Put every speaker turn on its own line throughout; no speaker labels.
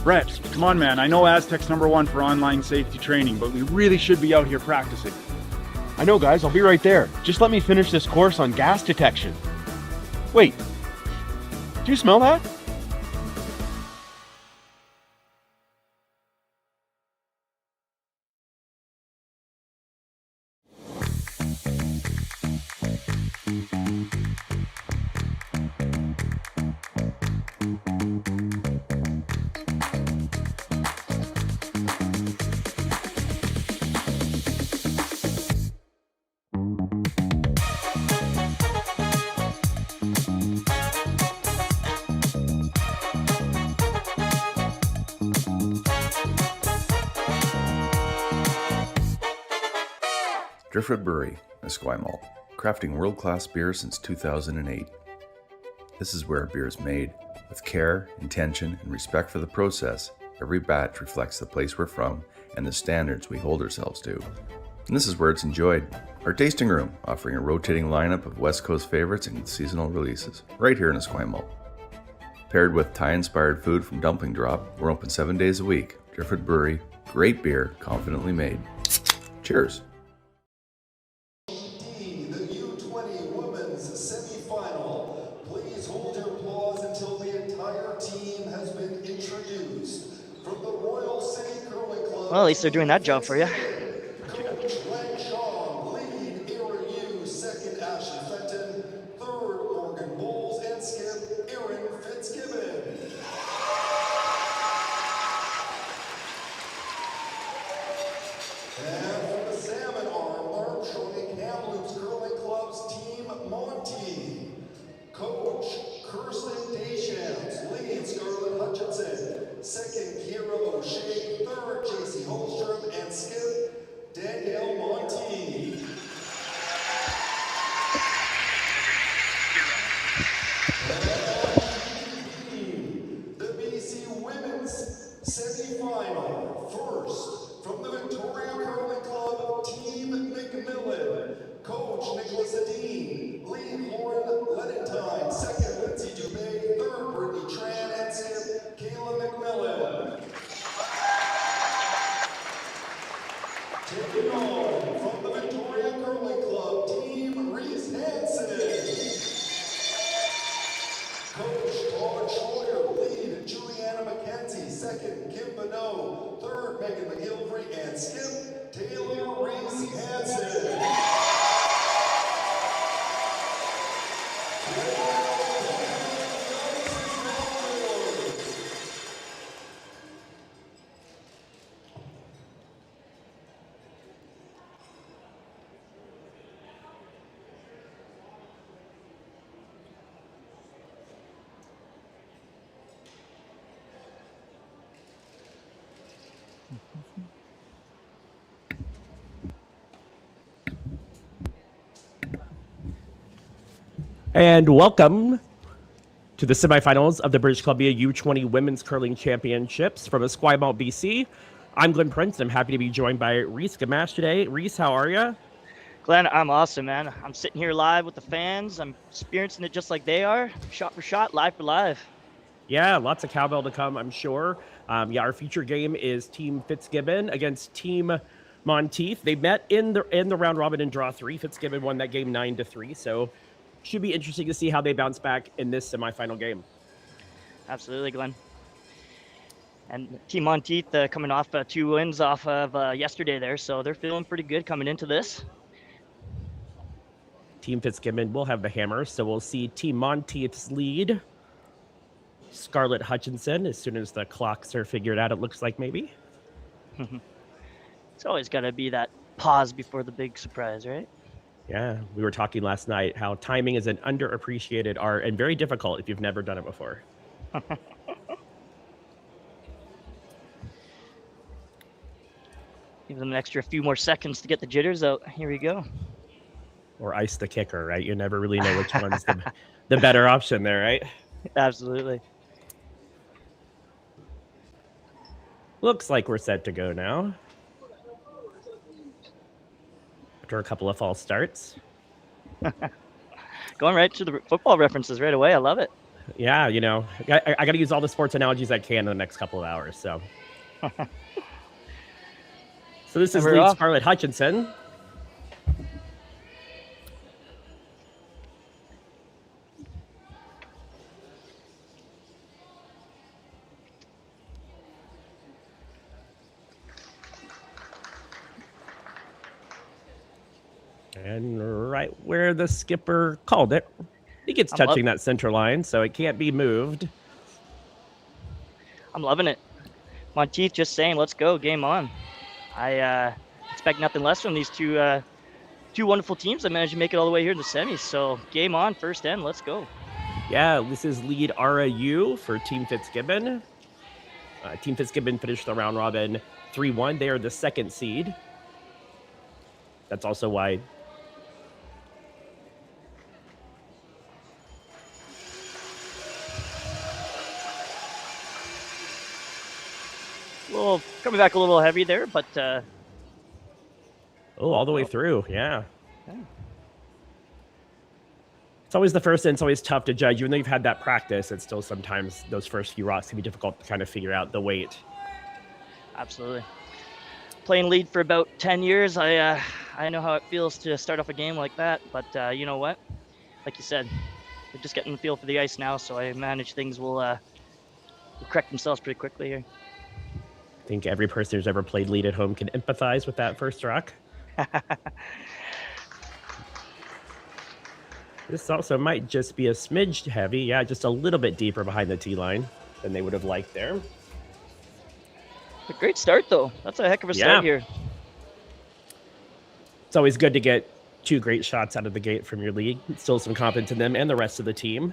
Brett, come on, man. I know Aztec's #1 for online safety training, but we really should be out here practicing.
I know, guys. I'll be right there. Just let me finish this course on gas detection. Wait. Do you smell that?
Driftwood Brewery, Esquimalt, crafting world-class beer since 2008. This is where beer is made. With care, intention, and respect for the process, every batch reflects the place we're from and the standards we hold ourselves to. And this is where it's enjoyed. Our tasting room, offering a rotating lineup of West Coast favorites and seasonal releases, right here in Esquimalt. Paired with Thai-inspired food from Dumpling Drop, we're open 7 days a week. Driftwood Brewery, great beer, confidently made. Cheers.
The U20 women's semifinal. Please hold your applause until the entire team has been introduced. From the Royal City Curling Club.
Well, at least they're doing that job for you.
Coach Len Chong, lead Erin second Ashley Fenton, third Morgan Bowles, and skip Erin Fitzgibbon. And from the salmon arm showing Kamloops Curling Club's Team Monteith. Coach Kirsten Deschamps, lead Scarlett Hutchinson, second Kira O'Shea, third JC Holstrom, and skip Danielle Monteith. The BC Women's Semi-Final. First, from the Victoria Curling Club, Team McMillan. Coach Nicholas Adine, lead Lauren Lenentine, second Lindsay Dubé, third Brittany Tran, and skip Kayla McMillan. Taking on from the Victoria Curling Club, Team Reese Hansen. Coach Todd Schroyer, lead Juliana McKenzie, second Kim Bonneau, third Megan McGilvery, and skip Taylor Reese Hansen.
And welcome to the semifinals of the British Columbia U20 Women's Curling Championships from Esquimalt, BC. I'm Glenn Prince, and I'm happy to be joined by Reese Gamache today. Reese, how are you?
Glenn, I'm awesome, man. I'm sitting here live with the fans. I'm experiencing it just like they are, shot for shot, live for live.
Yeah, lots of cowbell to come, I'm sure. Our feature game is Team Fitzgibbon against Team Monteith. They met in the round robin in draw 3. Fitzgibbon won that game 9-3, so should be interesting to see how they bounce back in this semifinal game.
Absolutely, Glenn. And Team Monteith coming off 2 wins off of yesterday there, so they're feeling pretty good coming into this.
Team Fitzgibbon will have the hammer, so we'll see Team Monteith's lead. Scarlett Hutchinson, as soon as the clocks are figured out, it looks like maybe.
It's always got to be that pause before the big surprise, right?
Yeah, we were talking last night how timing is an underappreciated art and very difficult if you've never done it before.
Give them an extra few more seconds to get the jitters out. Here we go.
Or ice the kicker, right? You never really know which one's the better option there, right?
Absolutely.
Looks like we're set to go now. After a couple of false starts.
Going right to the football references right away. I love it.
Yeah, you know, I got to use all the sports analogies I can in the next couple of hours. So, so this is
we're
lead
off.
Scarlett Hutchinson. And right where the skipper called it, he gets touching that center line, so it can't be moved.
I'm loving it. Monteith just saying, let's go, game on. I expect nothing less from these two wonderful teams that managed to make it all the way here to the semis. So game on, first end, let's go.
Yeah, this is lead RAU for Team Fitzgibbon. Team Fitzgibbon finished the round robin 3-1. They are the second seed. That's also why
coming back a little heavy there, but
all the way through, yeah. It's always the first end. It's always tough to judge. Even though you've had that practice, it's still sometimes those first few rocks can be difficult to kind of figure out the weight.
Absolutely. Playing lead for about 10 years, I know how it feels to start off a game like that. But you know what? Like you said, they're just getting the feel for the ice now, so I manage things will correct themselves pretty quickly here.
I think every person who's ever played lead at home can empathize with that first rock. This also might just be a smidge heavy. Yeah, just a little bit deeper behind the tee line than they would have liked there.
A great start, though. That's a heck of a start here.
It's always good to get two great shots out of the gate from your lead. Still some confidence in them and the rest of the team.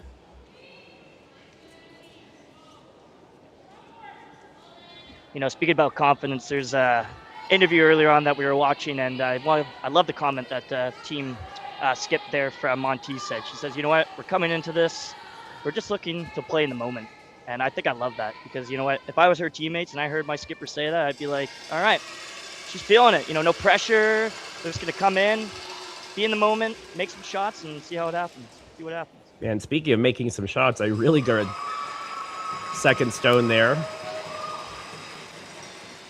You know, speaking about confidence, there's a interview earlier on that we were watching, and I love the comment that team Skip there from Monteith said. She says, you know what, we're coming into this, we're just looking to play in the moment. And I think I love that because, you know what, if I was her teammates and I heard my skipper say that, I'd be like, all right, she's feeling it. You know, no pressure. They're just going to come in, be in the moment, make some shots, and see how it happens. See what happens.
And speaking of making some shots, a really good second stone there.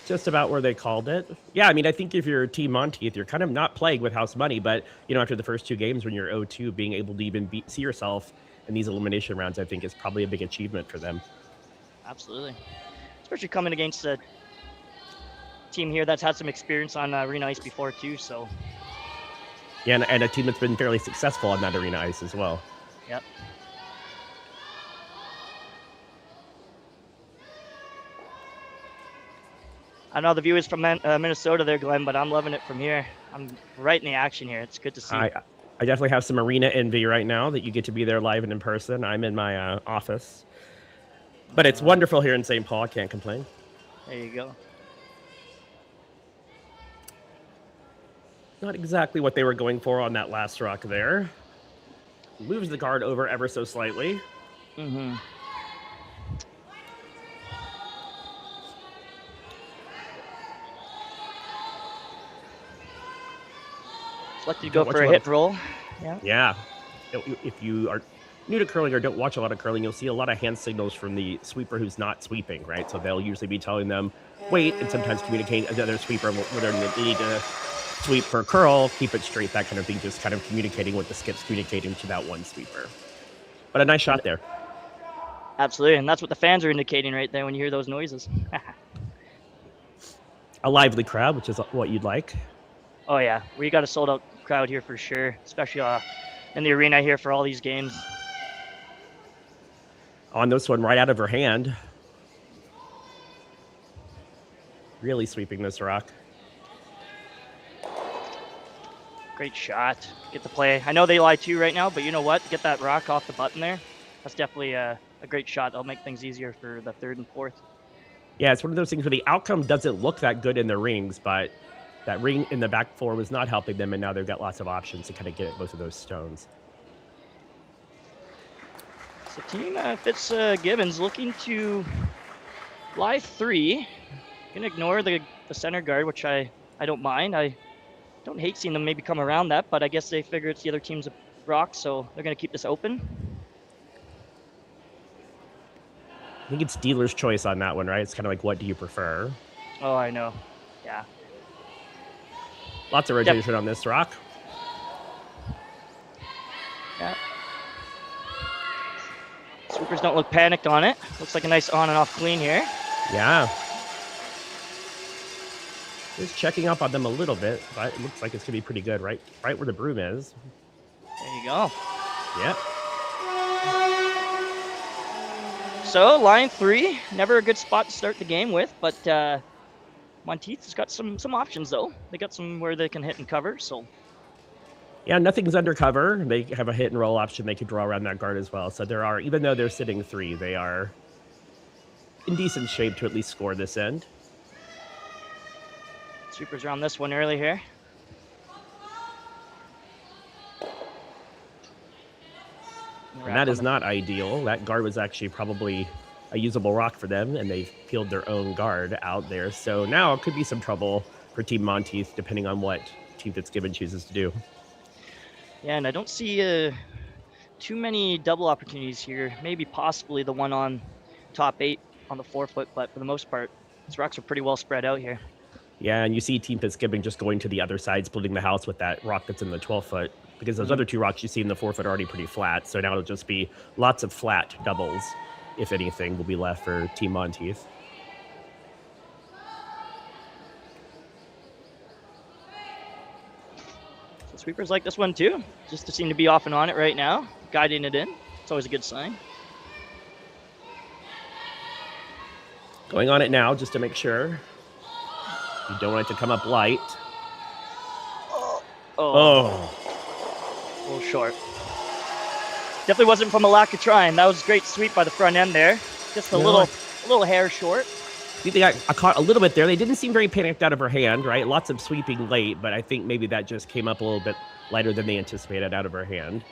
Just about where they called it. Yeah, I mean, I think if you're Team Monteith, you're kind of not playing with house money, but, you know, after the first two games when you're 0-2, being able to even see yourself in these elimination rounds, I think is probably a big achievement for them.
Absolutely. Especially coming against a team here that's had some experience on arena ice before, too, so.
Yeah, and a team that's been fairly successful on that arena ice as well.
Yep. I know the view is from Minnesota there, Glenn, but I'm loving it from here. I'm right in the action here. It's good to see.
I definitely have some arena envy right now that you get to be there live and in person. I'm in my office. But it's wonderful here in St. Paul. I can't complain.
There you go.
Not exactly what they were going for on that last rock there. Moves the guard over ever so slightly.
Mm-hmm. Let you go for a hit roll.
Yeah. If you are new to curling or don't watch a lot of curling, you'll see a lot of hand signals from the sweeper who's not sweeping, right? So they'll usually be telling them, wait, and sometimes communicating another sweeper whether they need to sweep for curl, keep it straight, that kind of thing, just kind of communicating what the skip's communicating to that one sweeper. But a nice shot there.
Absolutely, and that's what the fans are indicating right there when you hear those noises.
A lively crowd, which is what you'd like.
Oh yeah, we got a sold out crowd here for sure, especially in the arena here for all these games.
On this one, right out of her hand. Really sweeping this rock.
Great shot. Get the play. I know they lie too right now, but you know what? Get that rock off the button there. That's definitely a great shot. That'll make things easier for the third and fourth.
Yeah, it's one of those things where the outcome doesn't look that good in the rings, but that ring in the back four was not helping them, and now they've got lots of options to kind of get at both of those stones.
So Team Fitzgibbon's looking to lie three. Gonna ignore the center guard, which I don't mind. I don't hate seeing them maybe come around that, but I guess they figure it's the other team's rock, so they're gonna keep this open.
I think it's dealer's choice on that one, right? It's kind of like, what do you prefer?
Oh, I know. Yeah.
Lots of rotation on this rock.
Yeah. Sweepers don't look panicked on it. Looks like a nice on and off clean here.
Yeah. Just checking up on them a little bit, but it looks like it's going to be pretty good, right where the broom is.
There you go.
Yeah.
So, line 3, never a good spot to start the game with, but Monteith has got some options, though. They got some where they can hit and cover, so.
Yeah, nothing's undercover. They have a hit and roll option they could draw around that guard as well. So there are, even though they're sitting 3, they are in decent shape to at least score this end.
Sweepers are on this one early here.
And that is not ideal. That guard was actually probably a usable rock for them, and they've peeled their own guard out there. So now it could be some trouble for Team Monteith, depending on what Team Fitzgibbon chooses to do. Yeah,
and I don't see too many double opportunities here. Maybe possibly the one on top 8 on the 4-foot, but for the most part, these rocks are pretty well spread out here.
Yeah, and you see Team Fitzgibbon just going to the other side, splitting the house with that rock that's in the 12-foot, because those other 2 rocks you see in the 4-foot are already pretty flat. So now it'll just be lots of flat doubles, if anything, will be left for Team Monteith.
So sweepers like this one too, just to seem to be off and on it right now, guiding it in. It's always a good sign.
Going on it now, just to make sure. You don't want it to come up light. Oh.
A little short. Definitely wasn't from a lack of trying. That was a great sweep by the front end there. Just a little hair short.
I think they got caught a little bit there. They didn't seem very panicked out of her hand, right? Lots of sweeping late, but I think maybe that just came up a little bit lighter than they anticipated out of her hand.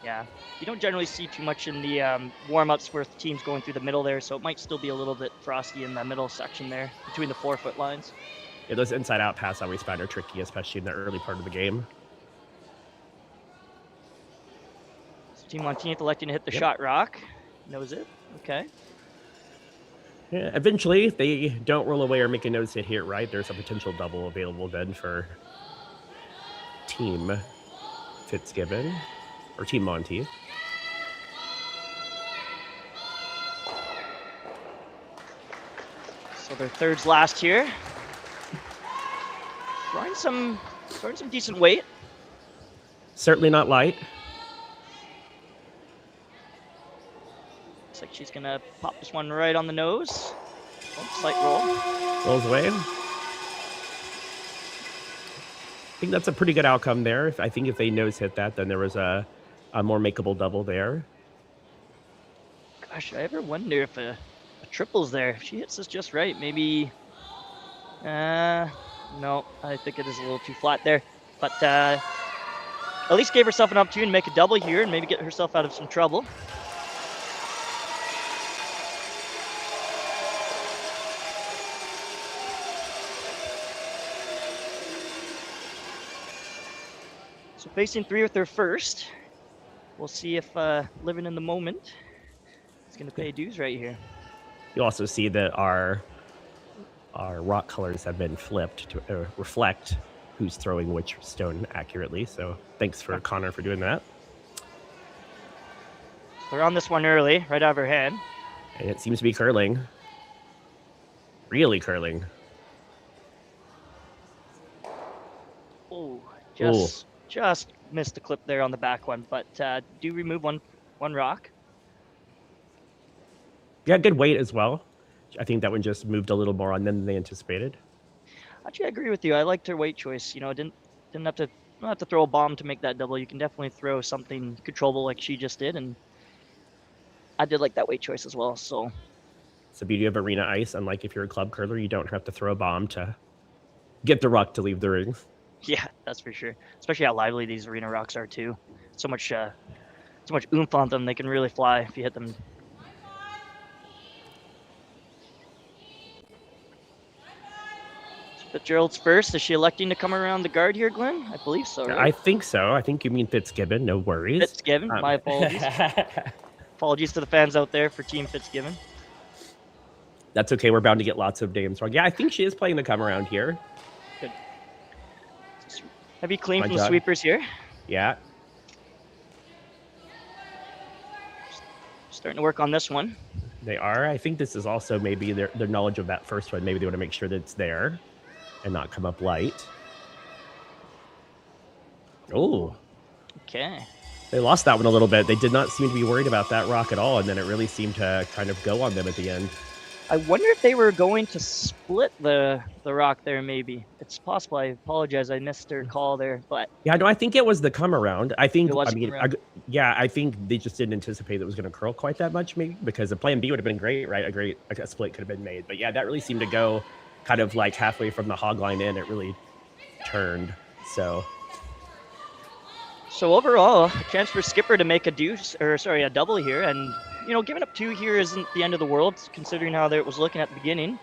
Yeah. You don't generally see too much in the warm-ups where teams going through the middle there, so it might still be a little bit frosty in the middle section there between the 4-foot lines.
Yeah, those inside-out pass always find are tricky, especially in the early part of the game.
So Team Monteith electing to hit the shot rock. Knows it. Okay.
Yeah, eventually, if they don't roll away or make a nose hit here, right, there's a potential double available then for Team Fitzgibbon, or Team Monteith.
So their third's last here. Throwing some decent weight.
Certainly not light.
Looks like she's gonna pop this one right on the nose. Oh, slight roll.
Rolls away. I think that's a pretty good outcome there. I think if they nose hit that, then there was a more makeable double there.
Gosh, I ever wonder if a triple's there. If she hits this just right, maybe. No, I think it is a little too flat there. But at least gave herself an opportunity to make a double here and maybe get herself out of some trouble. So facing 3 with her first. We'll see if living in the moment is going to pay dues right here.
You also see that our rock colors have been flipped to reflect who's throwing which stone accurately. So thanks for Connor for doing that.
They're on this one early, right out of her hand.
And it seems to be curling. Really curling.
Oh, just missed the clip there on the back one, but do remove one rock.
Yeah, good weight as well. I think that one just moved a little more on them than they anticipated.
Actually, I agree with you. I liked her weight choice. You know, didn't have to throw a bomb to make that double. You can definitely throw something controllable like she just did, and I did like that weight choice as well. So
it's the beauty of arena ice. Unlike if you're a club curler, you don't have to throw a bomb to get the rock to leave the ring.
Yeah, that's for sure. Especially how lively these arena rocks are too. So much oomph on them. They can really fly if you hit them. Fitzgerald's first. Is she electing to come around the guard here, Glenn? I believe so, right?
I think so. I think you mean Fitzgibbon. No worries.
Fitzgibbon. My apologies. Apologies to the fans out there for Team Fitzgibbon.
That's okay. We're bound to get lots of names wrong. Yeah, I think she is playing the come around here.
Good. Heavy clean
My
from the
God.
sweepers here.
Yeah.
Starting to work on this one.
They are. I think this is also maybe their knowledge of that first one. Maybe they want to make sure that it's there and not come up light. Oh.
Okay.
They lost that one a little bit. They did not seem to be worried about that rock at all, and then it really seemed to kind of go on them at the end.
I wonder if they were going to split the rock there, maybe. It's possible. I apologize. I missed their call there, but
Yeah, no, I think it was the come around. I think,
It was
I mean,
come around.
I think they just didn't anticipate that it was going to curl quite that much, maybe, because the plan B would have been great, right? A split could have been made. But yeah, that really seemed to go kind of like halfway from the hog line in. It really turned. So
overall, a chance for Skipper to make a double here, and giving up 2 here isn't the end of the world, considering how it was looking at the beginning.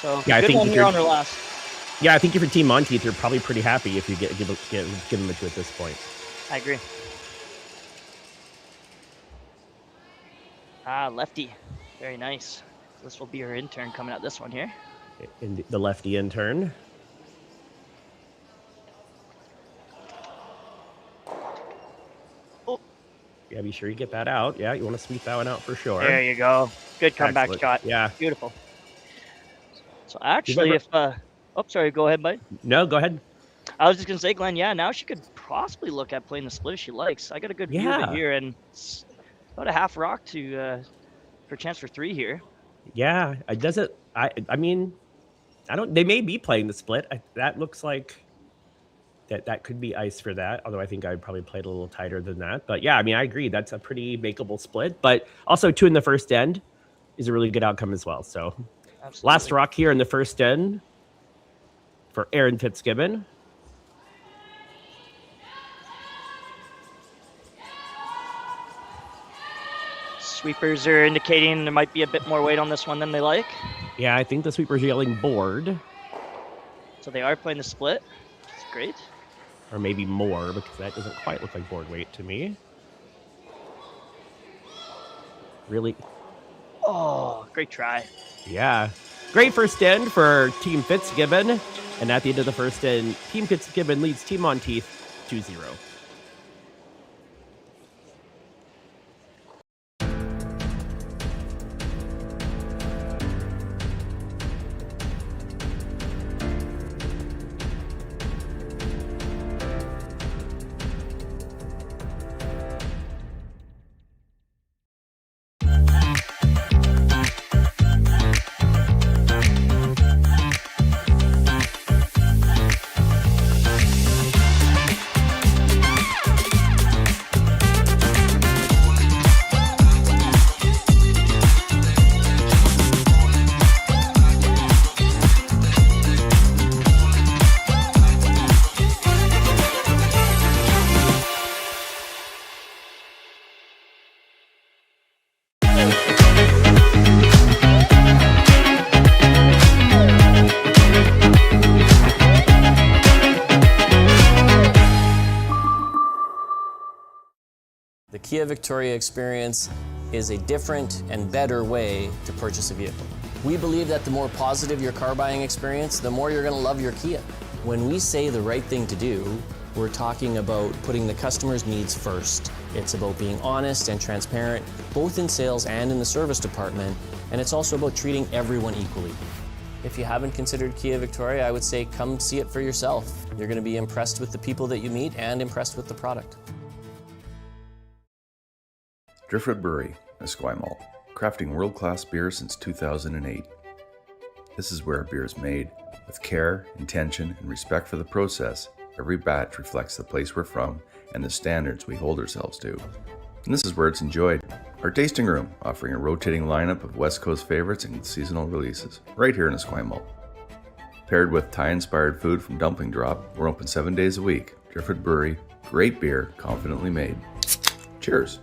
So
Yeah, I
good
think
one
if
here
you're-
on her last.
yeah, I think if you're Team Monteith, you're probably pretty happy if you give them a 2 at this point.
I agree. Lefty. Very nice. This will be her intern coming at this one here.
In the lefty in turn.
Oh.
Yeah, be sure you get that out. Yeah, you want to sweep that one out for sure.
There you go. Good comeback
Excellent.
shot.
Yeah.
Beautiful. So actually, sorry, go ahead, bud.
No, go ahead.
I was just gonna say, Glenn, yeah, now she could possibly look at playing the split if she likes. I got a good view of
Yeah.
it here, and it's about a half rock to for chance for 3 here.
Yeah, it doesn't. I mean, I don't. They may be playing the split. That looks like that could be ice for that. Although I think I probably played a little tighter than that. But yeah, I mean, I agree. That's a pretty makeable split. But also 2 in the first end is a really good outcome as well. So
Absolutely.
last rock here in the first end for Erin Fitzgibbon.
Sweepers are indicating there might be a bit more weight on this one than they like.
Yeah, I think the sweeper's yelling board,
So they are playing the split, which is great.
or maybe more, because that doesn't quite look like board weight to me. Really?
Oh, great try.
Yeah. Great first end for Team Fitzgibbon. And at the end of the first end, Team Fitzgibbon leads Team Monteith 2-0.
The Kia Victoria experience is a different and better way to purchase a vehicle. We believe that the more positive your car buying experience, the more you're going to love your Kia. When we say the right thing to do, we're talking about putting the customer's needs first. It's about being honest and transparent, both in sales and in the service department, and it's also about treating everyone equally. If you haven't considered Kia Victoria, I would say come see it for yourself. You're going to be impressed with the people that you meet and impressed with the product.
Driftwood Brewery, Esquimalt, crafting world-class beer since 2008. This is where beer is made. With care, intention, and respect for the process, every batch reflects the place we're from and the standards we hold ourselves to. And this is where it's enjoyed. Our tasting room, offering a rotating lineup of West Coast favorites and seasonal releases, right here in Esquimalt. Paired with Thai-inspired food from Dumpling Drop, we're open 7 days a week. Driftwood Brewery, great beer, confidently made. Cheers!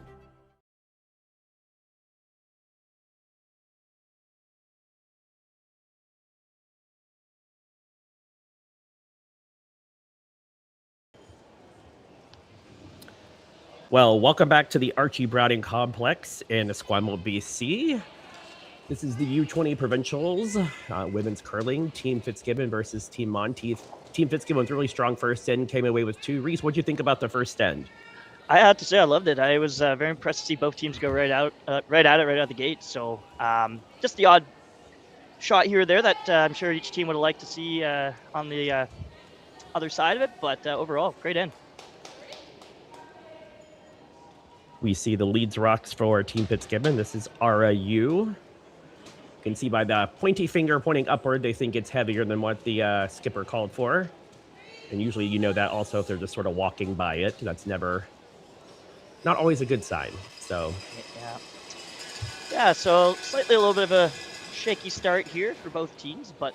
Well, welcome back to the Archie Browning Complex in Esquimalt, BC. This is the U20 Provincials, women's curling, Team Fitzgibbon versus Team Monteith. Team Fitzgibbon was really strong first end, came away with 2. Reese, what do you think about the first end?
I have to say I loved it. I was very impressed to see both teams go right at it right out of the gate. So just the odd shot here or there that I'm sure each team would have liked to see on the other side of it. But overall, great end.
We see the leads rocks for Team Fitzgibbon. This is RAU. You can see by the pointy finger pointing upward, they think it's heavier than what the skipper called for. And usually you know that also if they're just sort of walking by it. That's not always a good sign. So
yeah, so slightly a little bit of a shaky start here for both teams, but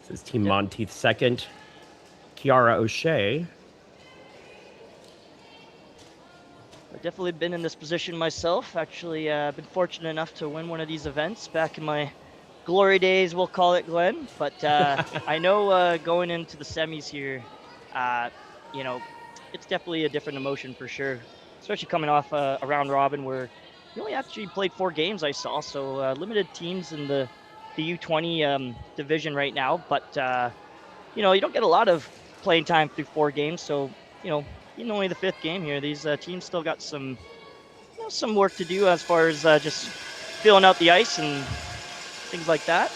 this is Team Monteith second. Kiara O'Shea.
I've definitely been in this position myself. Actually, I've been fortunate enough to win one of these events back in my glory days, we'll call it, Glenn. But I know going into the semis here, you know, it's definitely a different emotion for sure, especially coming off a round robin where you only actually played 4 games, I saw. So limited teams in the U20 division right now. But, you know, you don't get a lot of playing time through 4 games. So, you know, in only the 5th game here, these teams still got some work to do as far as just filling out the ice and things like that.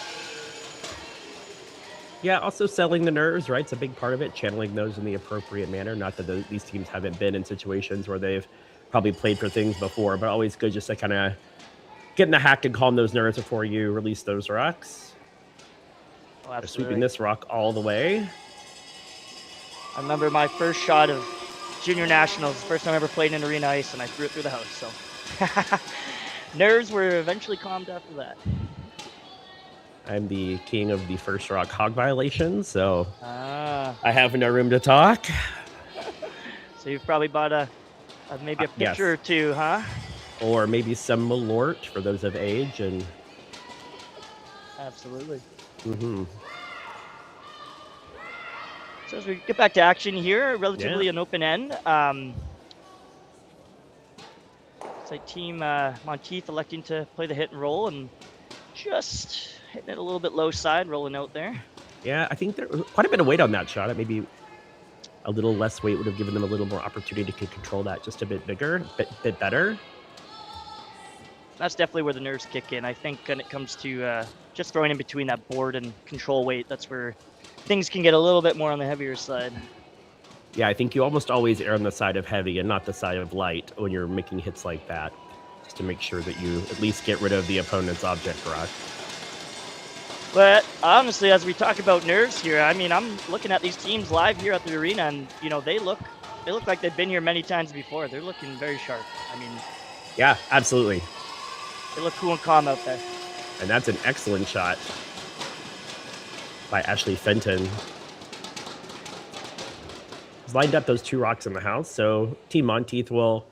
Yeah, also selling the nerves, right? It's a big part of it, channeling those in the appropriate manner. Not that these teams haven't been in situations where they've probably played for things before, but always good just to kind of get in the hack and calm those nerves before you release those rocks.
Oh,
they're sweeping this rock all the way.
I remember my first shot of Junior Nationals, the first time I ever played in arena ice, and I threw it through the house. So nerves were eventually calmed after that.
I'm the king of the first rock hog violation, so I have no room to talk.
So you've probably bought maybe a pitcher or 2, huh?
Or maybe some Malort for those of age. And
absolutely.
Mm-hmm.
So as we get back to action here, relatively an open end. It's like Team Monteith electing to play the hit and roll and just hitting it a little bit low side, rolling out there.
Yeah, I think there's quite a bit of weight on that shot. Maybe a little less weight would have given them a little more opportunity to control that just a bit bigger, bit better.
That's definitely where the nerves kick in. I think when it comes to just throwing in between that board and control weight, that's where things can get a little bit more on the heavier side.
Yeah, I think you almost always err on the side of heavy and not the side of light when you're making hits like that, just to make sure that you at least get rid of the opponent's object rock.
But honestly, as we talk about nerves here, I mean, I'm looking at these teams live here at the arena, and you know they look like they've been here many times before. They're looking very sharp. I mean,
yeah, absolutely.
They look cool and calm out there.
And that's an excellent shot by Ashley Fenton. He's lined up those 2 rocks in the house, so Team Monteith will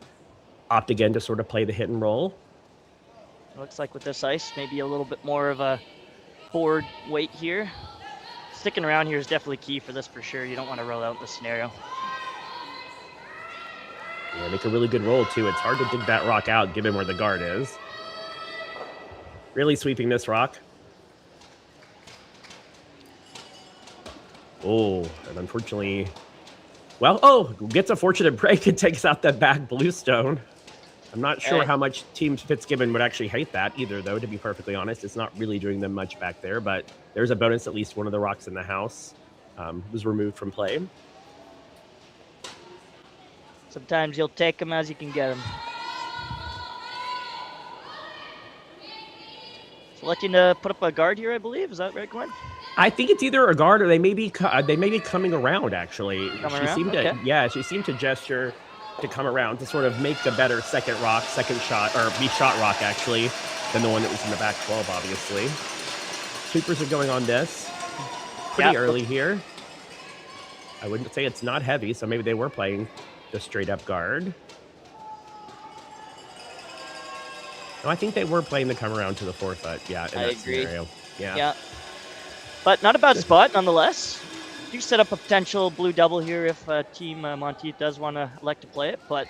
opt again to sort of play the hit and roll.
It looks like with this ice, maybe a little bit more of a board weight here. Sticking around here is definitely key for this for sure. You don't want to roll out in this scenario.
Yeah, make a really good roll too. It's hard to dig that rock out given where the guard is. Really sweeping this rock. Oh, and unfortunately, gets a fortunate break and takes out that back bluestone. I'm not sure how much Team Fitzgibbon would actually hate that either, though, to be perfectly honest. It's not really doing them much back there, but there's a bonus. At least one of the rocks in the house was removed from play.
Sometimes you'll take them as you can get them. So looking to put up a guard here, I believe. Is that right, Glenn?
I think it's either a guard or they may be coming around. Actually, she seemed to gesture to come around to sort of make a better second shot, or shot rock actually, than the one that was in the back 12. Obviously, sweepers are going on this pretty early here. I wouldn't say it's not heavy, so maybe they were playing the straight up guard. No, I think they were playing the come around to the 4 foot. Yeah, in that scenario. Yeah.
But not a bad spot nonetheless. Do set up a potential blue double here if Team Monteith does want to elect to play it. But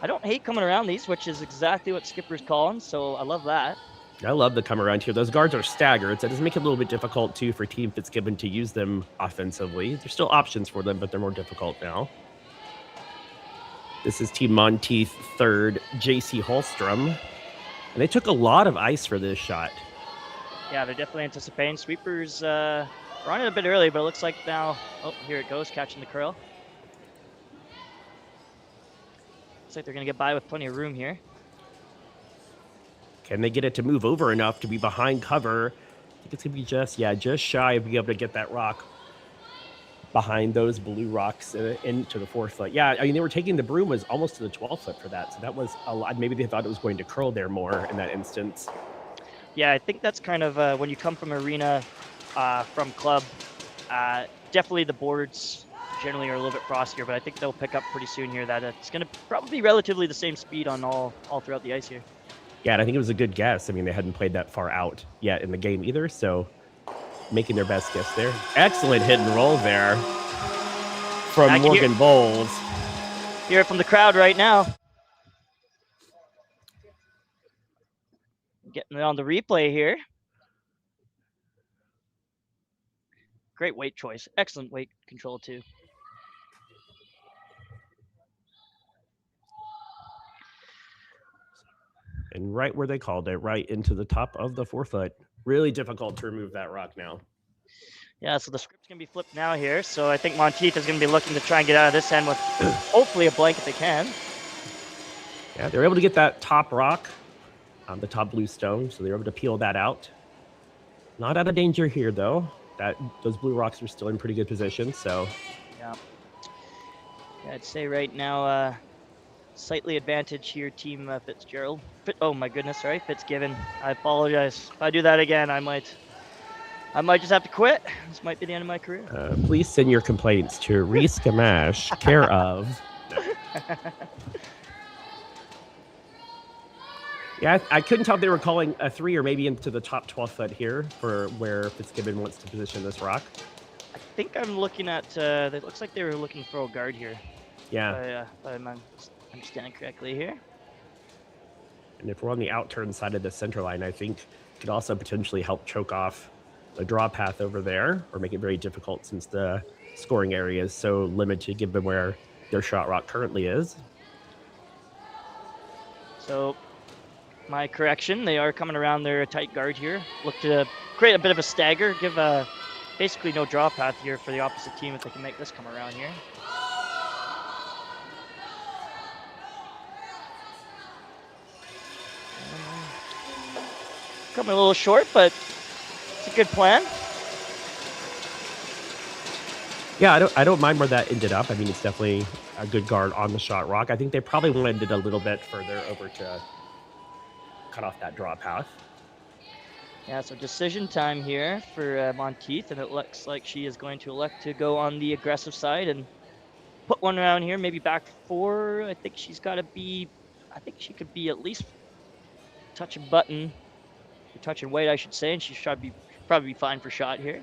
I don't hate coming around these, which is exactly what Skipper's calling. So I love that.
I love the come around here. Those guards are staggered, so it does make it a little bit difficult, too, for Team Fitzgibbon to use them offensively. There's still options for them, but they're more difficult now. This is Team Monteith third, JC Holstrom. And they took a lot of ice for this shot.
Yeah, they're definitely anticipating. Sweepers were on it a bit early, but it looks like now... Oh, here it goes, catching the curl. Looks like they're going to get by with plenty of room here.
Can they get it to move over enough to be behind cover? I think it's going to be just shy of being able to get that rock behind those blue rocks into the 4th foot. Yeah, I mean, they were taking the broom was almost to the 12th foot for that. So that was a lot. Maybe they thought it was going to curl there more in that instance.
Yeah, I think that's kind of when you come from arena, from club, definitely the boards generally are a little bit frostier, but I think they'll pick up pretty soon here that it's going to probably be relatively the same speed on all throughout the ice here.
Yeah, and I think it was a good guess. I mean, they hadn't played that far out yet in the game either, so making their best guess there. Excellent hit and roll there from Morgan Bowles.
Hear it from the crowd right now. Getting it on the replay here. Great weight choice. Excellent weight control, too.
And right where they called it, right into the top of the 4 foot. Really difficult to remove that rock now.
Yeah, so the script's going to be flipped now here. So I think Monteith is going to be looking to try and get out of this end with hopefully a blank if they can.
Yeah, they're able to get that top rock, the top blue stone, so they're able to peel that out. Not out of danger here, though. Those blue rocks are still in pretty good position, so...
Yeah, I'd say right now... slightly advantage here, Team Fitzgerald. Oh my goodness, sorry, Fitzgibbon. I apologize. If I do that again, I might just have to quit. This might be the end of my career.
Please send your complaints to Reese Gamache, care of. Yeah, I couldn't tell if they were calling a 3 or maybe into the top 12 foot here for where Fitzgibbon wants to position this rock.
I think I'm looking at. It looks like they were looking for a guard here.
Yeah.
If I'm understanding correctly here.
And if we're on the outturn side of the center line, I think it could also potentially help choke off the draw path over there or make it very difficult since the scoring area is so limited given where their shot rock currently is.
So, my correction, they are coming around their tight guard here. Look to create a bit of a stagger, give basically no draw path here for the opposite team if they can make this come around here. Coming a little short, but it's a good plan.
Yeah, I don't mind where that ended up. I mean, it's definitely a good guard on the shot rock. I think they probably wanted it a little bit further over to cut off that draw path.
Yeah, so decision time here for Monteith, and it looks like she is going to elect to go on the aggressive side and put one around here, maybe back 4. I think she's got to be, I think she could be at least touching button, touching weight, I should say, and she should probably be fine for shot here.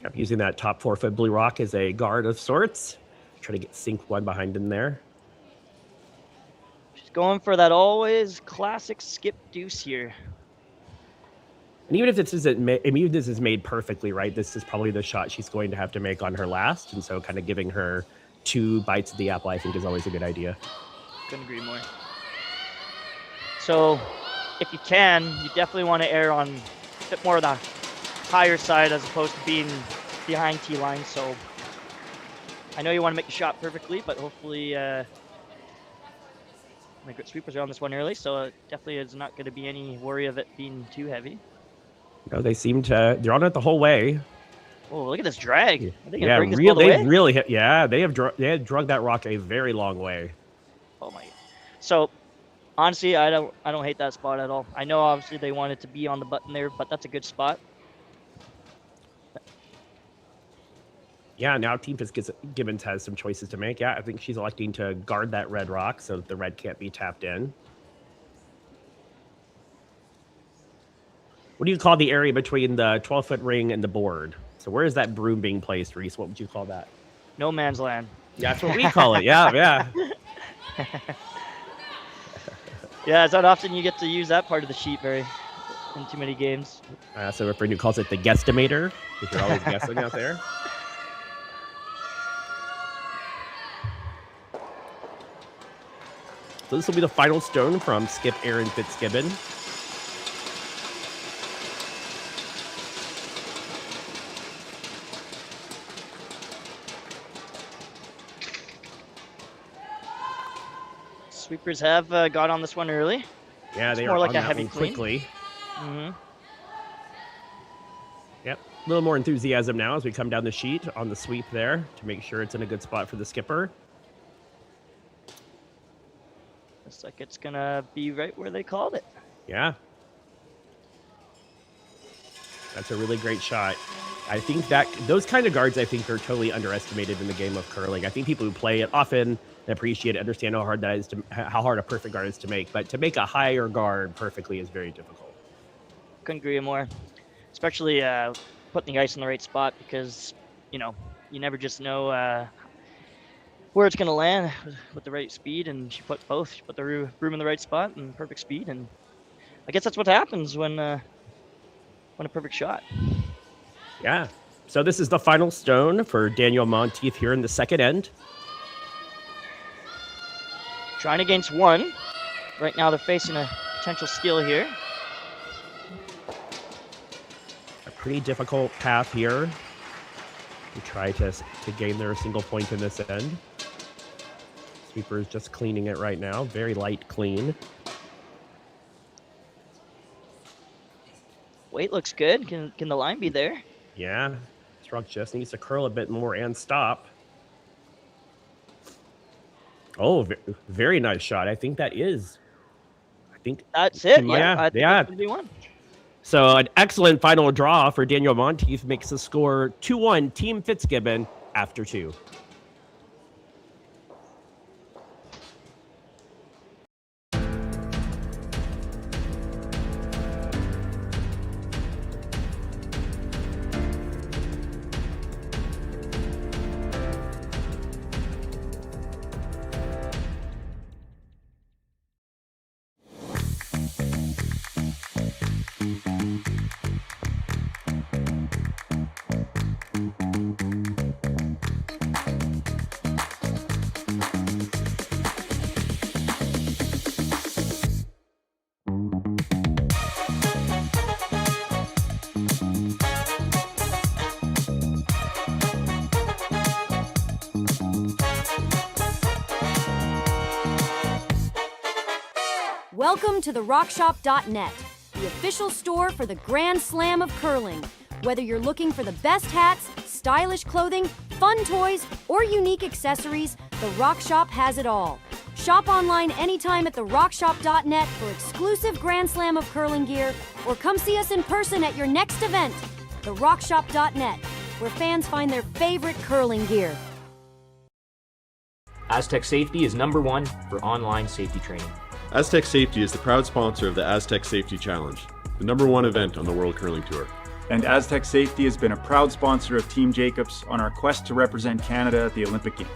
Yeah, using that top 4 foot blue rock as a guard of sorts. Try to get sink one behind in there.
She's going for that always classic skip deuce here.
And even if this is made perfectly right, this is probably the shot she's going to have to make on her last. And so kind of giving her 2 bites of the apple, I think, is always a good idea.
Couldn't agree more. So if you can, you definitely want to err on a bit more of the higher side as opposed to being behind T-line. So I know you want to make the shot perfectly, but hopefully the sweepers are on this one early, so it definitely is not going to be any worry of it being too heavy.
No, they seem to, they're on it the whole way.
Oh, look at this drag. Are they
Yeah,
bring this all the way?
really hit. Yeah, they have drug that rock a very long way.
Oh my. So honestly, I don't hate that spot at all. I know obviously they wanted to be on the button there, but that's a good spot.
Yeah, now Team Fitzgibbons has some choices to make. Yeah, I think she's electing to guard that red rock so that the red can't be tapped in. What do you call the area between the 12-foot ring and the board? So where is that broom being placed, Reese? What would you call that?
No man's land.
Yeah, that's what we call it. Yeah.
Yeah, it's not often you get to use that part of the sheet in too many games.
So a friend who calls it the guesstimator, because you're always guessing out there. So this will be the final stone from skip Erin Fitzgibbon.
Sweepers have got on this one early.
Yeah, they
It's
are
more like
on
a
that
heavy
one
clean.
quickly.
Mm-hmm.
Yep, a little more enthusiasm now as we come down the sheet on the sweep there to make sure it's in a good spot for the skipper.
Looks like it's gonna be right where they called it.
Yeah. That's a really great shot. I think that those kind of guards, I think, are totally underestimated in the game of curling. I think people who play it often appreciate it, understand how hard that is how hard a perfect guard is to make. But to make a higher guard perfectly is very difficult.
Couldn't agree more. Especially putting the ice in the right spot, because you never just know where it's gonna land with the right speed. And she put both. She put the broom in the right spot and perfect speed. And I guess that's what happens when a perfect shot.
Yeah. So this is the final stone for Danielle Monteith here in the second end.
Trying against one. Right now they're facing a potential steal here.
A pretty difficult path here to try to gain their single point in this end. Sweeper is just cleaning it right now. Very light clean.
Weight looks good. Can the line be there?
Yeah. Strunk just needs to curl a bit more and stop. Oh, very nice shot. I think that is.
That's it.
Yeah.
I think that's gonna be one.
So an excellent final draw for Danielle Monteith makes the score 2-1 Team Fitzgibbon after 2.
Welcome to therockshop.net, the official store for the Grand Slam of curling. Whether you're looking for the best hats, stylish clothing, fun toys, or unique accessories, The Rock Shop has it all. Shop online anytime at therockshop.net for exclusive Grand Slam of curling gear, or come see us in person at your next event. therockshop.net, where fans find their favorite curling gear.
Aztec Safety is #1 for online safety training.
Aztec Safety is the proud sponsor of the Aztec Safety Challenge, the #1 event on the World Curling Tour.
And Aztec Safety has been a proud sponsor of Team Jacobs on our quest to represent Canada at the Olympic Games.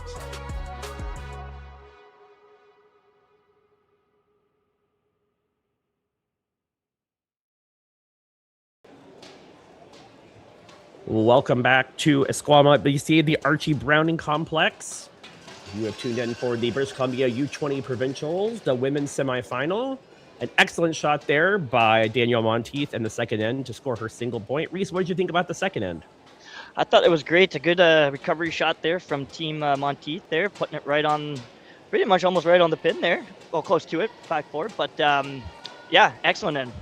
Welcome back to Esquimalt, BC, the Archie Browning Complex. You have tuned in for the British Columbia U20 Provincials, the women's semifinal. An excellent shot there by Danielle Monteith in the second end to score her single point. Reese, what did you think about the second end?
I thought it was great. A good recovery shot there from Team Monteith there, putting it right on, pretty much almost right on the pin there. Well, close to it, 5-4. But yeah, excellent end.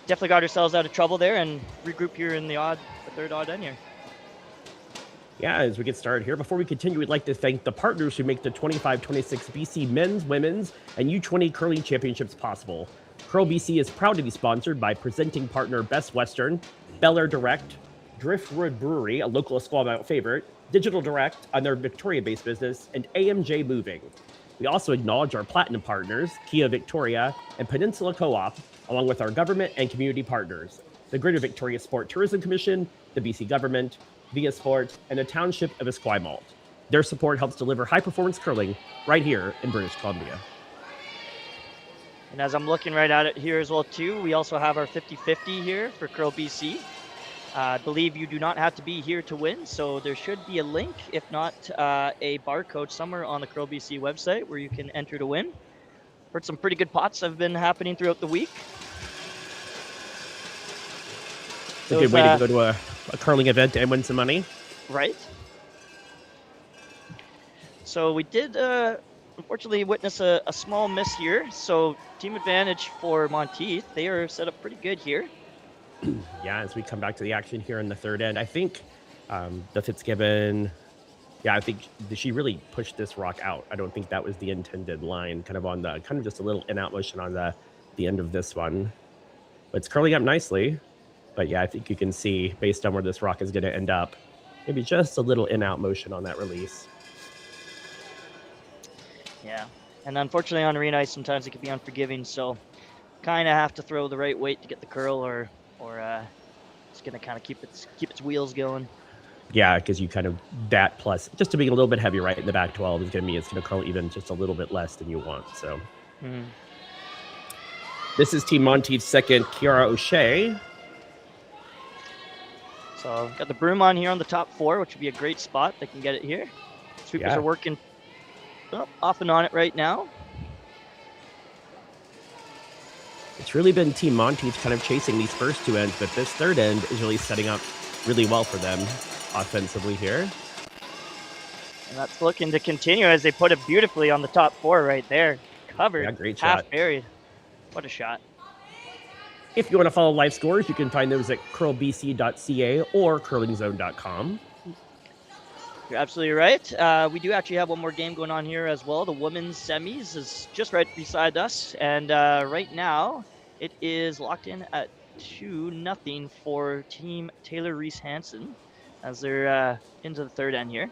Definitely got ourselves out of trouble there and regroup here in the third odd end here.
Yeah, as we get started here, before we continue, we'd like to thank the partners who make the 25-26 BC Men's, Women's, and U20 Curling Championships possible. Curl BC is proud to be sponsored by presenting partner Best Western, Bel Air Direct, Driftwood Brewery, a local Esquimalt favorite, Digital Direct on their Victoria-based business, and AMJ Moving. We also acknowledge our platinum partners, Kia Victoria and Peninsula Co-op, along with our government and community partners, the Greater Victoria Sport Tourism Commission, the BC government, Via Sport, and the Township of Esquimalt. Their support helps deliver high-performance curling right here in British Columbia.
And as I'm looking right at it here as well too, we also have our 50-50 here for Curl BC. I believe you do not have to be here to win, so there should be a link, if not a barcode somewhere on the Curl BC website where you can enter to win. Heard some pretty good pots have been happening throughout the week.
It's a good way to go to a curling event and win some money.
Right. So we did unfortunately witness a small miss here. So team advantage for Monteith. They are set up pretty good here.
Yeah, as we come back to the action here in the third end, I think the Fitzgibbon, I think she really pushed this rock out. I don't think that was the intended line, kind of just a little in-out motion on the end of this one. But it's curling up nicely. But yeah, I think you can see, based on where this rock is going to end up, maybe just a little in-out motion on that release.
Yeah, and unfortunately on arena ice, sometimes it can be unforgiving, so kind of have to throw the right weight to get the curl, or it's going to kind of keep its wheels going.
Yeah, because you kind of, that plus, just to be a little bit heavy right in the back 12 is going to mean it's going to curl even just a little bit less than you want, so. This is Team Monteith's second, Kiara O'Shea.
So got the broom on here on the top 4, which would be a great spot. They can get it here. Sweepers are working off and on it right now.
It's really been Team Monteith kind of chasing these first 2 ends, but this third end is really setting up really well for them offensively here.
And that's looking to continue as they put it beautifully on the top 4 right there. Covered,
yeah, great
half
shot.
buried. What a shot.
If you want to follow live scores, you can find those at curlbc.ca or curlingzone.com.
You're absolutely right. We do actually have one more game going on here as well. The women's semis is just right beside us. And right now, it is locked in at 2-0 for Team Taylor Reese Hansen as they're into the third end here.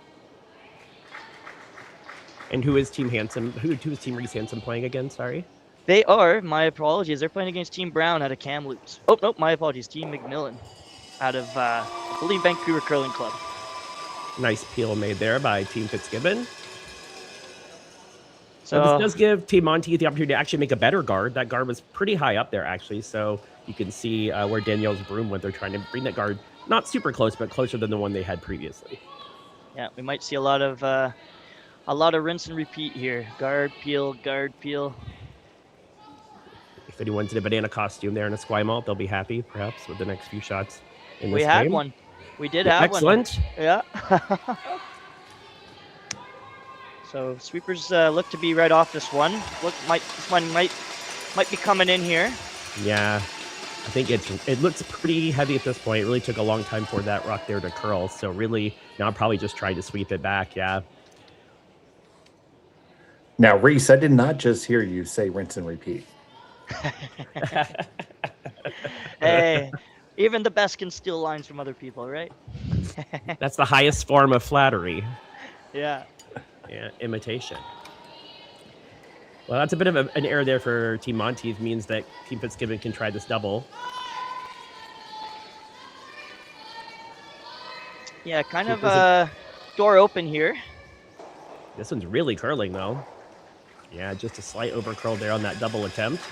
And who is Team Hansen? Who is Team Reese Hansen playing again? Sorry.
They are, my apologies, they're playing against Team Brown out of Kamloops. Oh, no, my apologies, Team McMillan out of, I believe, Vancouver Curling Club.
Nice peel made there by Team Fitzgibbon.
So
this does give Team Monteith the opportunity to actually make a better guard. That guard was pretty high up there, actually, so you can see where Danielle's broom went. They're trying to bring that guard not super close, but closer than the one they had previously.
Yeah, we might see a lot of rinse and repeat here. Guard, peel, guard, peel.
If anyone's in a banana costume there in Esquimalt, they'll be happy, perhaps, with the next few shots in this
We
game.
had one. We did have
Excellent.
one. Yeah. So sweepers look to be right off this one. This one might be coming in here.
Yeah, I think it looks pretty heavy at this point. It really took a long time for that rock there to curl. So really, now I'm probably just trying to sweep it back. Yeah.
Now, Reese, I did not just hear you say rinse and repeat.
Hey, even the best can steal lines from other people, right?
That's the highest form of flattery.
Yeah.
Yeah, imitation. Well, that's a bit of an error there for Team Monteith. Means that Team Fitzgibbon can try this double.
Yeah, kind of a door open here.
This one's really curling, though. Yeah, just a slight overcurl there on that double attempt.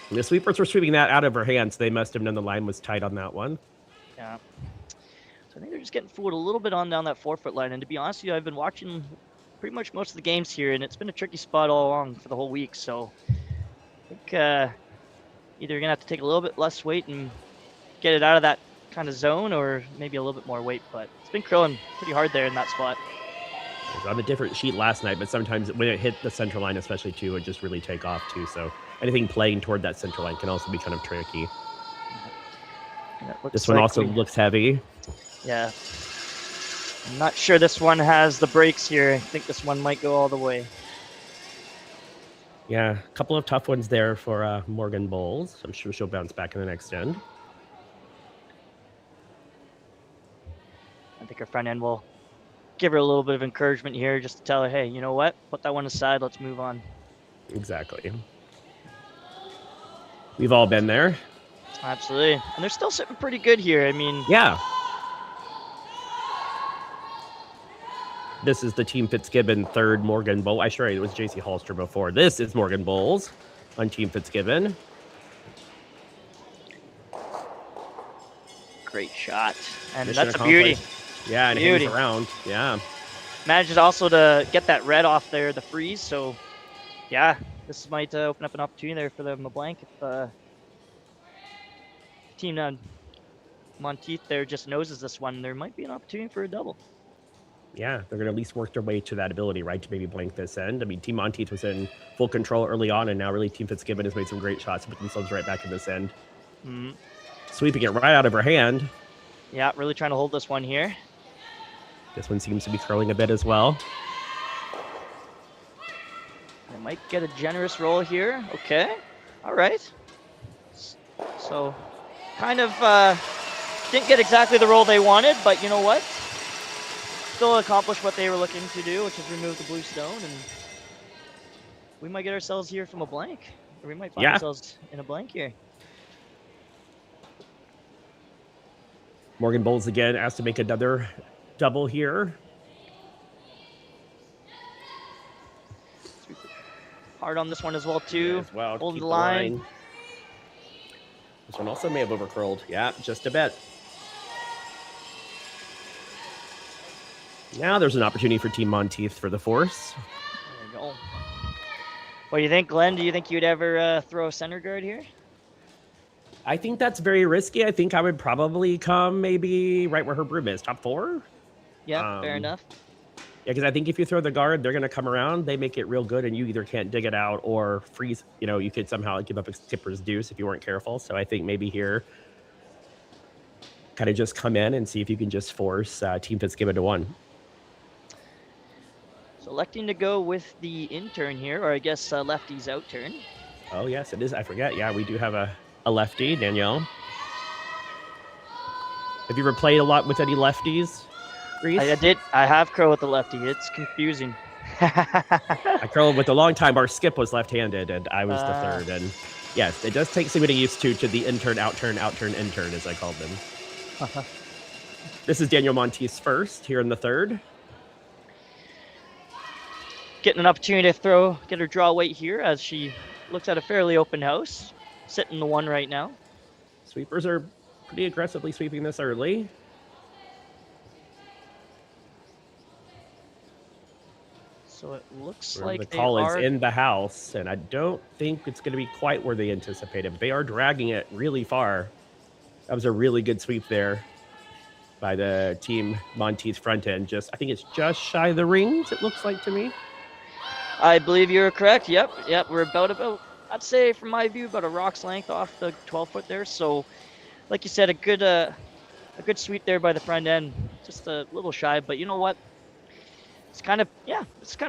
And the sweepers were sweeping that out of her hands. They must have known the line was tight on that one.
Yeah. So I think they're just getting fooled a little bit on down that 4-foot line. And to be honest with you, I've been watching pretty much most of the games here, and it's been a tricky spot all along for the whole week. So I think either you're going to have to take a little bit less weight and get it out of that kind of zone, or maybe a little bit more weight. But it's been curling pretty hard there in that spot.
It was on a different sheet last night, but sometimes when it hit the center line especially too, it would just really take off too. So anything playing toward that center line can also be kind of tricky. This one also looks heavy.
Yeah. I'm not sure this one has the brakes here. I think this one might go all the way.
Yeah, a couple of tough ones there for Morgan Bowles. I'm sure she'll bounce back in the next end.
I think her front end will give her a little bit of encouragement here, just to tell her, hey, you know what? Put that one aside. Let's move on.
Exactly. We've all been there.
Absolutely. And they're still sitting pretty good here. I mean,
Yeah. This is the Team Fitzgibbon third Morgan Bowl. I sure it was JC Holster before. This is Morgan Bowles on Team Fitzgibbon.
great shot. And
Mission
that's a beauty.
Yeah, and
beauty.
hangs around. Yeah.
Manages also to get that red off there, the freeze. So, yeah, this might open up an opportunity there for the Mablanc if Team Monteith there just noses this one. There might be an opportunity for a double.
Yeah, they're going to at least work their way to that ability, right, to maybe blank this end. I mean, Team Monteith was in full control early on, and now really Team Fitzgibbon has made some great shots to put themselves right back in this end.
Mm-hmm.
Sweeping it right out of her hand.
Yeah, really trying to hold this one here.
This one seems to be curling a bit as well.
They might get a generous roll here. Okay. All right. So, kind of didn't get exactly the roll they wanted, but you know what? Still accomplished what they were looking to do, which is remove the blue stone, and we might get ourselves here from a blank. Or we might find ourselves in a blank here.
Morgan Bowles again asked to make another double here.
Hard on this one as well, too.
Yeah, as well,
holding
keep
the line.
This one also may have overcurled. Yeah, just a bit. Now there's an opportunity for Team Monteith for the force.
There you go. What do you think, Glenn? Do you think you'd ever throw a center guard here?
I think that's very risky. I think I would probably come maybe right where her broom is, top 4.
Yeah, fair enough.
Yeah, because I think if you throw the guard, they're going to come around. They make it real good, and you either can't dig it out or freeze. You know, you could somehow give up a skipper's deuce if you weren't careful. So I think maybe here, kind of just come in and see if you can just force Team Fitzgibbon to 1.
So electing to go with the intern here, or I guess lefty's out turn.
Oh, yes, it is. I forget. Yeah, we do have a lefty, Danielle. Have you ever played a lot with any lefties, Reese?
I did. I have curled with the lefty. It's confusing.
I curled with a long time. Our skip was left-handed, and I was the third. And yes, it does take some getting used to the intern, outturn, intern, as I called them. This is Danielle Monteith's first here in the third.
Getting an opportunity to get her draw weight here as she looks at a fairly open house. Sitting the 1 right now.
Sweepers are pretty aggressively sweeping this early.
So it looks like
the call is in the house, and I don't think it's going to be quite where they anticipated. But they are dragging it really far. That was a really good sweep there by the Team Monteith front end. I think it's just shy of the rings, it looks like to me.
I believe you're correct. Yep. We're about I'd say from my view about a rock's length off the 12-foot there. So, like you said, a good sweep there by the front end. Just a little shy, but you know what? It's kind of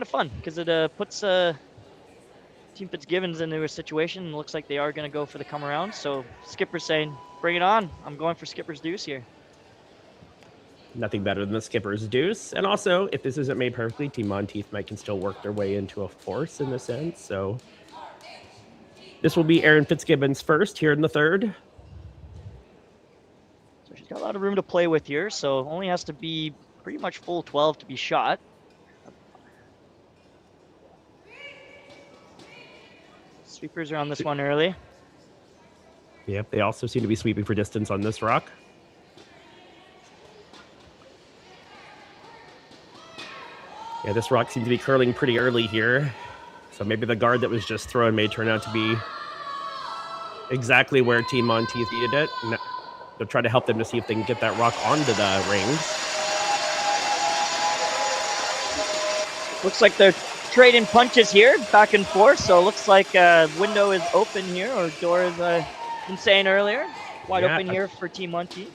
fun because it puts Team Fitzgibbon's into a situation. And looks like they are going to go for the come around. So skipper's saying, "Bring it on! I'm going for skipper's deuce here."
Nothing better than the skipper's deuce. And also, if this isn't made perfectly, Team Monteith can still work their way into a force in this end. So this will be Erin Fitzgibbon's first here in the third.
So she's got a lot of room to play with here. So only has to be pretty much full 12 to be shot. Sweepers are on this one early.
Yep, they also seem to be sweeping for distance on this rock. Yeah, this rock seems to be curling pretty early here. So maybe the guard that was just thrown may turn out to be exactly where Team Monteith needed it. And they'll try to help them to see if they can get that rock onto the rings.
Looks like they're trading punches here, back and forth. So it looks like a window is open here, or door is been saying earlier. Wide open here for Team Monteith.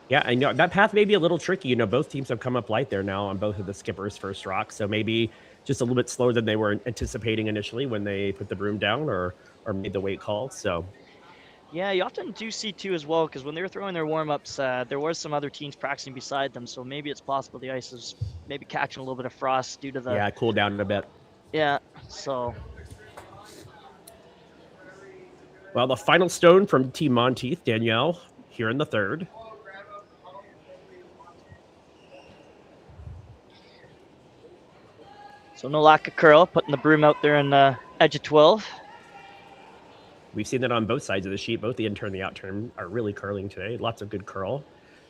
Yeah, I know that path may be a little tricky. You know, both teams have come up light there now on both of the skippers' first rocks. So maybe just a little bit slower than they were anticipating initially when they put the broom down or made the weight call. So
Yeah, you often do see too as well, because when they were throwing their warm-ups, there was some other teams practicing beside them, so maybe it's possible the ice is maybe catching a little bit of frost due to the...
Yeah, cool down a bit.
Yeah, so...
Well, the final stone from Team Monteith, Danielle, here in the third.
So no lack of curl, putting the broom out there in edge of 12.
We've seen that on both sides of the sheet. Both the in-turn and the out-turn are really curling today. Lots of good curl.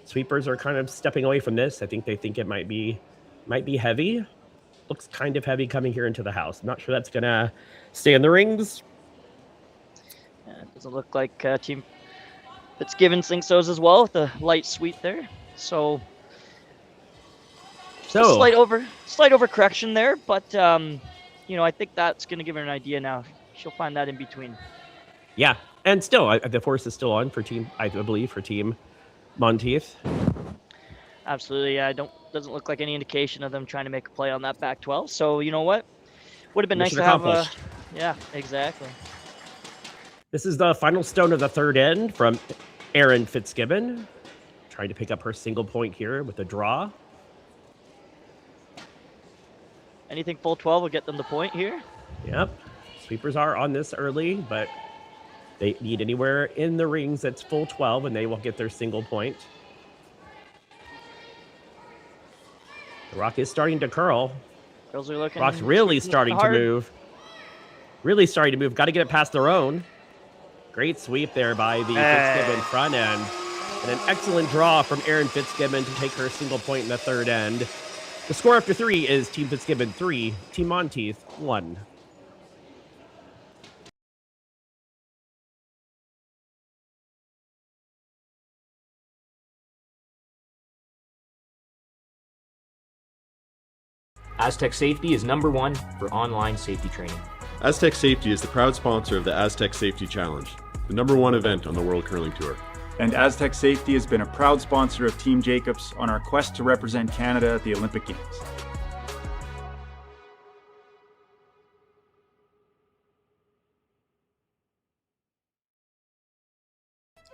Sweepers are kind of stepping away from this. I think they think it might be heavy. Looks kind of heavy coming here into the house. I'm not sure that's going to stay in the rings.
Yeah, it doesn't look like Team Fitzgibbon thinks so as well with the light sweep there. So a slight over correction there, but you know, I think that's going to give her an idea now. She'll find that in between.
Yeah, and still, the force is still on for Team, I believe, for Team Monteith.
Absolutely, yeah. Doesn't look like any indication of them trying to make a play on that back 12. So you know what? Would have been nice to have. Yeah, exactly.
This is the final stone of the third end from Erin Fitzgibbon, trying to pick up her single point here with a draw.
Anything full 12 will get them the point here.
Yep. Sweepers are on this early, but they need anywhere in the rings that's full 12, and they will get their single point. The rock is starting to curl.
Girls are looking.
Rock's really starting to move. Really starting to move. Got to get it past their own. Great sweep there by the Fitzgibbon front end. And an excellent draw from Erin Fitzgibbon to take her single point in the third end. The score after 3 is Team Fitzgibbon 3, Team Monteith 1.
Aztec Safety is #1 for online safety training.
Aztec Safety is the proud sponsor of the Aztec Safety Challenge, the #1 event on the World Curling Tour.
And Aztec Safety has been a proud sponsor of Team Jacobs on our quest to represent Canada at the Olympic Games.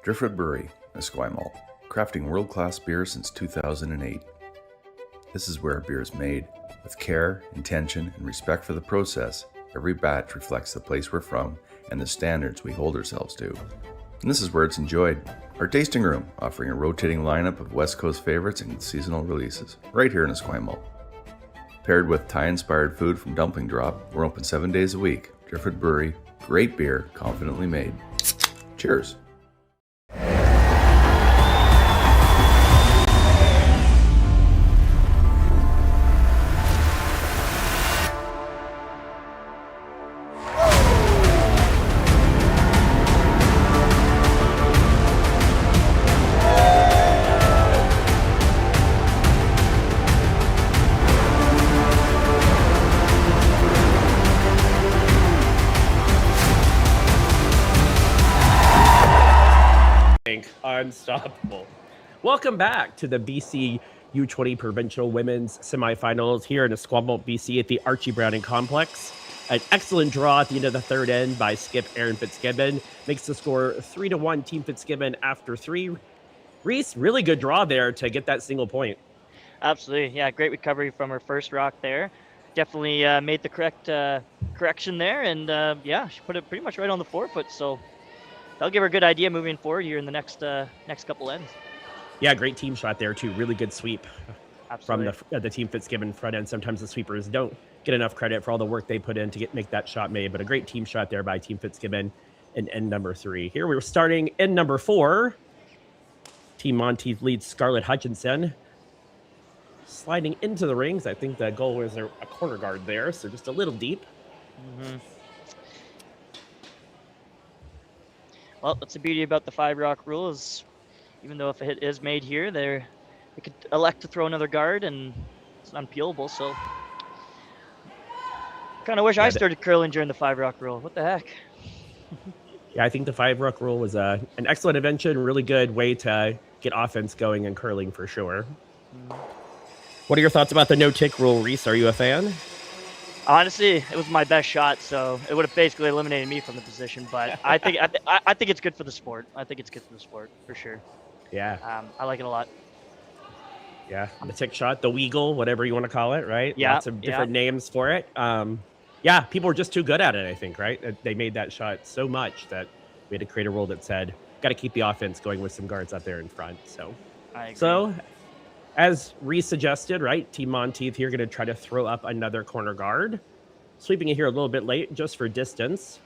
Driftwood Brewery, Esquimalt, crafting world-class beer since 2008. This is where beer is made. With care, intention, and respect for the process, every batch reflects the place we're from and the standards we hold ourselves to. And this is where it's enjoyed. Our tasting room, offering a rotating lineup of West Coast favorites and seasonal releases, right here in Esquimalt. Paired with Thai-inspired food from Dumpling Drop, we're open 7 days a week. Driftwood Brewery, great beer, confidently made. Cheers.
Unstoppable. Welcome back to the BC U20 Provincial Women's Semifinals here in Esquimalt, BC at the Archie Browning Complex. An excellent draw at the end of the third end by skip Erin Fitzgibbon. Makes the score 3-1 Team Fitzgibbon after 3. Reese, really good draw there to get that single point.
Absolutely. Yeah, great recovery from her first rock there. Definitely made the correct correction there. And yeah, she put it pretty much right on the forefoot. So that'll give her a good idea moving forward here in the next couple ends.
Yeah, great team shot there too. Really good sweep.
Absolutely.
From the Team Fitzgibbon front end. Sometimes the sweepers don't get enough credit for all the work they put in to make that shot made, but a great team shot there by Team Fitzgibbon in end number 3. Here we were starting end number 4. Team Monteith leads Scarlett Hutchinson. Sliding into the rings. I think the goal was a corner guard there, so just a little deep.
Mm-hmm. Well, that's the beauty about the 5-rock rule is even though if a hit is made here, they could elect to throw another guard and it's unpeelable. So kind of wish I started curling during the 5-rock rule. What the heck?
Yeah, I think the 5-rock rule was an excellent invention, really good way to get offense going and curling for sure. What are your thoughts about the no-tick rule, Reese? Are you a fan?
Honestly, it was my best shot, so it would have basically eliminated me from the position. But I think I think it's good for the sport. I think it's good for the sport for sure.
Yeah.
I like it a lot.
Yeah, the tick shot, the Weagle, whatever you want to call it, right?
Yeah,
Lots of different names for it. Yeah, people were just too good at it, I think, right? They made that shot so much that we had to create a rule that said, got to keep the offense going with some guards up there in front. So,
I agree.
So as Reese suggested, right, Team Monteith here going to try to throw up another corner guard. Sweeping it here a little bit late just for distance.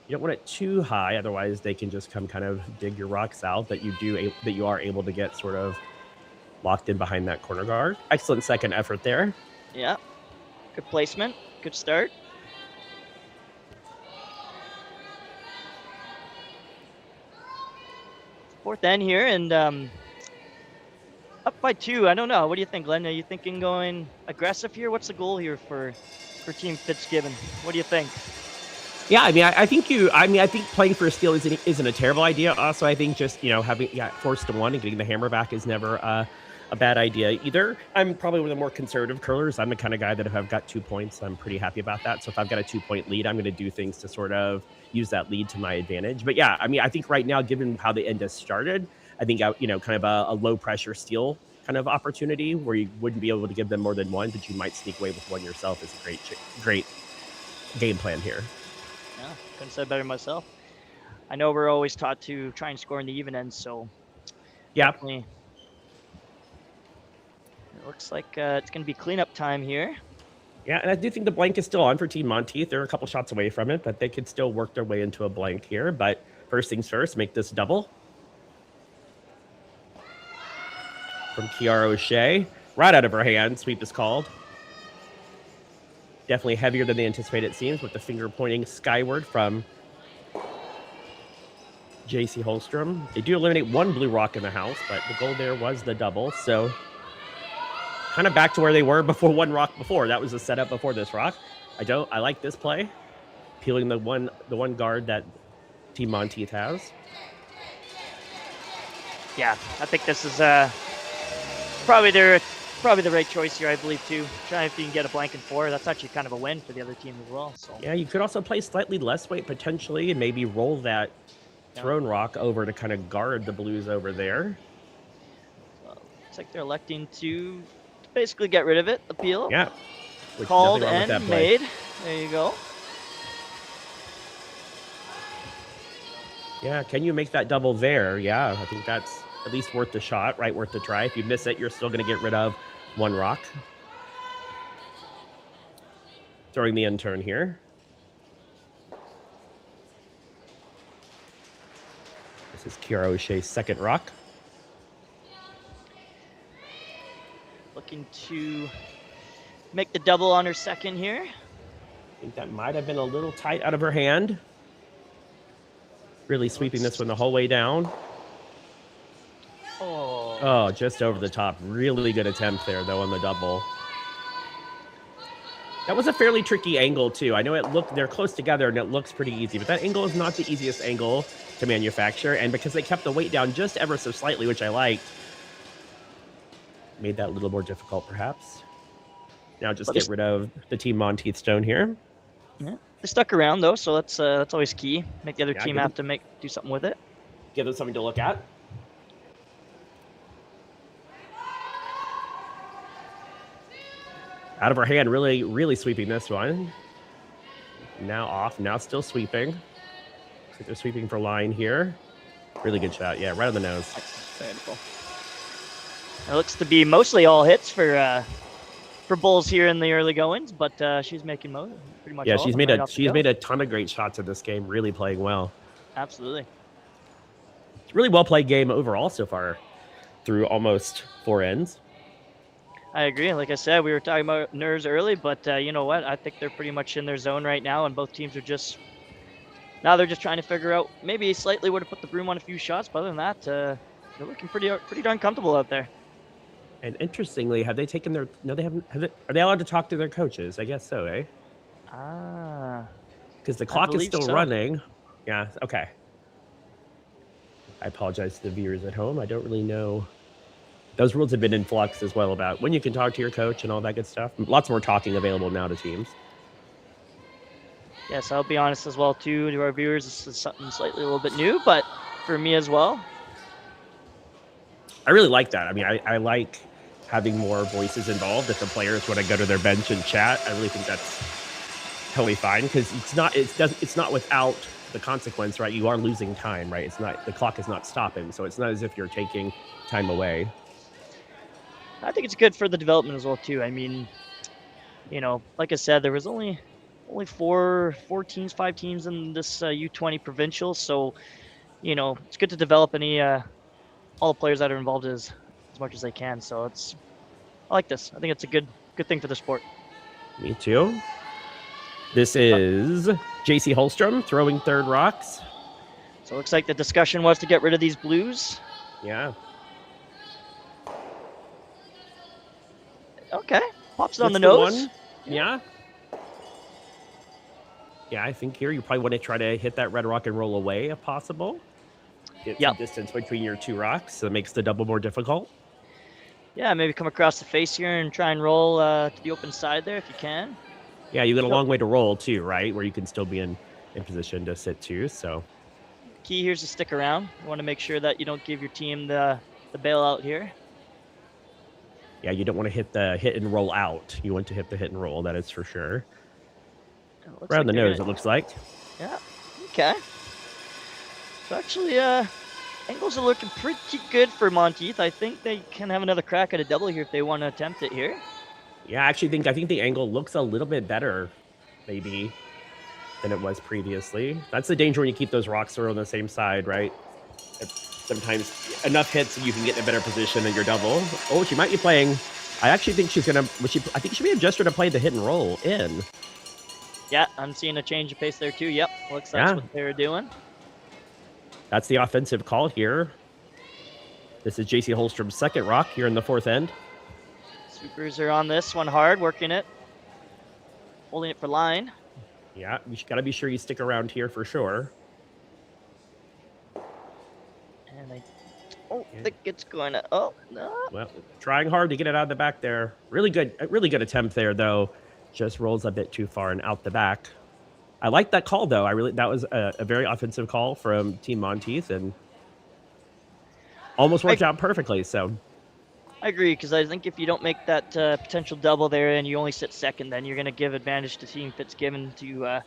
You don't want it too high, otherwise they can just come kind of dig your rocks out that you are able to get sort of locked in behind that corner guard. Excellent second effort there.
Yeah, good placement, good start. Fourth end here, and up by 2. I don't know. What do you think, Glenn? Are you thinking going aggressive here? What's the goal here for Team Fitzgibbon? What do you think?
Yeah, I think playing for a steal isn't a terrible idea. Also, I think just, having forced to 1 and getting the hammer back is never a bad idea either. I'm probably one of the more conservative curlers. I'm the kind of guy that if I've got 2 points, I'm pretty happy about that. So if I've got a 2-point lead, I'm going to do things to sort of use that lead to my advantage. But yeah, I think right now, given how the end has started, I think, kind of a low pressure steal kind of opportunity where you wouldn't be able to give them more than 1, but you might sneak away with 1 yourself is a great game plan here.
Yeah, couldn't say better myself. I know we're always taught to try and score in the even end, so
yeah.
Definitely. It looks like it's going to be cleanup time here.
Yeah, and I do think the blank is still on for Team Monteith. They're a couple shots away from it, but they could still work their way into a blank here. But first things first, make this double. From Kiara O'Shea. Right out of her hand, sweep is called. Definitely heavier than they anticipated, it seems, with the finger pointing skyward from JC Holstrom. They do eliminate 1 blue rock in the house, but the goal there was the double. So kind of back to where they were before 1 rock before. That was the setup before this rock. I like this play. Peeling the one guard that Team Monteith has.
Yeah, I think this is probably the right choice here, I believe, too. Try if you can get a blank and 4. That's actually kind of a win for the other team as well. So
yeah, you could also play slightly less weight potentially and maybe roll that thrown rock over to kind of guard the blues over there.
Well, looks like they're electing to basically get rid of it. Appeal.
Yeah.
Called and made. There you go.
Yeah, can you make that double there? Yeah, I think that's at least worth the shot, right? Worth the try. If you miss it, you're still going to get rid of 1 rock. Throwing the end turn here. This is Kiara O'Shea's second rock.
Looking to make the double on her second here.
I think that might have been a little tight out of her hand. Really sweeping this one the whole way down. Oh, just over the top. Really good attempt there, though, on the double. That was a fairly tricky angle, too. I know they're close together, and it looks pretty easy, but that angle is not the easiest angle to manufacture, and because they kept the weight down just ever so slightly, which I liked, made that a little more difficult, perhaps. Now just get rid of the Team Monteith stone here.
Yeah. They stuck around, though, so that's always key. Make the other team have to do something with it.
Give them something to look at. Out of her hand, really, really sweeping this one. Now off, now still sweeping. Looks like they're sweeping for line here. Really good shot, yeah, right on the nose.
Beautiful. It looks to be mostly all hits for Bulls here in the early goings, but she's making pretty much.
Yeah,
all
she's made a ton of great shots in this game. Really playing well.
Absolutely.
It's a really well played game overall so far, through almost 4 ends.
I agree. Like I said, we were talking about nerves early, but you know what? I think they're pretty much in their zone right now, and both teams are just they're just trying to figure out. Maybe slightly would have put the broom on a few shots, but other than that, they're looking pretty darn comfortable out there.
And interestingly, have they taken their? No, they haven't. Are they allowed to talk to their coaches? I guess so, eh? Because the clock is still running. Yeah. Okay. I apologize to the viewers at home. I don't really know. Those rules have been in flux as well about when you can talk to your coach and all that good stuff. Lots more talking available now to teams.
Yes, I'll be honest as well too to our viewers. This is something slightly a little bit new, but for me as well.
I really like that. I mean, I like having more voices involved. If the players want to go to their bench and chat, I really think that's totally fine because it's not without the consequence, right? You are losing time, right? It's not, the clock is not stopping, so it's not as if you're taking time away.
I think it's good for the development as well too. I mean, you know, like I said, there was only five teams in this U20 provincial, so you know it's good to develop all the players that are involved as much as they can. So I like this. I think it's a good thing for the sport.
Me too. This is JC Holstrom throwing third rocks.
So it looks like the discussion was to get rid of these blues.
Yeah.
Okay. Pops it on the nose.
Yeah. Yeah, I think here you probably want to try to hit that red rock and roll away if possible. Get some distance between your two rocks, so it makes the double more difficult.
Yeah, maybe come across the face here and try and roll to the open side there if you can.
Yeah, you got a long way to roll too, right? Where you can still be in position to sit too, so.
Key here is to stick around. You want to make sure that you don't give your team the bailout here.
Yeah, you don't want to hit the hit and roll out. You want to hit the hit and roll, that is for sure. Right on the nose, it looks like.
Yeah, okay. So actually, angles are looking pretty good for Monteith. I think they can have another crack at a double here if they want to attempt it here.
Yeah, I actually think the angle looks a little bit better, maybe, than it was previously. That's the danger when you keep those rocks thrown on the same side, right? Sometimes enough hits and you can get in a better position in your double. Oh, she might be playing. I actually think she's gonna. I think she may have gestured to play the hit and roll in.
Yeah, I'm seeing a change of pace there too. Yep, looks like that's what they're doing.
That's the offensive call here. This is JC Holstrom's second rock here in the fourth end.
Sweepers are on this one hard, working it, holding it for line.
Yeah, you got to be sure you stick around here for sure.
And I think it's going to. Oh no!
Well, trying hard to get it out of the back there. Really good attempt there though. Just rolls a bit too far and out the back. I like that call though. That was a very offensive call from Team Monteith and almost worked out perfectly. So
I agree, because I think if you don't make that potential double there and you only sit second, then you're going to give advantage to Team Fitzgibbon to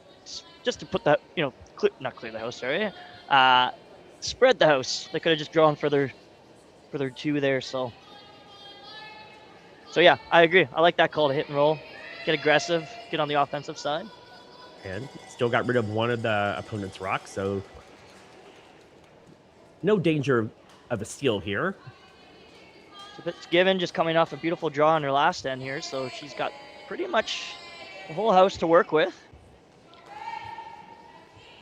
just to put that, you know, not clear the house, sorry, spread the house. They could have just drawn for their two there. So yeah, I agree. I like that call to hit and roll. Get aggressive, get on the offensive side.
And still got rid of one of the opponent's rocks, so no danger of a steal here.
So Fitzgibbon just coming off a beautiful draw on her last end here, so she's got pretty much the whole house to work with.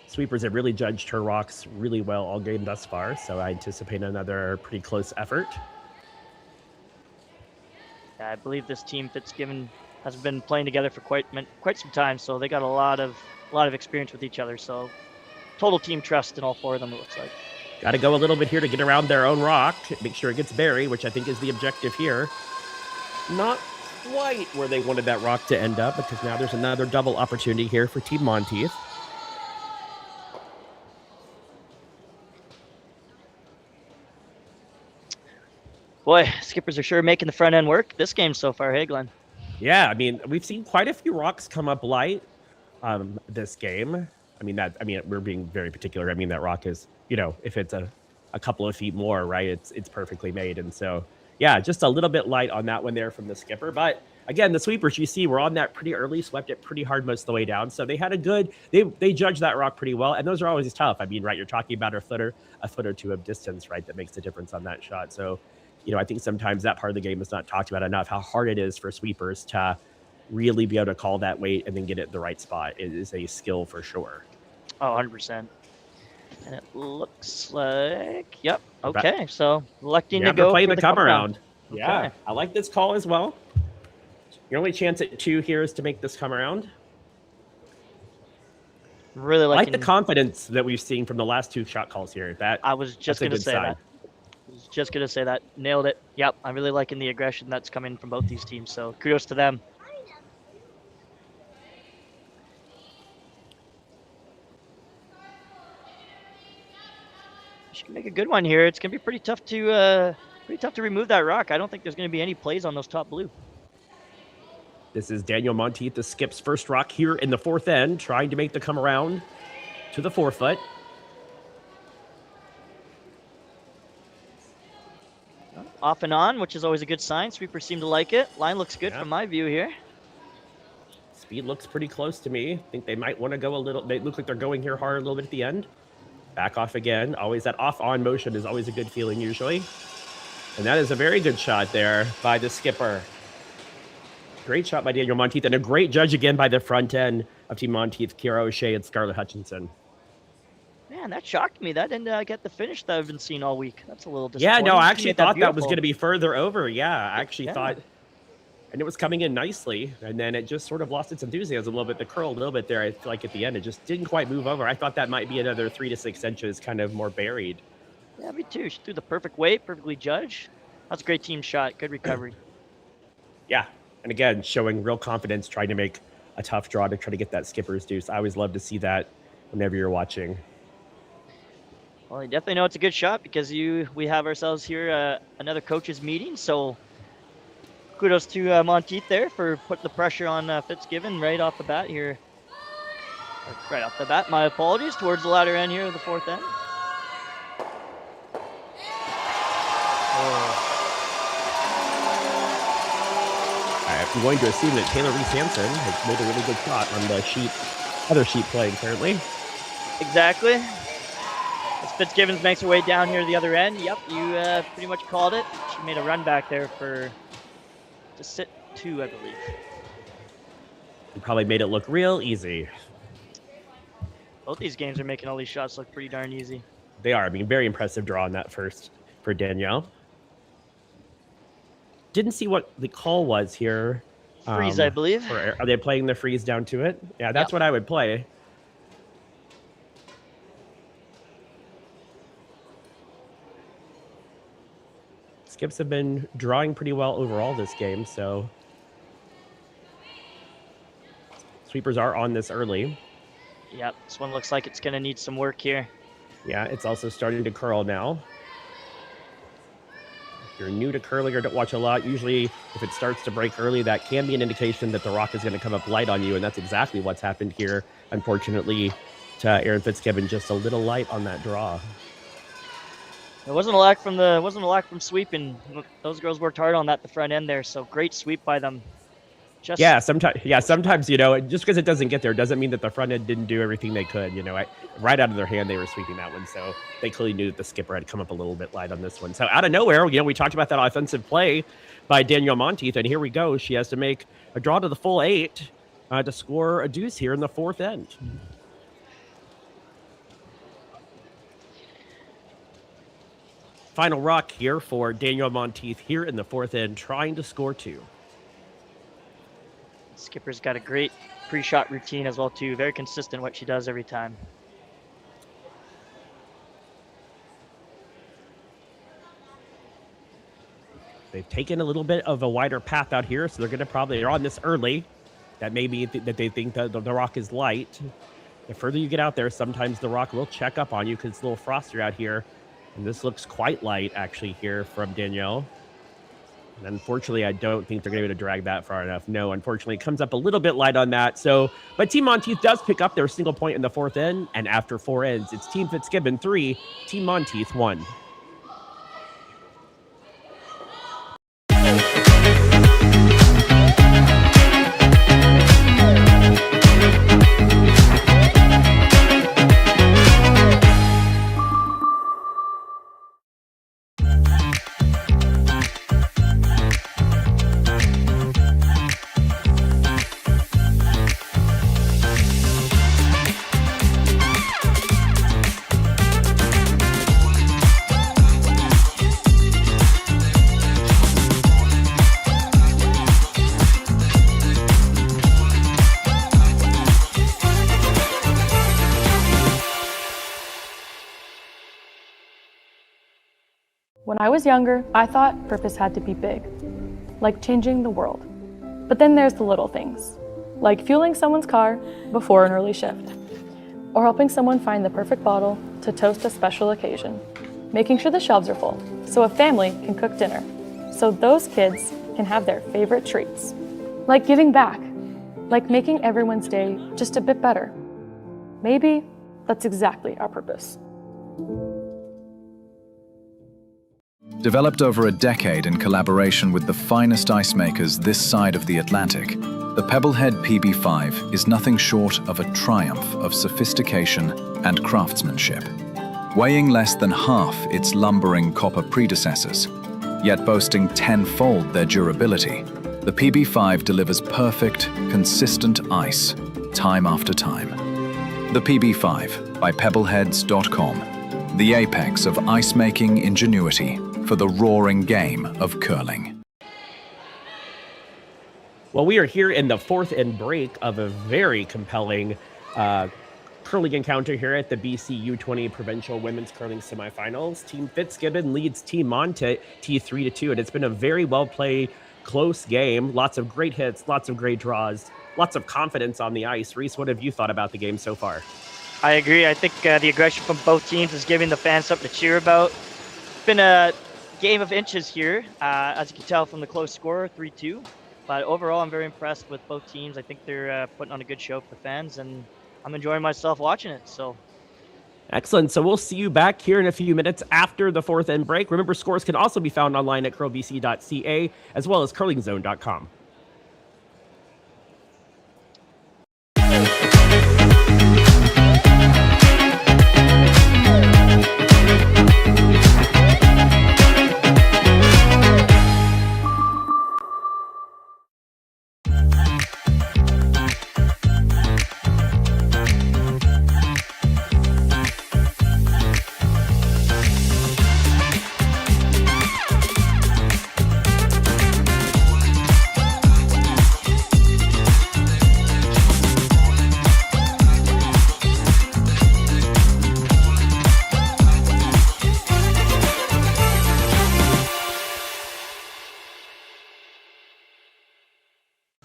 Sweepers have really judged her rocks really well all game thus far, so I anticipate another pretty close effort.
I believe this team Fitzgibbon has been playing together for quite some time, so they got a lot of experience with each other. So total team trust in all four of them, it looks like.
Got to go a little bit here to get around their own rock, make sure it gets buried, which I think is the objective here. Not quite where they wanted that rock to end up, because now there's another double opportunity here for Team Monteith.
Boy, skippers are sure making the front end work this game so far, hey Glenn?
Yeah, I mean, we've seen quite a few rocks come up light this game. I mean, we're being very particular. I mean, that rock is, you know, if it's a couple of feet more, right, it's perfectly made. And so, yeah, just a little bit light on that one there from the skipper. But again, the sweepers, you see, were on that pretty early, swept it pretty hard most of the way down. So they had they judged that rock pretty well. And those are always tough. I mean, right, you're talking about a foot or two of distance, right, that makes a difference on that shot. So, you know, I think sometimes that part of the game is not talked about enough, how hard it is for sweepers to really be able to call that weight and then get it in the right spot. It is a skill for sure.
Oh, 100%. And it looks like, yep, okay. So electing to go
play
for
the come around.
Okay.
Yeah, I like this call as well. Your only chance at 2 here is to make this come around.
Really
I like the confidence that we've seen from the last 2 shot calls here.
I was just going to say that. Just going to say that. Nailed it. Yep, I'm really liking the aggression that's coming from both these teams, so kudos to them. She can make a good one here. It's going to be pretty tough to remove that rock. I don't think there's going to be any plays on those top blue.
This is Danielle Monteith, the skip's first rock here in the fourth end, trying to make the come around to the 4-foot.
Off and on, which is always a good sign. Sweepers seem to like it. Line looks good from my view here.
Speed looks pretty close to me. I think they might want to go a little. They look like they're going here hard a little bit at the end. Back off again. Always that off-on motion is always a good feeling usually. And that is a very good shot there by the skipper. Great shot by Danielle Monteith, and a great judge again by the front end of Team Monteith, Kira O'Shea and Scarlett Hutchinson.
Man, that shocked me. That didn't get the finish that I've been seeing all week. That's a little disappointing.
Yeah, no, I actually thought that was
beautiful.
going to be further over. Yeah, I actually thought, and it was coming in nicely, and then it just sort of lost its enthusiasm a little bit. The curl a little bit there, I feel like at the end, it just didn't quite move over. I thought that might be another 3 to 6 inches, kind of more buried.
Yeah, me too. She threw the perfect weight, perfectly judged. That's a great team shot. Good recovery.
Yeah, and again, showing real confidence, trying to make a tough draw to try to get that skipper's deuce. I always love to see that whenever you're watching.
Well, you definitely know it's a good shot because we have ourselves here another coaches meeting. So kudos to Monteith there for putting the pressure on Fitzgibbon right off the bat here. Right off the bat, my apologies, towards the latter end here of the fourth end.
I'm going to assume that Taylor Reese Hansen has made a really good shot on the other sheet playing currently.
Exactly. As Fitzgibbons makes her way down here to the other end. Yep, you pretty much called it. She made a run back there to sit 2, I believe.
And probably made it look real easy.
Both these games are making all these shots look pretty darn easy.
They are. I mean, very impressive draw on that first for Danielle. Didn't see what the call was here.
Freeze, I believe.
Are they playing the freeze down to it? Yeah, that's what I would play. Skips have been drawing pretty well overall this game, so sweepers are on this early.
Yep, this one looks like it's going to need some work here.
Yeah, it's also starting to curl now. If you're new to curling or don't watch a lot, usually if it starts to break early, that can be an indication that the rock is going to come up light on you, and that's exactly what's happened here. Unfortunately, to Erin Fitzgibbon, just a little light on that draw.
It wasn't a lack from sweeping. Those girls worked hard on that at the front end there, so great sweep by them.
Sometimes, you know, just because it doesn't get there doesn't mean that the front end didn't do everything they could. You know, right out of their hand, they were sweeping that one. So they clearly knew that the skipper had come up a little bit light on this one. So out of nowhere, you know, we talked about that offensive play by Danielle Monteith, and here we go. She has to make a draw to the full 8 to score a deuce here in the fourth end. Final rock here for Danielle Monteith here in the fourth end, trying to score 2.
Skipper's got a great pre-shot routine as well too. Very consistent what she does every time.
They've taken a little bit of a wider path out here, so they're on this early. That may be that they think that the rock is light. The further you get out there, sometimes the rock will check up on you because it's a little frostier out here. And this looks quite light actually here from Danielle. And unfortunately, I don't think they're going to be able to drag that far enough. No, unfortunately, it comes up a little bit light on that. So, but Team Monteith does pick up their single point in the fourth end. And after 4 ends, it's Team Fitzgibbon 3, Team Monteith 1.
When I was younger, I thought purpose had to be big, like changing the world. But then there's the little things, like fueling someone's car before an early shift, or helping someone find the perfect bottle to toast a special occasion. making sure the shelves are full so a family can cook dinner, so those kids can have their favorite treats. Like giving back, like making everyone's day just a bit better. Maybe that's exactly our purpose.
Developed over a decade in collaboration with the finest ice makers this side of the Atlantic, the Pebblehead PB5 is nothing short of a triumph of sophistication and craftsmanship. Weighing less than half its lumbering copper predecessors, yet boasting tenfold their durability, the PB5 delivers perfect, consistent ice, time after time. The PB5 by pebbleheads.com, the apex of ice-making ingenuity for the roaring game of curling.
Well, we are here in the fourth and break of a very compelling curling encounter here at the BC U20 Provincial Women's Curling Semifinals. Team Fitzgibbon leads Team Monteith 3-2, and it's been a very well-played, close game. Lots of great hits, lots of great draws, lots of confidence on the ice. Reese, what have you thought about the game so far?
I agree. I think the aggression from both teams is giving the fans something to cheer about. It's been a game of inches here, as you can tell from the close score, 3-2. But overall, I'm very impressed with both teams. I think they're putting on a good show for the fans, and I'm enjoying myself watching it. So,
excellent. So we'll see you back here in a few minutes after the fourth end break. Remember, scores can also be found online at curlbc.ca as well as curlingzone.com.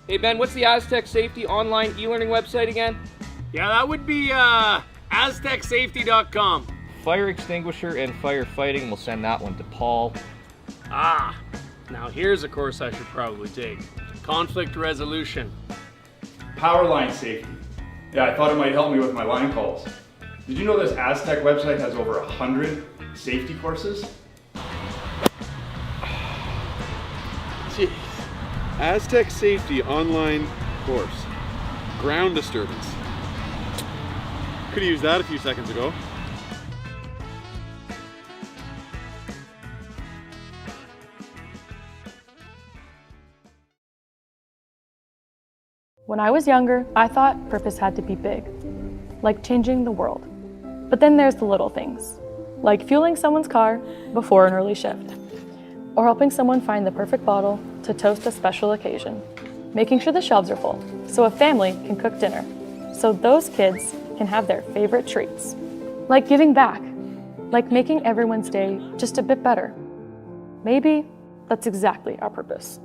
Hey Ben, what's the Aztec Safety online e-learning website again?
Yeah, that would be aztecsafety.com.
Fire extinguisher and firefighting, we'll send that one to Paul.
Ah, now here's a course I should probably take. Conflict resolution.
Power line safety. Yeah, I thought it might help me with my line calls. Did you know this Aztec website has over 100 safety courses?
Jeez. Aztec Safety online course. Ground disturbance. Could have used that a few seconds ago.
When I was younger, I thought purpose had to be big, like changing the world. But then there's the little things, like fueling someone's car before an early shift, or helping someone find the perfect bottle to toast a special occasion, making sure the shelves are full so a family can cook dinner, so those kids can have their favorite treats. Like giving back, like making everyone's day just a bit better. Maybe that's exactly our purpose.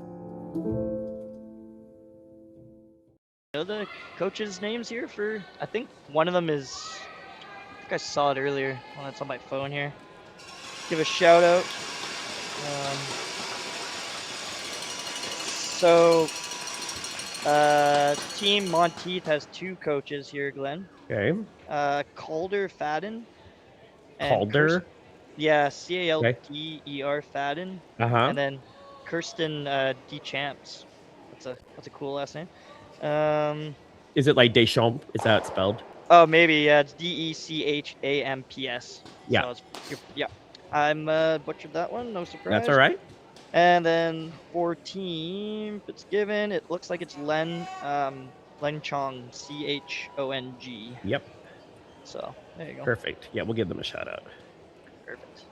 know the coaches' names here for, I think one of them is, I think I saw it earlier. Well, it's on my phone here. Give a shout out. Team Monteith has two coaches here, Glenn.
Okay.
Calder Fadden.
Calder?
Yeah, Calder Fadden. And then Kirsten Deschamps. That's a cool last name.
Is it like Deschamps? Is that spelled?
Oh, maybe. Yeah, it's Dechamps.
Yeah.
So yeah. I'm butchered that one. No surprise.
That's all right.
And then for Team Fitzgibbon, it looks like it's Len Chong, Chong.
Yep.
So there you go.
Perfect. Yeah, we'll give them a shout out.
Perfect.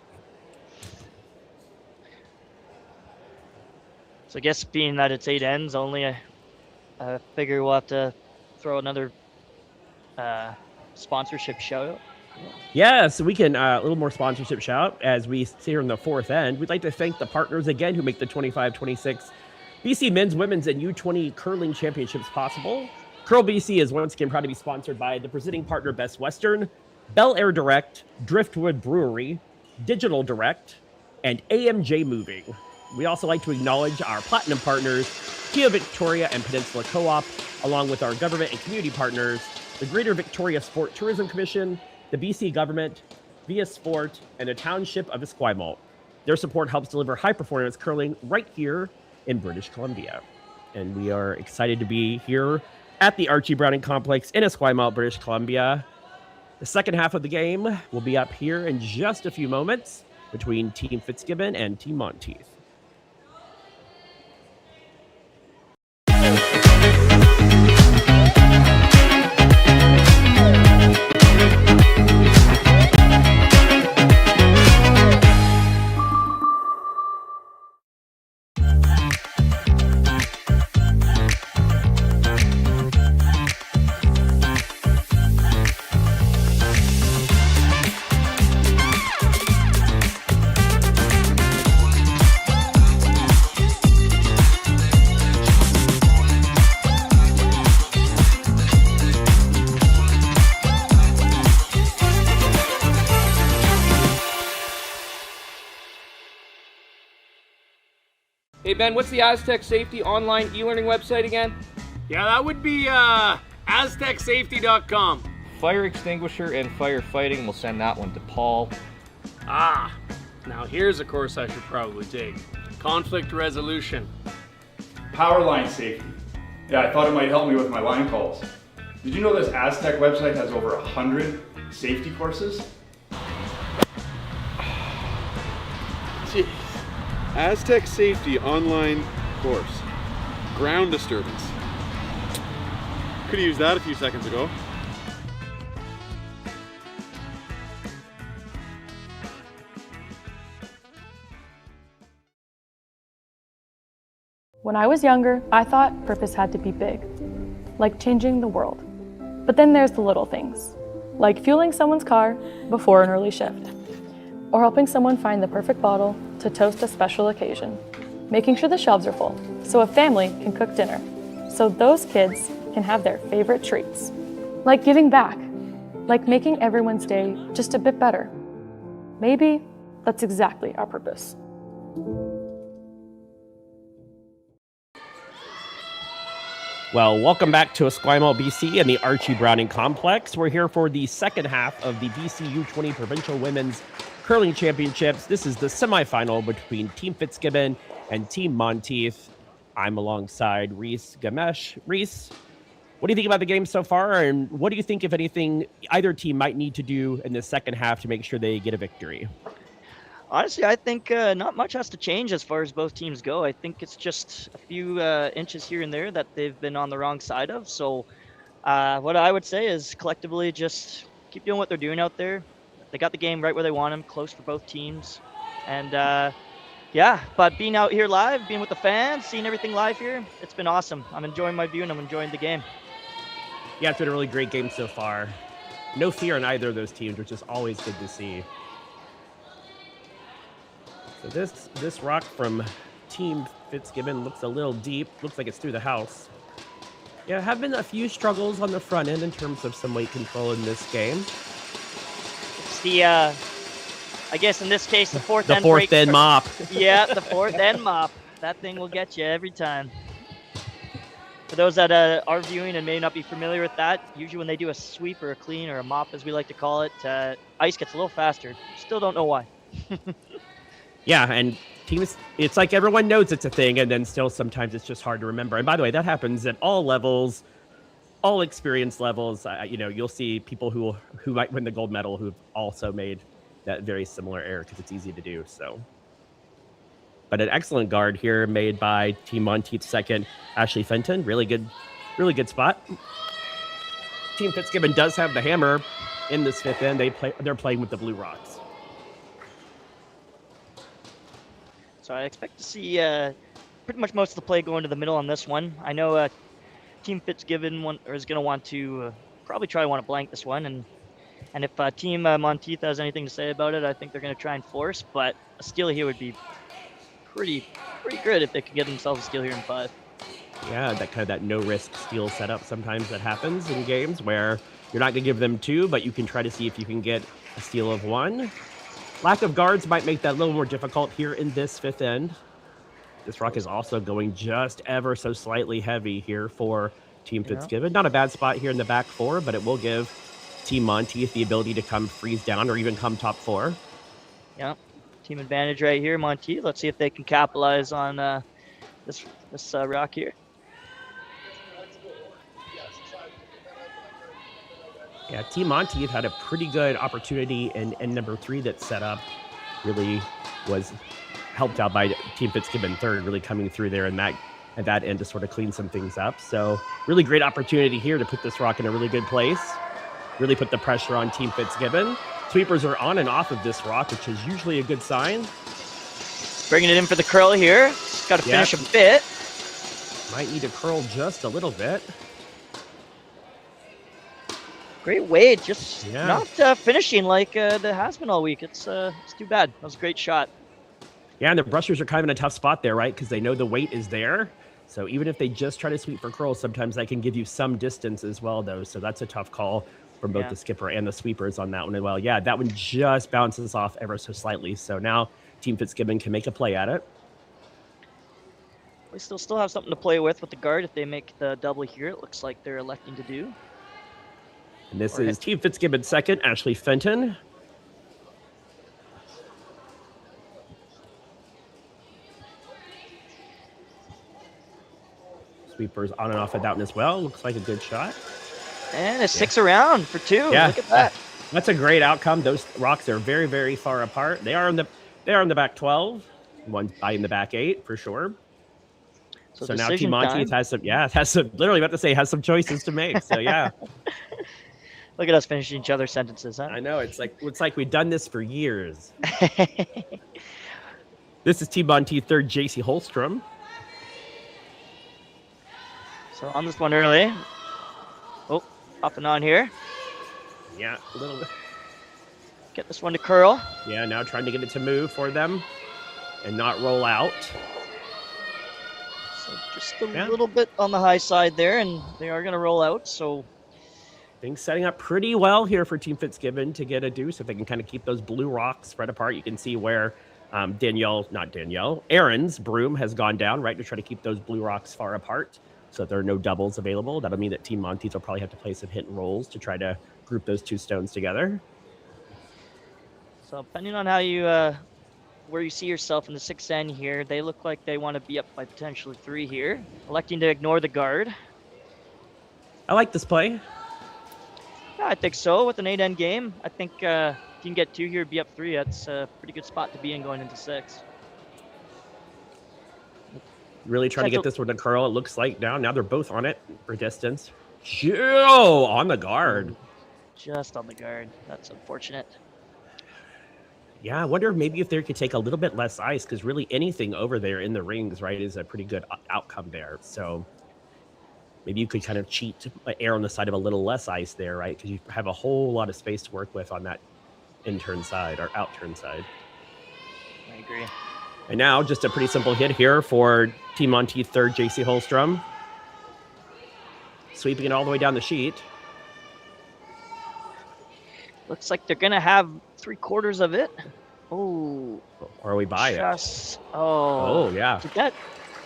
So I guess being that it's 8 ends only, I figure we'll have to throw another sponsorship shout out.
Yeah, so we can a little more sponsorship shout as we sit here in the fourth end. We'd like to thank the partners again who make the 25-26 BC Men's, Women's, and U20 Curling Championships possible. Curl BC is once again proud to be sponsored by the presenting partner Best Western, Bel Air Direct, Driftwood Brewery, Digital Direct, and AMJ Moving. We also like to acknowledge our platinum partners, Kia Victoria and Peninsula Co-op, along with our government and community partners, the Greater Victoria Sport Tourism Commission, the BC government, Via Sport, and the Township of Esquimalt. Their support helps deliver high-performance curling right here in British Columbia. And we are excited to be here at the Archie Browning Complex in Esquimalt, British Columbia. The second half of the game will be up here in just a few moments between Team Fitzgibbon and Team Monteith.
Hey Ben, what's the Aztec Safety online e-learning website again?
Yeah, that would be aztecsafety.com.
Fire extinguisher and firefighting, we'll send that one to Paul.
Now here's a course I should probably take. Conflict resolution.
Power line safety. Yeah, I thought it might help me with my line calls. Did you know this Aztec website has over 100 safety courses?
Jeez. Aztec Safety online course. Ground disturbance. Could have used that a few seconds ago.
When I was younger, I thought purpose had to be big, like changing the world. But then there's the little things, like fueling someone's car before an early shift, or helping someone find the perfect bottle to toast a special occasion, making sure the shelves are full so a family can cook dinner, so those kids can have their favorite treats, like giving back, like making everyone's day just a bit better. Maybe that's exactly our purpose.
Well, welcome back to Esquimalt, BC and the Archie Browning Complex. We're here for the second half of the BC U20 Provincial Women's Curling Championships. This is the semifinal between Team Fitzgibbon and Team Monteith. I'm alongside Reese Gamesh. Reese, what do you think about the game so far? And what do you think, if anything, either team might need to do in the second half to make sure they get a victory?
Honestly, I think not much has to change as far as both teams go. I think it's just a few inches here and there that they've been on the wrong side of. So what I would say is collectively just keep doing what they're doing out there. They got the game right where they want them, close for both teams. And yeah, but being out here live, being with the fans, seeing everything live here, it's been awesome. I'm enjoying my view and I'm enjoying the game.
Yeah, it's been a really great game so far. No fear in either of those teams, which is always good to see. So this rock from Team Fitzgibbon looks a little deep. Looks like it's through the house. Yeah, have been a few struggles on the front end in terms of some weight control in this game.
It's the, I guess in this case, the fourth end
mop.
Yeah, the fourth end mop. That thing will get you every time. For those that are viewing and may not be familiar with that, usually when they do a sweep or a clean or a mop, as we like to call it, ice gets a little faster. Still don't know why.
Yeah, and teams, it's like everyone knows it's a thing, and then still sometimes it's just hard to remember. And by the way, that happens at all levels, all experience levels. You know, you'll see people who might win the gold medal who've also made that very similar error because it's easy to do. So, but an excellent guard here made by Team Monteith's second, Ashley Fenton. Really good spot. Team Fitzgibbon does have the hammer in this fifth end. They're playing with the Blue Rocks.
So I expect to see pretty much most of the play going to the middle on this one. I know Team Fitzgibbon is going to want to probably want to blank this one, and if Team Monteith has anything to say about it, I think they're going to try and force. But a steal here would be pretty good if they could get themselves a steal here in 5.
Yeah, that kind of that no risk steal setup sometimes that happens in games where you're not going to give them 2, but you can try to see if you can get a steal of 1. Lack of guards might make that a little more difficult here in this fifth end. This rock is also going just ever so slightly heavy here for Team Fitzgibbon. Not a bad spot here in the back four, but it will give Team Monteith the ability to come freeze down or even come top four.
Yeah, team advantage right here, Monteith. Let's see if they can capitalize on this rock here.
Yeah, Team Monteith had a pretty good opportunity in number 3 that set up. Really was helped out by Team Fitzgibbon third, really coming through there and at that end to sort of clean some things up. So really great opportunity here to put this rock in a really good place. Really put the pressure on Team Fitzgibbon. Sweepers are on and off of this rock, which is usually a good sign.
Bringing it in for the curl here. Got to finish a bit.
Might need to curl just a little bit.
Great weight, just not finishing like it has been all week. It's too bad. That was a great shot.
Yeah, and the brushers are kind of in a tough spot there, right? Because they know the weight is there. So even if they just try to sweep for curls, sometimes that can give you some distance as well, though. So that's a tough call from both the skipper and the sweepers on that one as well. Yeah, that one just bounces off ever so slightly. So now Team Fitzgibbon can make a play at it.
We still have something to play with the guard if they make the double here. It looks like they're electing to do.
And this is Team Fitzgibbon's second, Ashley Fenton. Sweepers on and off of that one as well. Looks like a good shot.
And it sticks around for 2.
Yeah.
Look at that.
That's a great outcome. Those rocks are very, very far apart. They are in the back 12. One in the back 8 for sure. So now Team Monteith has some literally about to say has some choices to make. So yeah.
Look at us finishing each other's sentences, huh?
I know, it's like we've done this for years. This is Team Monteith third, JC Holstrom.
So on this one early. Oh, off and on here.
Yeah, a little bit.
Get this one to curl.
Yeah, now trying to get it to move for them and not roll out.
So just a little bit on the high side there, and they are going to roll out. So
things setting up pretty well here for Team Fitzgibbon to get a deuce. If they can kind of keep those blue rocks spread apart, you can see where Erin's broom has gone down, right, to try to keep those blue rocks far apart so that there are no doubles available. That'll mean that Team Monteith will probably have to play some hit and rolls to try to group those 2 stones together.
So depending on how you, where you see yourself in the 6th end here, they look like they want to be up by potentially 3 here. Electing to ignore the guard.
I like this play.
Yeah, I think so. With an 8-end game, I think if you can get 2 here, be up 3, that's a pretty good spot to be in going into 6.
Really trying to get this one to curl, it looks like. Now they're both on it for distance. Joe on the guard.
Just on the guard. That's unfortunate.
Yeah, I wonder maybe if they could take a little bit less ice, because really anything over there in the rings, right, is a pretty good outcome there. So maybe you could kind of cheat, err on the side of a little less ice there, right? Because you have a whole lot of space to work with on that in-turn side or out-turn side.
I agree.
And now just a pretty simple hit here for Team Monteith third, JC Holstrom. Sweeping it all the way down the sheet.
Looks like they're going to have 3/4 of it. Oh.
Or are we by it?
Oh,
yeah.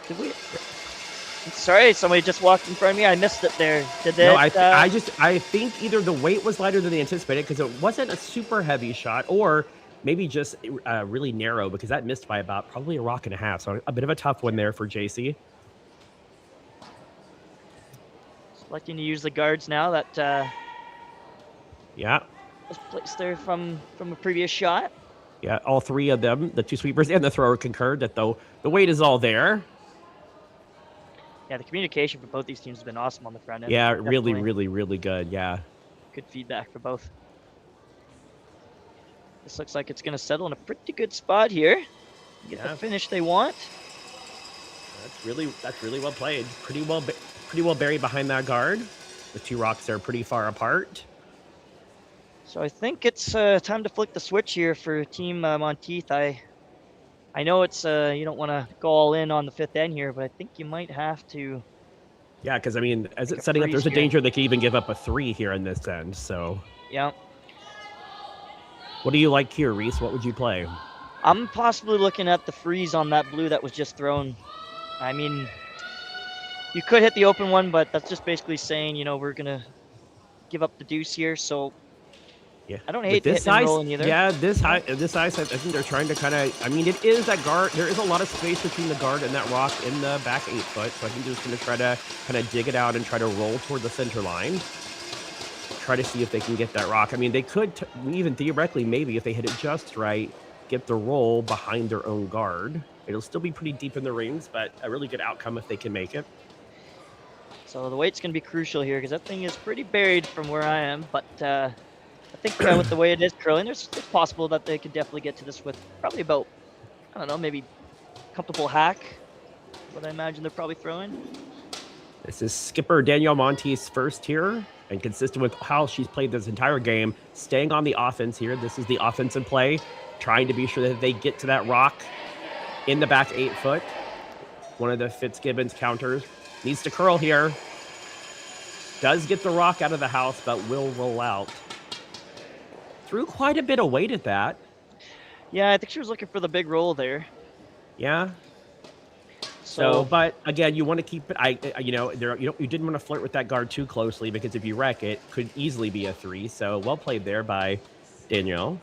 Did we? Sorry, somebody just walked in front of me. I missed it there.
No, I think either the weight was lighter than they anticipated because it wasn't a super heavy shot, or maybe just really narrow because that missed by about probably a rock and a half. So a bit of a tough one there for JC.
Selecting to use the guards now that
yeah,
was placed there from a previous shot.
Yeah, all 3 of them, the 2 sweepers and the thrower, concurred that the weight is all there.
Yeah, the communication for both these teams has been awesome on the front end.
Yeah, really, really, really good. Yeah.
Good feedback for both. This looks like it's going to settle in a pretty good spot here. Get the finish they want.
That's really well played. Pretty well buried behind that guard. The 2 rocks are pretty far apart.
So I think it's time to flick the switch here for Team Monteith. I know it's you don't want to go all in on the 5th end here, but I think you might have to.
Yeah, because I mean, as it's setting up, there's a danger they could even give up a 3 here in this end. So
yeah.
What do you like here, Reese? What would you play?
I'm possibly looking at the freeze on that blue that was just thrown. I mean, you could hit the open one, but that's just basically saying, you know, we're going to give up the deuce here. So
Yeah,
I don't
with
hate
this
hitting and
ice.
rolling either.
Yeah, this ice. I think they're trying to kind of. I mean, it is that guard. There is a lot of space between the guard and that rock in the back 8 foot. So I think they're just going to try to kind of dig it out and try to roll toward the center line. Try to see if they can get that rock. I mean, they could even theoretically, maybe if they hit it just right, get the roll behind their own guard. It'll still be pretty deep in the rings, but a really good outcome if they can make it.
So the weight's going to be crucial here because that thing is pretty buried from where I am. But I think with the way it is curling, it's possible that they could definitely get to this with probably about, I don't know, maybe comfortable hack. What I imagine they're probably throwing.
This is skipper Danielle Monteith's first here, and consistent with how she's played this entire game, staying on the offense here. This is the offensive play, trying to be sure that they get to that rock in the back 8 foot. One of the Fitzgibbon's counters. Needs to curl here. Does get the rock out of the house, but will roll out. Threw quite a bit of weight at that.
Yeah, I think she was looking for the big roll there.
Yeah.
So,
but again, you want to keep it. You didn't want to flirt with that guard too closely because if you wreck it, could easily be a 3. So well played there by Danielle.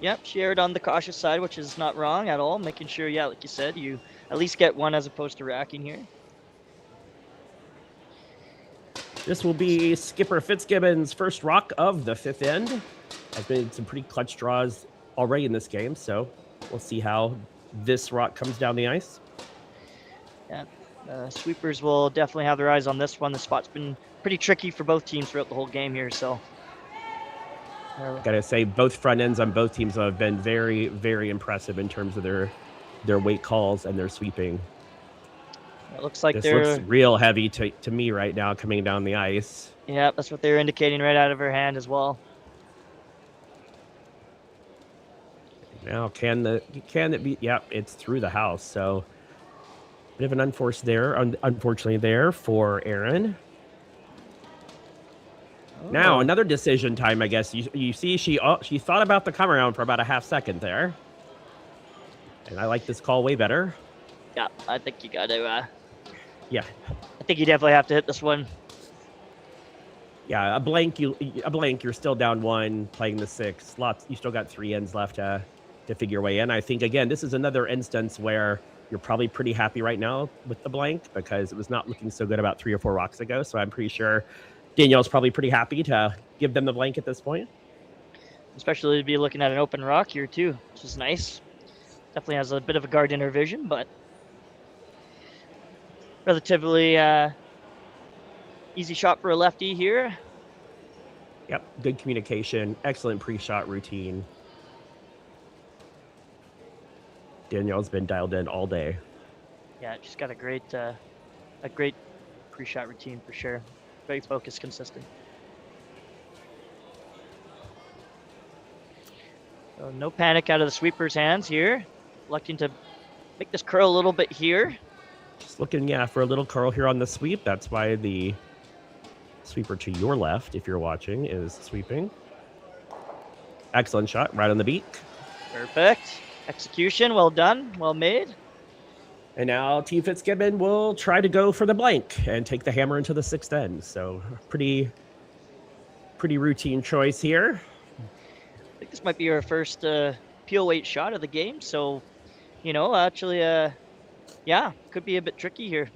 Yep, she erred on the cautious side, which is not wrong at all. Making sure, yeah, like you said, you at least get one as opposed to racking here.
This will be skipper Fitzgibbon's first rock of the 5th end. Has been some pretty clutch draws already in this game, so we'll see how this rock comes down the ice.
Yeah, sweepers will definitely have their eyes on this one. The spot's been pretty tricky for both teams throughout the whole game here, so.
Gotta say, both front ends on both teams have been very, very impressive in terms of their weight calls and their sweeping.
It looks like
this
they're
looks real heavy to me right now coming down the ice.
Yeah, that's what they're indicating right out of her hand as well.
Now can it be? Yep, it's through the house. So bit of an unfortunately there for Erin. Oh. Now another decision time, I guess. You see, she thought about the come around for about a half second there, and I like this call way better.
Yeah, I think you got to.
Yeah,
I think you definitely have to hit this one.
Yeah, a blank. You're still down 1, playing the 6. You still got 3 ends left to figure your way in. I think again, this is another instance where you're probably pretty happy right now with the blank because it was not looking so good about 3 or 4 rocks ago. So I'm pretty sure Danielle's probably pretty happy to give them the blank at this point.
Especially to be looking at an open rock here too, which is nice. Definitely has a bit of a guard inner vision, but relatively easy shot for a lefty here.
Yep, good communication, excellent pre-shot routine. Danielle's been dialed in all day.
Yeah, she's got a great pre-shot routine for sure. Very focused, consistent. So no panic out of the sweeper's hands here. Electing to make this curl a little bit here.
Just looking, yeah, for a little curl here on the sweep. That's why the sweeper to your left, if you're watching, is sweeping. Excellent shot, right on the beak.
Perfect. Execution, well done, well made.
And now Team Fitzgibbon will try to go for the blank and take the hammer into the 6th end. So pretty routine choice here.
I think this might be our first peel weight shot of the game. So, you know, actually, yeah, could be a bit tricky here.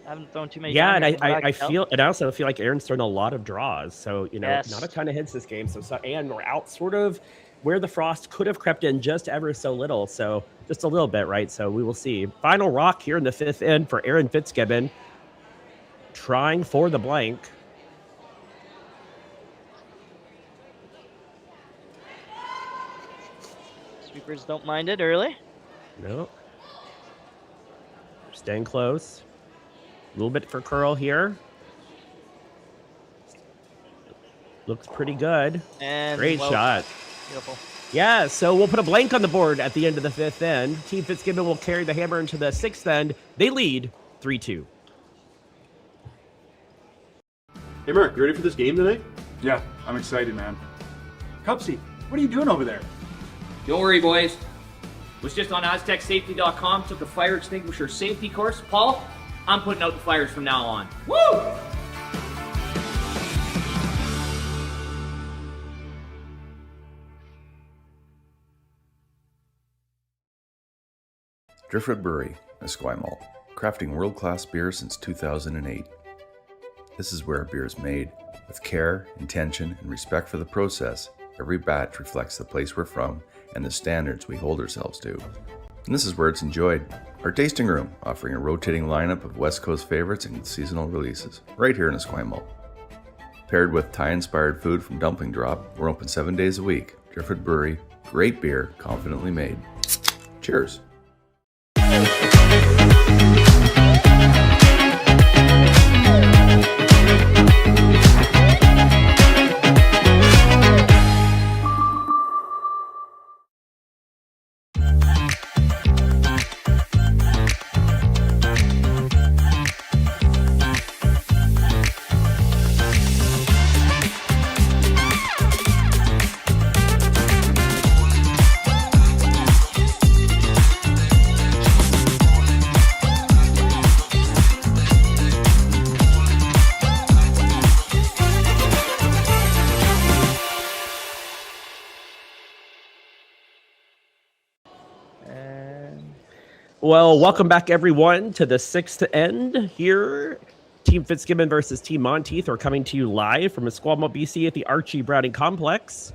I haven't thrown too many.
Yeah, and I also feel like Erin's thrown a lot of draws. So, you know,
Yes.
Not a ton of hits this game. And we're out sort of where the frost could have crept in just ever so little. So just a little bit, right? So we will see. Final rock here in the 5th end for Erin Fitzgibbon. Trying for the blank.
Sweepers don't mind it early.
No. Staying close. A little bit for curl here. Looks pretty good.
And
great shot.
Beautiful.
Yeah, so we'll put a blank on the board at the end of the 5th end. Team Fitzgibbon will carry the hammer into the 6th end. They lead 3-2.
Hey, Mark, you ready for this game tonight?
Yeah, I'm excited, man. Cupsy, what are you doing over there?
Don't worry, boys. Was just on aztecsafety.com, took a fire extinguisher safety course. Paul, I'm putting out the fires from now on. Woo!
Driftwood Brewery, Esquimalt, crafting world-class beer since 2008. This is where beer is made. With care, intention, and respect for the process, every batch reflects the place we're from and the standards we hold ourselves to. And this is where it's enjoyed. Our tasting room, offering a rotating lineup of West Coast favorites and seasonal releases, right here in Esquimalt. Paired with Thai-inspired food from Dumpling Drop, we're open 7 days a week. Driftwood Brewery, great beer, confidently made. Cheers.
Well, welcome back, everyone, to the sixth end here. Team Fitzgibbon versus Team Monteith are coming to you live from Esquimalt, BC at the Archie Browning Complex.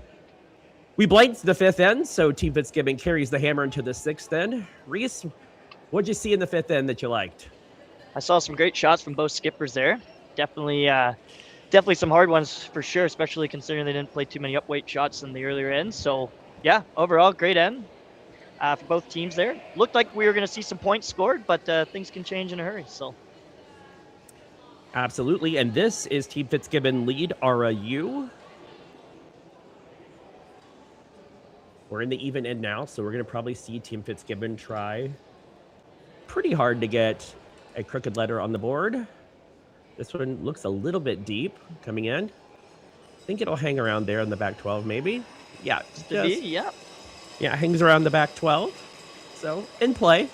We blanked the fifth end, so Team Fitzgibbon carries the hammer into the sixth end. Reese, what'd you see in the fifth end that you liked?
I saw some great shots from both skippers there. Definitely some hard ones for sure, especially considering they didn't play too many upweight shots in the earlier ends. So, yeah, overall, great end. For both teams there. Looked like we were going to see some points scored, but things can change in a hurry. So,
absolutely. And this is Team Fitzgibbon lead RAU. We're in the even end now, so we're going to probably see Team Fitzgibbon try pretty hard to get a crooked letter on the board. This one looks a little bit deep coming in. I think it'll hang around there in the back 12, maybe. Yeah,
yeah.
Yeah, it hangs around the back 12. So, in play.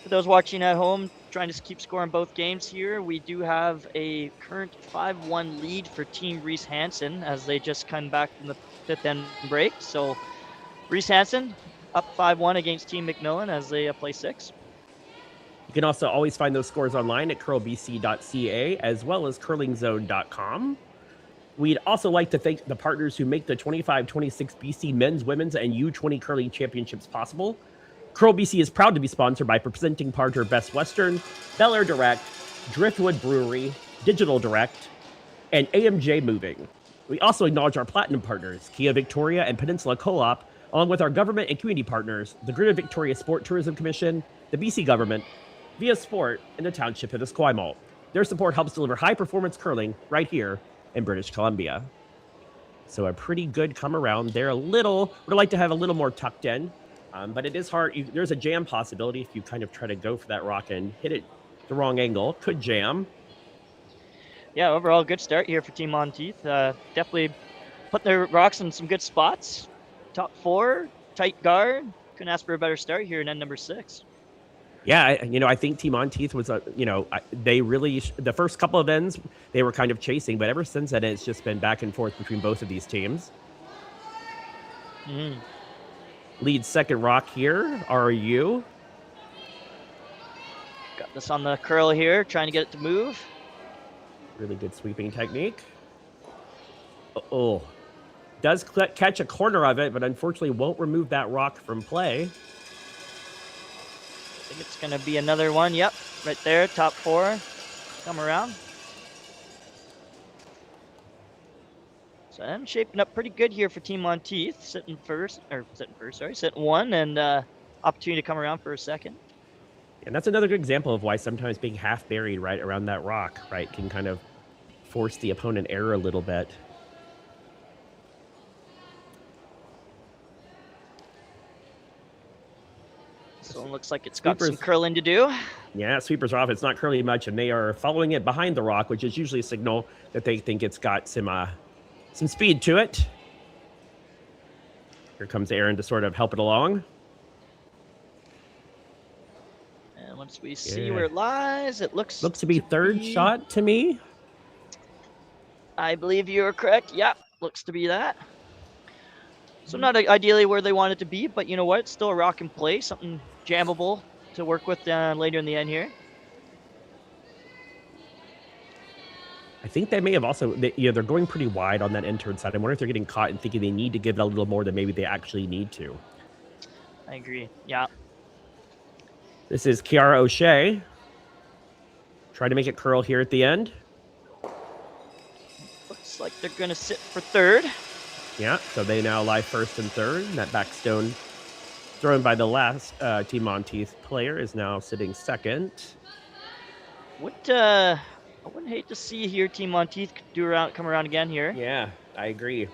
For those watching at home, trying to keep scoring both games here, we do have a current 5-1 lead for Team Reese Hansen as they just come back from the fifth end break. So, Reese Hansen up 5-1 against Team McMillan as they play 6.
You can also always find those scores online at curlbc.ca as well as curlingzone.com. We'd also like to thank the partners who make the 25-26 BC Men's, Women's, and U20 Curling Championships possible. Curl BC is proud to be sponsored by presenting partner Best Western, Bel Air Direct, Driftwood Brewery, Digital Direct, and AMJ Moving. We also acknowledge our platinum partners, Kia Victoria and Peninsula Co-op, along with our government and community partners, the Greater Victoria Sport Tourism Commission, the BC government, Via Sport, and the Township of Esquimalt. Their support helps deliver high-performance curling right here in British Columbia. So a pretty good come around. They're would like to have a little more tucked in, but it is hard. There's a jam possibility if you kind of try to go for that rock and hit it the wrong angle. Could jam.
Yeah, overall good start here for Team Monteith. Definitely put their rocks in some good spots. Top 4, tight guard. Couldn't ask for a better start here in end number 6.
Yeah, I think Team Monteith was, they really, the first couple of ends, they were kind of chasing, but ever since then, it's just been back and forth between both of these teams. Lead second rock here, RU.
Got this on the curl here, trying to get it to move.
Really good sweeping technique. Does catch a corner of it, but unfortunately won't remove that rock from play.
I think it's going to be another one. Yep, right there, top 4. Come around. So I'm shaping up pretty good here for Team Monteith. Sitting 1, and opportunity to come around for a second.
And that's another good example of why sometimes being half buried right around that rock, right, can kind of force the opponent error a little bit.
So it looks like it's got some curling to do.
Yeah, sweepers are off. It's not curling much, and they are following it behind the rock, which is usually a signal that they think it's got some speed to it. Here comes Erin to sort of help it along.
And once we see where it lies, it looks
to be third shot to me.
I believe you are correct. Yeah, looks to be that. So not ideally where they want it to be, but you know what? It's still a rock in play, something jammable to work with later in the end here.
I think they may have also, they're going pretty wide on that intern side. I wonder if they're getting caught and thinking they need to give it a little more than maybe they actually need to.
I agree. Yeah.
This is Kiara O'Shea. Trying to make it curl here at the end.
Looks like they're going to sit for third.
Yeah, so they now lie first and third. That back stone thrown by the last Team Monteith player is now sitting second.
I wouldn't hate to see here Team Monteith come around again here.
Yeah, I agree.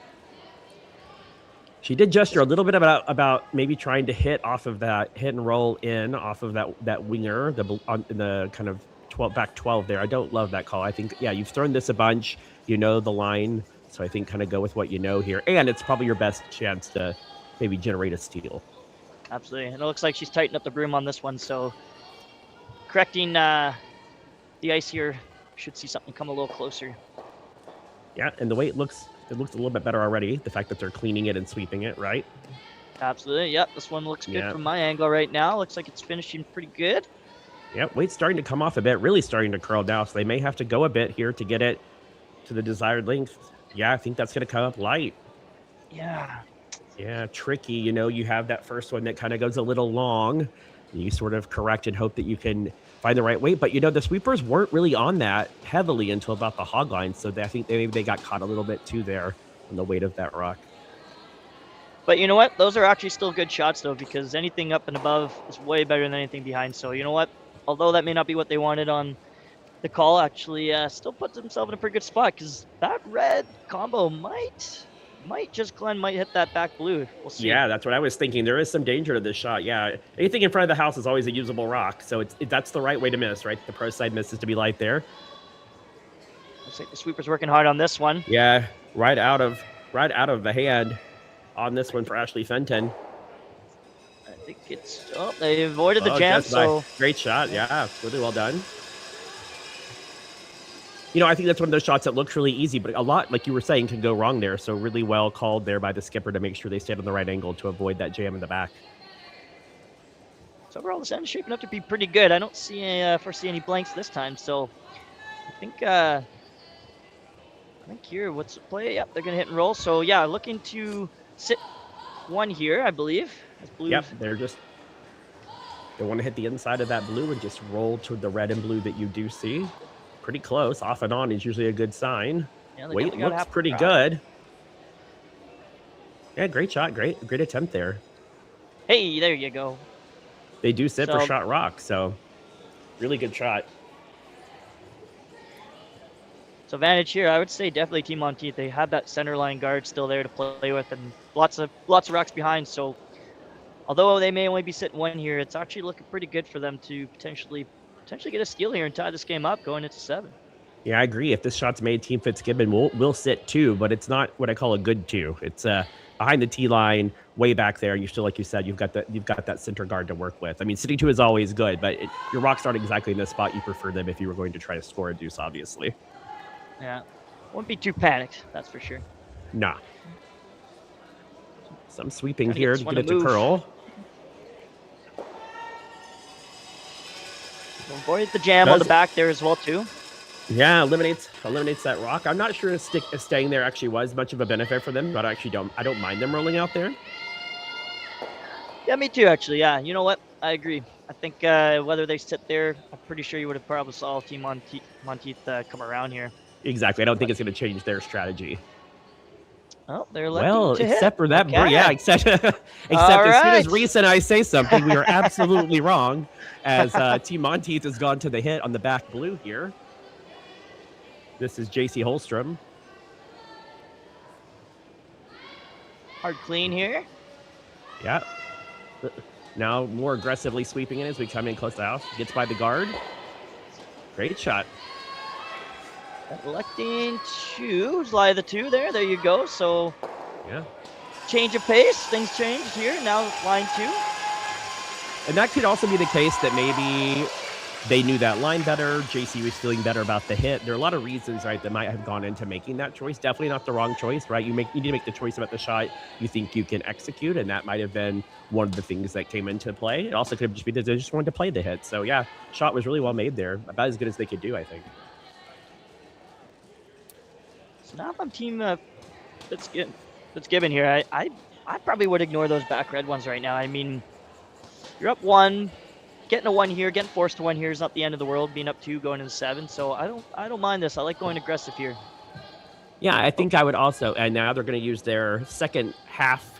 She did gesture a little bit about maybe trying to hit off of that hit and roll in off of that winger, in the kind of back 12 there. I don't love that call. I think, yeah, you've thrown this a bunch. You know the line. So I think kind of go with what you know here. And it's probably your best chance to maybe generate a steal.
Absolutely. And it looks like she's tightened up the broom on this one. So correcting the ice here, should see something come a little closer.
Yeah, and the way it looks a little bit better already. The fact that they're cleaning it and sweeping it, right?
Absolutely. Yep, this one looks good from my angle right now. Looks like it's finishing pretty good.
Yep, weight's starting to come off a bit, really starting to curl now. So they may have to go a bit here to get it to the desired length. Yeah, I think that's going to come up light.
Yeah.
Yeah, tricky. You know, you have that first one that kind of goes a little long. You sort of correct and hope that you can find the right weight. But, you know, the sweepers weren't really on that heavily until about the hog line. So I think maybe they got caught a little bit too there on the weight of that rock.
But you know what? Those are actually still good shots, though, because anything up and above is way better than anything behind. So, you know what? Although that may not be what they wanted on the call, actually still puts themselves in a pretty good spot, because that red combo might hit that back blue. We'll see.
Yeah, that's what I was thinking. There is some danger to this shot. Yeah, anything in front of the house is always a usable rock, so that's the right way to miss, right? The pro side misses to be light there.
Looks like the sweeper's working hard on this one.
Yeah, right out of the hand on this one for Ashley Fenton.
I think it's they avoided the jam, so
great shot. Yeah, really well done. You know, I think that's one of those shots that looks really easy, but a lot, like you were saying, can go wrong there. So really well called there by the skipper to make sure they stayed on the right angle to avoid that jam in the back.
So overall, this end is shaping up to be pretty good. I don't foresee any blanks this time. So I think here, what's the play? Yep, they're going to hit and roll. So yeah, looking to sit one here, I believe. Blue.
Yep, they want to hit the inside of that blue and just roll to the red and blue that you do see. Pretty close. Off and on is usually a good sign.
Yeah,
weight looks pretty good. Yeah, great shot. Great attempt there.
Hey, there you go.
They do sit for shot rock, so really good shot.
So advantage here, I would say definitely Team Monteith. They have that center line guard still there to play with, and lots of rocks behind. So although they may only be sitting one here, it's actually looking pretty good for them to potentially get a steal here and tie this game up going into 7.
Yeah, I agree. If this shot's made, Team Fitzgibbon will sit 2, but it's not what I call a good 2. It's behind the tee line, way back there. You still, like you said, you've got that center guard to work with. I mean, sitting 2 is always good, but your rocks aren't exactly in the spot you prefer them if you were going to try to score a deuce, obviously.
Yeah, wouldn't be too panicked, that's for sure.
Nah. Some sweeping here to get it to curl.
Avoid the jam on the back there as well too.
Yeah, eliminates that rock. I'm not sure if staying there actually was much of a benefit for them, but I don't mind them rolling out there.
Yeah, me too, actually. Yeah, you know what? I agree. I think whether they sit there, I'm pretty sure you would have probably saw Team Monteith come around here.
Exactly. I don't think it's going to change their strategy.
Oh, they're lucky to
except
hit.
For that,
okay.
Yeah, except as soon as Reese and I say something, we are absolutely wrong. As Team Monteith has gone to the hit on the back blue here. This is JC Holstrom.
Hard clean here.
Yeah. Now more aggressively sweeping in as we come in close to the house. Gets by the guard. Great shot.
Electing to slide the 2 there. There you go. So
yeah,
change of pace. Things changed here. Now line 2.
And that could also be the case that maybe they knew that line better. JC was feeling better about the hit. There are a lot of reasons, right, that might have gone into making that choice. Definitely not the wrong choice, right? You need to make the choice about the shot you think you can execute, and that might have been one of the things that came into play. It also could have just been that they just wanted to play the hit. So yeah, shot was really well made there. About as good as they could do, I think.
So now if I'm team Fitzgibbon here, I probably would ignore those back red ones right now. I mean, you're up 1. Getting a 1 here, getting forced to 1 here is not the end of the world. Being up 2, going into 7, so I don't mind this. I like going aggressive here.
Yeah, I think I would also. And now they're going to use their second half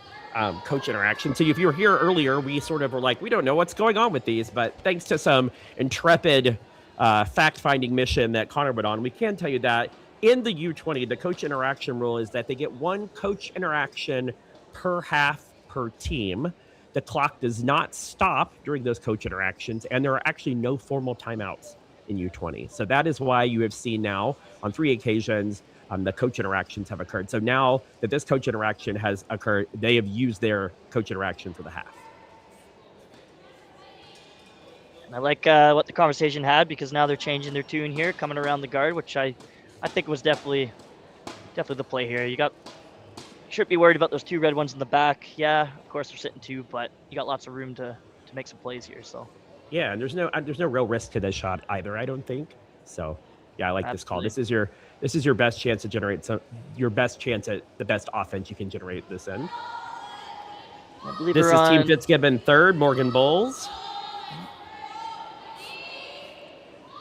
coach interaction. So if you were here earlier, we sort of were like, we don't know what's going on with these, but thanks to some intrepid fact-finding mission that Connor went on, we can tell you that in the U20, the coach interaction rule is that they get 1 coach interaction per half per team. The clock does not stop during those coach interactions, and there are actually no formal timeouts in U20. So that is why you have seen now on 3 occasions the coach interactions have occurred. So now that this coach interaction has occurred, they have used their coach interaction for the half.
And I like what the conversation had, because now they're changing their tune here, coming around the guard, which I think was definitely the play here. You shouldn't be worried about those 2 red ones in the back. Yeah, of course they're sitting 2, but you got lots of room to make some plays here. So
yeah, and there's no real risk to this shot either, I don't think. So yeah, I like this call. This is your best chance to generate your best chance at the best offense you can generate this end. This is Team Fitzgibbon 3rd, Morgan Bulls.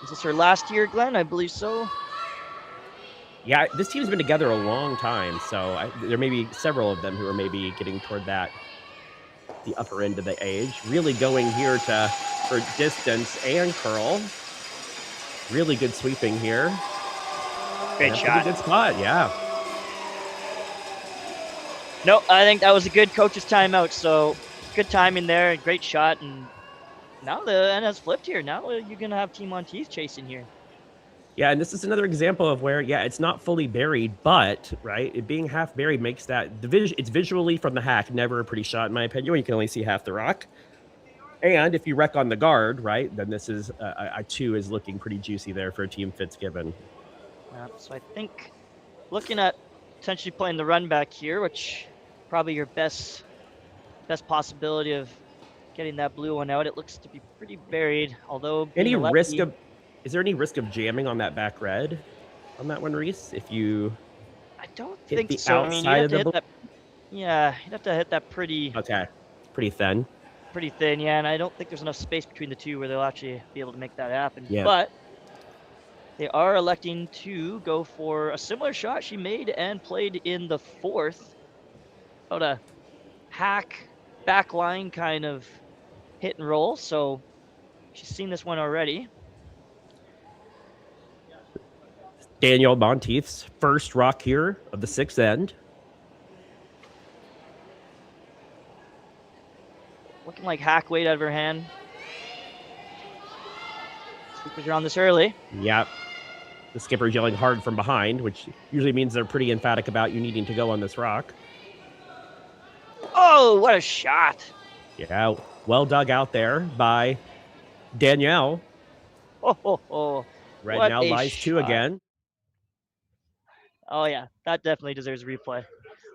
Is this her last year, Glenn? I believe so.
Yeah, this team's been together a long time, so there may be several of them who are maybe getting toward the upper end of the age. Really going here for distance and curl. Really good sweeping here.
Great shot.
Good spot, yeah.
No, I think that was a good coach's timeout, so good timing there, great shot, and now the end has flipped here. Now you're going to have Team Monteith chasing here.
Yeah, and this is another example of where, yeah, it's not fully buried, but, right, it being half buried makes that, it's visually from the hack, never a pretty shot in my opinion. You can only see half the rock. And if you wreck on the guard, right, then this is, a 2 is looking pretty juicy there for Team Fitzgibbon.
So I think looking at potentially playing the run back here, which probably your best possibility of getting that blue one out. It looks to be pretty buried, although
is there any risk of jamming on that back red on that one, Reese? If you
I don't think so. I mean, you'd have to hit that pretty
pretty thin.
Pretty thin, yeah, and I don't think there's enough space between the 2 where they'll actually be able to make that happen.
Yeah.
But they are electing to go for a similar shot she made and played in the 4th. About a hack back line kind of hit and roll, so she's seen this one already.
Danielle Monteith's first rock here of the 6th end.
Looking like hack weight out of her hand. Sweepers are on this early.
Yep. The skipper's yelling hard from behind, which usually means they're pretty emphatic about you needing to go on this rock.
Oh, what a shot.
Yeah, well dug out there by Danielle. Red
What
now
a
lies 2
shot.
again.
Oh, yeah, that definitely deserves a replay.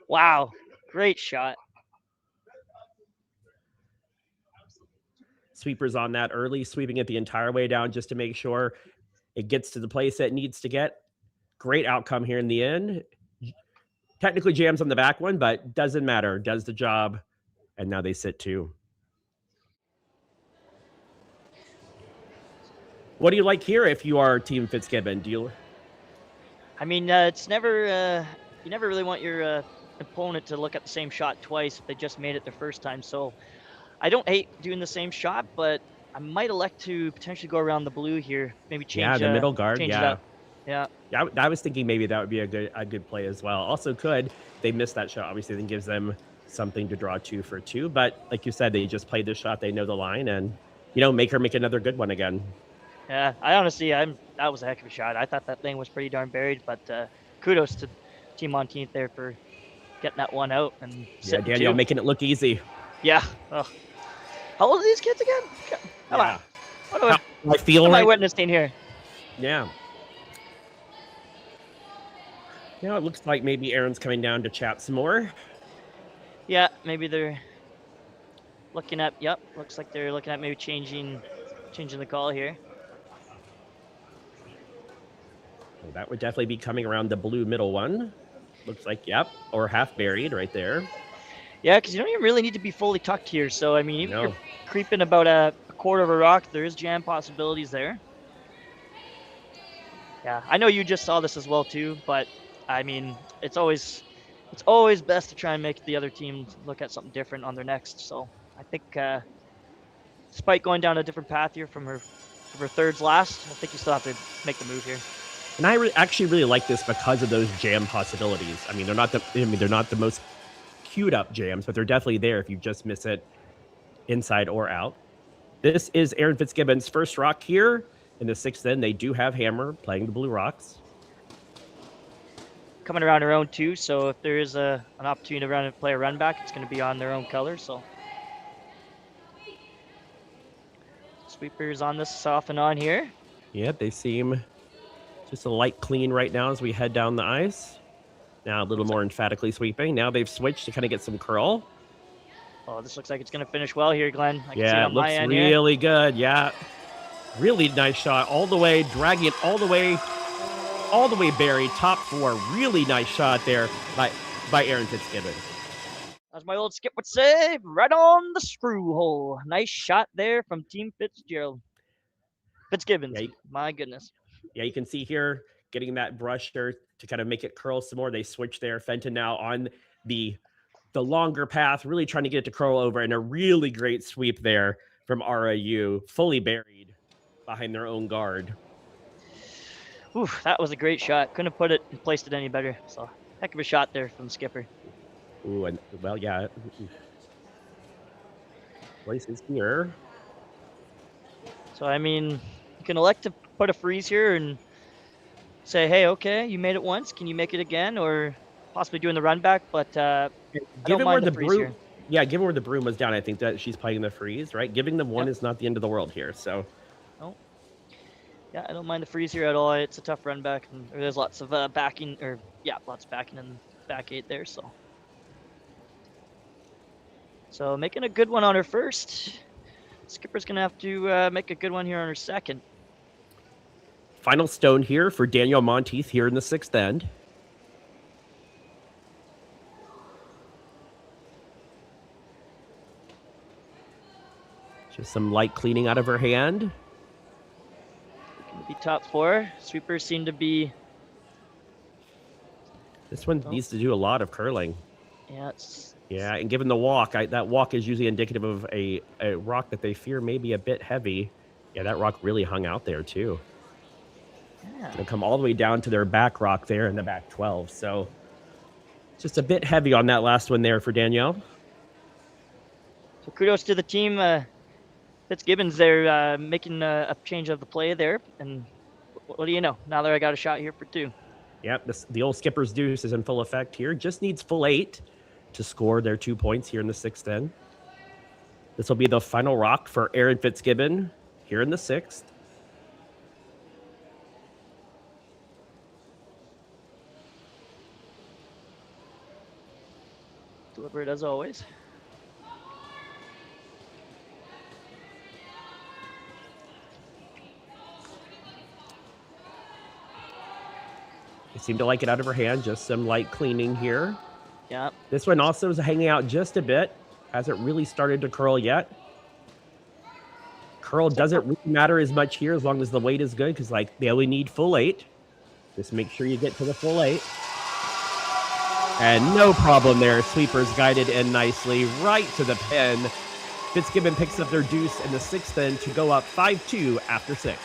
Wow, great shot.
Sweepers on that early, sweeping it the entire way down just to make sure it gets to the place it needs to get. Great outcome here in the end. Technically jams on the back one, but doesn't matter. Does the job. And now they sit 2. What do you like here if you are Team Fitzgibbon?
I mean, it's never, you never really want your opponent to look at the same shot twice if they just made it their first time. So I don't hate doing the same shot, but I might elect to potentially go around the blue here. Maybe change
the middle guard.
Yeah.
I was thinking maybe that would be a good play as well. Also could, they missed that shot, obviously, then gives them something to draw 2 for 2. But like you said, they just played this shot. They know the line and, make her make another good one again.
Yeah, I honestly, that was a heck of a shot. I thought that thing was pretty darn buried, but kudos to Team Monteith there for getting that one out and
Yeah,
sitting
Danielle
two.
making it look easy.
Yeah. Oh. How old are these kids again? Come on. What
I feel
am I
right.
witnessing here?
Yeah. Now it looks like maybe Erin's coming down to chat some more.
Yeah, maybe they're looking at. Yep, looks like they're looking at maybe changing the call here.
Well, that would definitely be coming around the blue middle one. Looks like, yep, or half buried right there.
Yeah, because you don't even really need to be fully tucked here. So, I mean, even if
No.
you're creeping about a quarter of a rock, there is jam possibilities there. Yeah, I know you just saw this as well too, but I mean, it's always best to try and make the other team look at something different on their next. So I think, despite going down a different path here from her thirds last, I think you still have to make the move here.
And I actually really like this because of those jam possibilities. I mean, they're not the most queued up jams, but they're definitely there if you just miss it inside or out. This is Erin Fitzgibbon's first rock here in the sixth end. They do have Hammer playing the blue rocks.
Coming around her own too, so if there is an opportunity to play a run back, it's going to be on their own color. So sweepers on this off and on here.
Yeah, they seem just a light clean right now as we head down the ice. Now a little more emphatically sweeping. Now they've switched to kind of get some curl.
Oh, this looks like it's going to finish well here, Glenn. I can see it
Yeah,
on
it
my
looks
end
really good. Yeah, really nice shot all the way, dragging it all the way buried, top four. Really nice shot there by Erin Fitzgibbon.
As my old skip would say, right on the screw hole. Nice shot there from Team Fitzgibbon.
Yeah,
My goodness.
Yeah, you can see here getting that brush there to kind of make it curl some more. They switch there. Fenton now on the longer path, really trying to get it to curl over, and a really great sweep there from RIU, fully buried behind their own guard.
Ooh, that was a great shot. Couldn't have put it and placed it any better. So heck of a shot there from Skipper.
Ooh, and well, yeah. Places here.
So I mean, you can elect to put a freeze here and say, hey, okay, you made it once. Can you make it again? Or possibly doing the run back, but I don't mind the freeze here.
Yeah, given where the broom was down, I think that she's playing the freeze, right? Giving them one is not the end of the world here, so.
No. Yeah, I don't mind the freeze here at all. It's a tough run back, and there's lots of backing, lots of backing in back eight there, so. So making a good one on her first. Skipper's gonna have to make a good one here on her second.
Final stone here for Danielle Monteith here in the sixth end. Just some light cleaning out of her hand.
Gonna be top four. Sweepers seem to be.
This one needs to do a lot of curling.
Yeah,
Yeah, and given the walk, that walk is usually indicative of a rock that they fear may be a bit heavy. Yeah, that rock really hung out there too.
Yeah.
Gonna come all the way down to their back rock there in the back 12. So just a bit heavy on that last one there for Danielle.
So kudos to the team. Fitzgibbon's there making a change of the play there. And what do you know? Now that I got a shot here for two.
Yep, the old skipper's deuce is in full effect here. Just needs full 8 to score their 2 points here in the sixth end. This will be the final rock for Erin Fitzgibbon here in the sixth.
Deliberate as always.
They seem to like it out of her hand. Just some light cleaning here.
Yeah.
This one also is hanging out just a bit. Hasn't really started to curl yet. Curl doesn't really matter as much here as long as the weight is good, because they only need full 8. Just make sure you get to the full 8. And no problem there. Sweepers guided in nicely right to the pin. Fitzgibbon picks up their deuce in the sixth end to go up 5-2 after 6.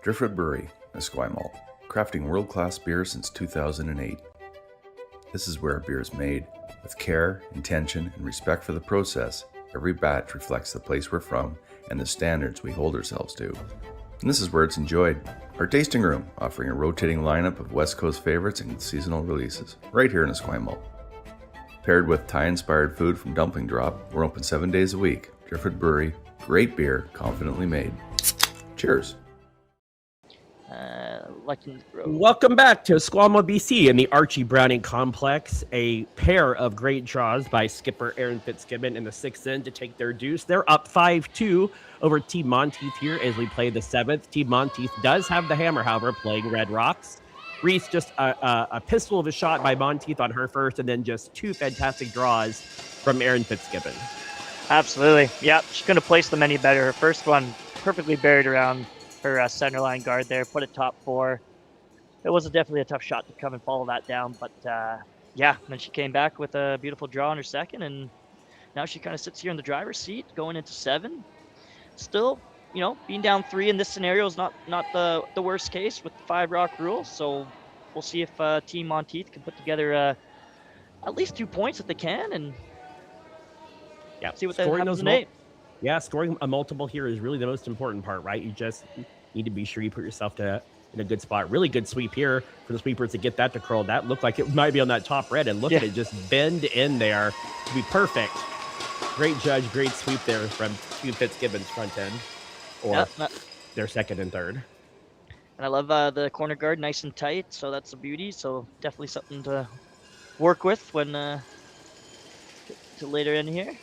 Driftwood Brewery, Esquimalt, crafting world-class beer since 2008. This is where beer is made with care, intention, and respect for the process. Every batch reflects the place we're from and the standards we hold ourselves to. And this is where it's enjoyed. Our tasting room, offering a rotating lineup of West Coast favorites and seasonal releases, right here in Esquimalt. Paired with Thai-inspired food from Dumpling Drop, we're open 7 days a week. Driftwood Brewery, great beer, confidently made. Cheers.
Welcome back to Esquimalt, BC in the Archie Browning Complex. A pair of great draws by skipper Erin Fitzgibbon in the 6th inning to take their deuce. They're up 5-2 over Team Monteith here as we play the 7th. Team Monteith does have the hammer, however, playing Red Rocks. Reese just a pistol of a shot by Monteith on her first, and then just 2 fantastic draws from Erin Fitzgibbon.
Absolutely. Yeah, she couldn't have placed them any better. Her first one perfectly buried around her center line guard there, put it top 4. It was definitely a tough shot to come and follow that down, but yeah, then she came back with a beautiful draw on her second, and now she kind of sits here in the driver's seat going into 7. Still, you know, being down 3 in this scenario is not the worst case with the 5 rock rule, so we'll see if Team Monteith can put together at least 2 points if they can, and see what that happens in 8.
Yeah, scoring a multiple here is really the most important part, right? You just need to be sure you put yourself in a good spot. Really good sweep here for the sweepers to get that to curl. That looked like it might be on that top red, and look at it just bend in there to be perfect. Great judge, great sweep there from Team Fitzgibbon's front end, or their second and third.
And I love the corner guard, nice and tight, so that's a beauty. So definitely something to work with when to later in here.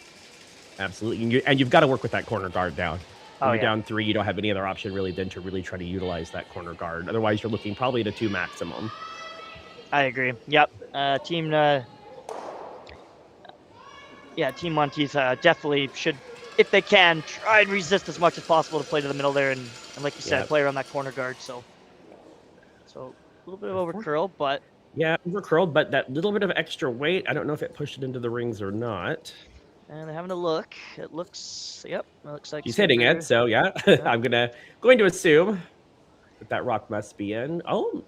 Absolutely, and you've got to work with that corner guard down. When you're
yeah.
down 3, you don't have any other option really than to really try to utilize that corner guard. Otherwise, you're looking probably at a 2 maximum.
I agree. Yep. Team Monteith definitely should, if they can, try and resist as much as possible to play to the middle there, and like you said, play around that corner guard. So a little bit of over curl, but
yeah, over curled, but that little bit of extra weight, I don't know if it pushed it into the rings or not.
And they're having a look. It looks, it looks like
He's hitting it, so yeah. I'm going to assume that rock must be in. Oh.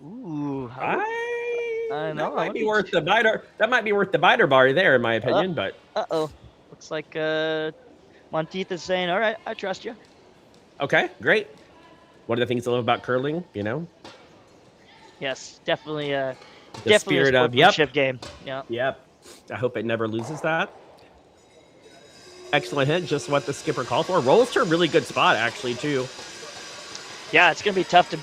Ooh.
I know. That might be worth the biter. That might be worth the biter bar there, in my opinion, but.
Uh-oh. Looks like Monteith is saying, all right, I trust you.
Okay, great. One of the things I love about curling, you know?
Yes, definitely
the
definitely
spirit
a
of
sportsmanship game. Yeah.
Yep. I hope it never loses that. Excellent hit, just what the skipper called for. Rolls to a really good spot, actually, too.
Yeah, it's going to be tough to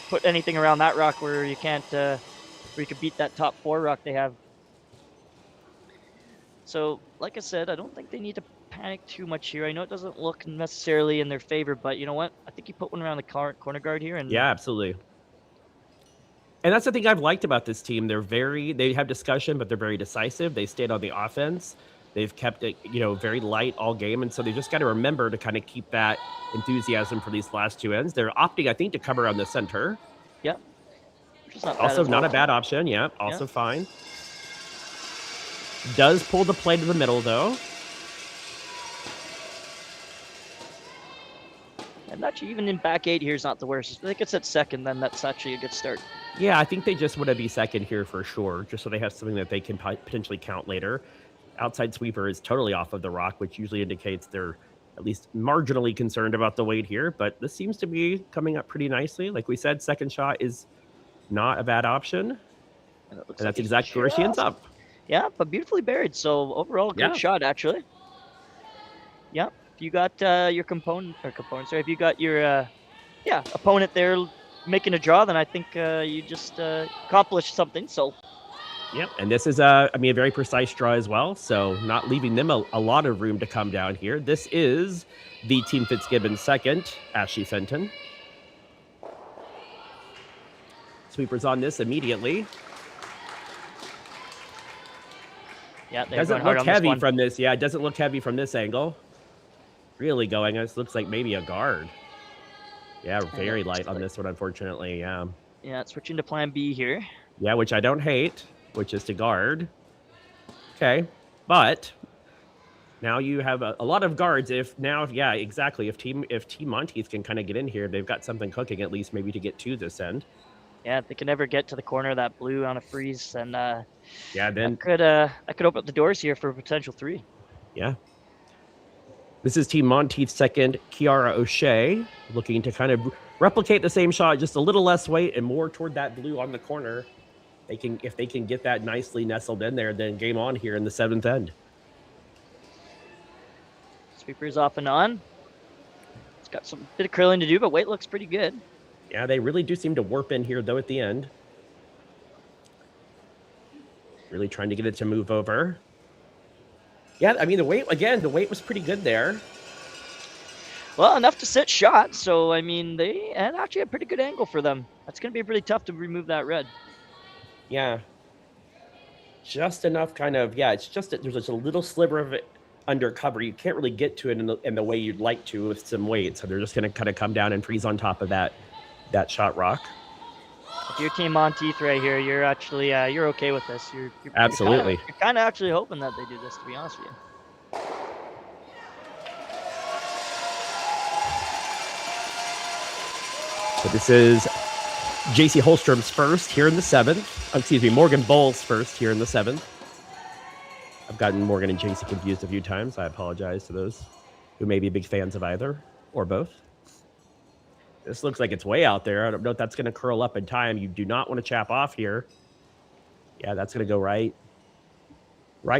put anything around that rock where you can't, where you can beat that top 4 rock they have. So, like I said, I don't think they need to panic too much here. I know it doesn't look necessarily in their favor, but you know what? I think you put one around the corner guard here. And
yeah, absolutely. And that's the thing I've liked about this team. They have discussion, but they're very decisive. They stayed on the offense. They've kept it, very light all game. And so they just got to remember to kind of keep that enthusiasm for these last 2 ends. They're opting, I think, to cover on the center.
Yeah. Which is
also not a bad option. Yeah. Also fine. Does pull the play to the middle, though.
And actually, even in back 8 here is not the worst. If they get at second, then that's actually a good start.
Yeah, I think they just want to be second here for sure, just so they have something that they can potentially count later. Outside sweeper is totally off of the rock, which usually indicates they're at least marginally concerned about the weight here, but this seems to be coming up pretty nicely. Like we said, second shot is not a bad option, and that's exactly where she ends up.
Yeah, but beautifully buried, so overall, good shot, actually. Yeah, if you got your if you got your opponent there making a draw, then I think you just accomplished something. So,
yep. And this is a very precise draw as well. So not leaving them a lot of room to come down here. This is the Team Fitzgibbon second, Ashley Fenton. Sweepers on this immediately.
Yeah,
doesn't look heavy from this. Yeah, it doesn't look heavy from this angle. Really going. This looks like maybe a guard. Yeah, very light on this one, unfortunately. Yeah.
Yeah, switching to plan B here.
Yeah, which I don't hate, which is to guard. Okay, but Now you have a lot of guards. If Team Monteith can kind of get in here, they've got something cooking at least, maybe to get to this end.
Yeah, if they can never get to the corner of that blue on a freeze, then
then
that could open up the doors here for a potential 3.
Yeah. This is Team Monteith's second, Kiara O'Shea, looking to kind of replicate the same shot, just a little less weight and more toward that blue on the corner. If they can get that nicely nestled in there, then game on here in the 7th end.
Sweeper's off and on. It's got some bit of curling to do, but weight looks pretty good.
Yeah, they really do seem to warp in here, though, at the end. Really trying to get it to move over. Yeah, I mean, the weight was pretty good there.
Well, enough to sit shot, so, I mean, they had actually a pretty good angle for them. That's going to be pretty tough to remove that red.
Yeah. Just enough kind of, it's just that there's just a little sliver of it under cover. You can't really get to it in the way you'd like to with some weight, so they're just going to kind of come down and freeze on top of that shot rock.
If you're Team Monteith right here, you're actually you're okay with this. You're
Absolutely.
You're kind of actually hoping that they do this, to be honest with you.
So this is JC Holstrom's first here in the 7th. Excuse me, Morgan Bowles' first here in the 7th. I've gotten Morgan and JC confused a few times. I apologize to those who may be big fans of either or both. This looks like it's way out there. I don't know if that's going to curl up in time. You do not want to chap off here. Yeah, that's going to go right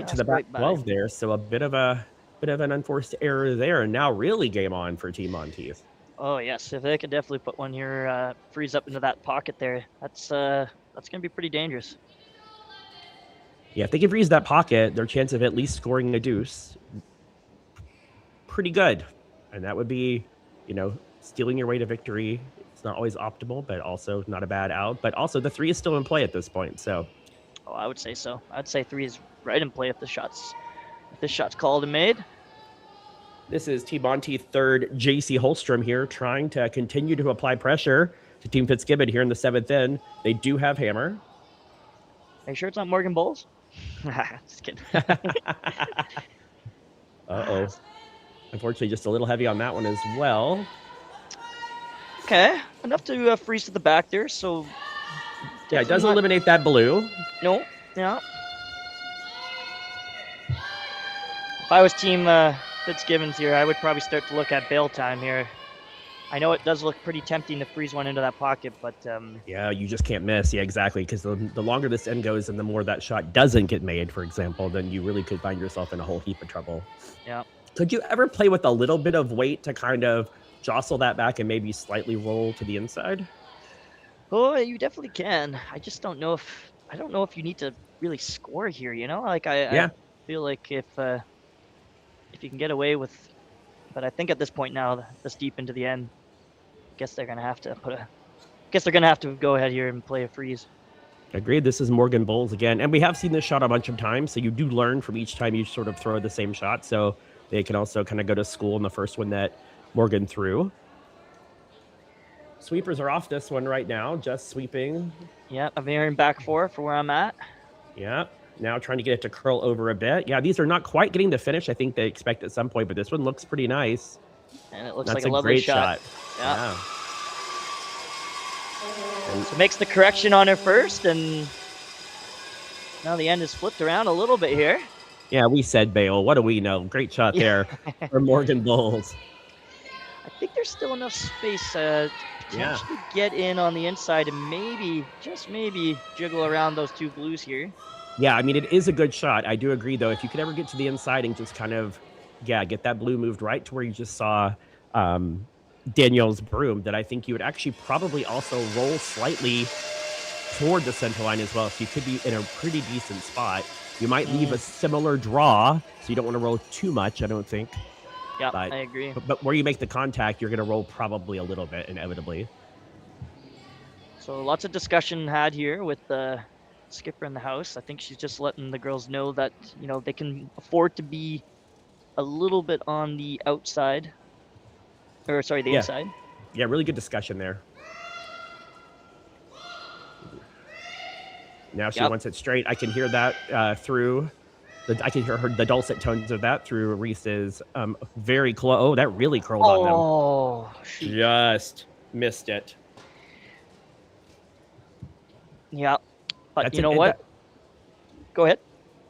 to the back 12 there. So a bit of an unforced error there, and now really game on for Team Monteith.
Oh yes, if they could definitely put one here, freeze up into that pocket there. That's going to be pretty dangerous.
Yeah, if they can freeze that pocket, their chance of at least scoring a deuce, pretty good. And that would be, stealing your way to victory. It's not always optimal, but also not a bad out. But also the 3 is still in play at this point, so.
Oh, I would say so. I'd say 3 is right in play if this shot's called and made.
This is Team Monteith third, JC Holstrom here, trying to continue to apply pressure to Team Fitzgibbon here in the 7th end. They do have hammer.
Are you sure it's not Morgan Bowles? Just kidding.
Uh-oh. Unfortunately, just a little heavy on that one as well.
Okay, enough to freeze to the back there, so...
Yeah, it does eliminate that blue.
No, yeah. If I was Team Fitzgibbons here, I would probably start to look at bail time here. I know it does look pretty tempting to freeze one into that pocket, but...
Yeah, you just can't miss. Yeah, exactly, because the longer this end goes and the more that shot doesn't get made, for example, then you really could find yourself in a whole heap of trouble.
Yeah.
Could you ever play with a little bit of weight to kind of jostle that back and maybe slightly roll to the inside?
Oh, you definitely can. I just don't know if you need to really score here, Like I feel like if you can get away with, but I think at this point now, this deep into the end, I guess they're gonna have to go ahead here and play a freeze.
Agreed. This is Morgan Bowles again, and we have seen this shot a bunch of times, so you do learn from each time you sort of throw the same shot. So they can also kind of go to school in the first one that Morgan threw. Sweepers are off this one right now, just sweeping.
Yeah, I'm veering back for where I'm at.
Yeah, now trying to get it to curl over a bit. Yeah, these are not quite getting the finish I think they expect at some point, but this one looks pretty nice.
And it looks like a lovely shot. Yeah. So makes the correction on her first, and now the end is flipped around a little bit here.
Yeah, we said bail. What do we know? Great shot there for Morgan Bowles.
I think there's still enough space to potentially get in on the inside and maybe, just maybe, jiggle around those 2 blues here.
Yeah, I mean, it is a good shot. I do agree, though. If you could ever get to the inside and just kind of, get that blue moved right to where you just saw Danielle's broom, that I think you would actually probably also roll slightly toward the center line as well. So you could be in a pretty decent spot. You might leave a similar draw, so you don't want to roll too much, I don't think.
Yeah, I agree.
But where you make the contact, you're going to roll probably a little bit, inevitably.
So lots of discussion had here with the skipper in the house. I think she's just letting the girls know that, they can afford to be a little bit on the outside. Or, sorry, the inside.
Yeah, really good discussion there. Now she wants it straight. I can hear that through I can hear the dulcet tones of that through Reese's very close. Oh, that really curled on them.
Oh, shoot.
Just missed it.
Yeah, but
That's
you know what? Go ahead.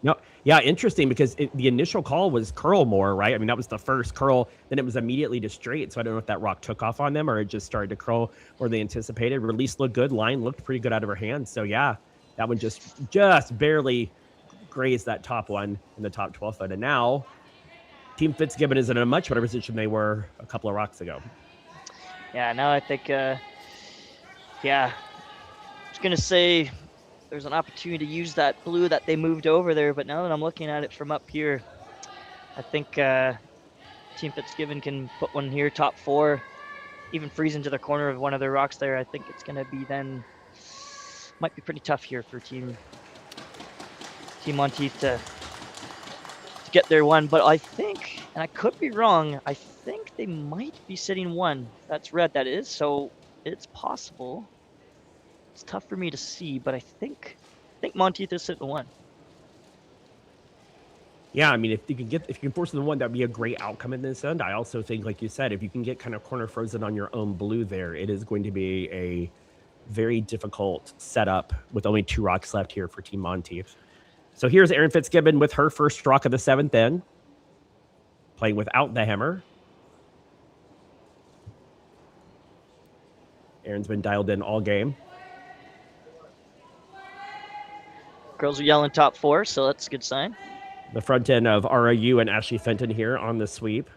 No, yeah, interesting because the initial call was curl more, right? I mean, that was the first curl. Then it was immediately to straight. So I don't know if that rock took off on them or it just started to curl more than they anticipated. Release looked good. Line looked pretty good out of her hands. So yeah, that one just barely grazed that top one in the top 12 foot. And now Team Fitzgibbon is in a much better position than they were a couple of rocks ago.
Yeah, now I think, yeah, I was going to say there's an opportunity to use that blue that they moved over there, but now that I'm looking at it from up here, I think Team Fitzgibbon can put one here, top 4, even freeze into the corner of one of their rocks there. I think it's going to be then, might be pretty tough here for Team Monteith to get their one, but I think, and I could be wrong, I think they might be sitting 1. That's red, that is, so it's possible. It's tough for me to see, but I think Monteith is sitting 1.
Yeah, I mean, if you can force the 1, that'd be a great outcome in this end. I also think, like you said, if you can get kind of corner frozen on your own blue there, it is going to be a very difficult setup with only 2 rocks left here for Team Monteith. So here's Erin Fitzgibbon with her first rock of the 7th end, playing without the hammer. Erin's been dialed in all game.
Girls are yelling top 4, so that's a good sign.
The front end of ROU and Ashley Fenton here on the sweep.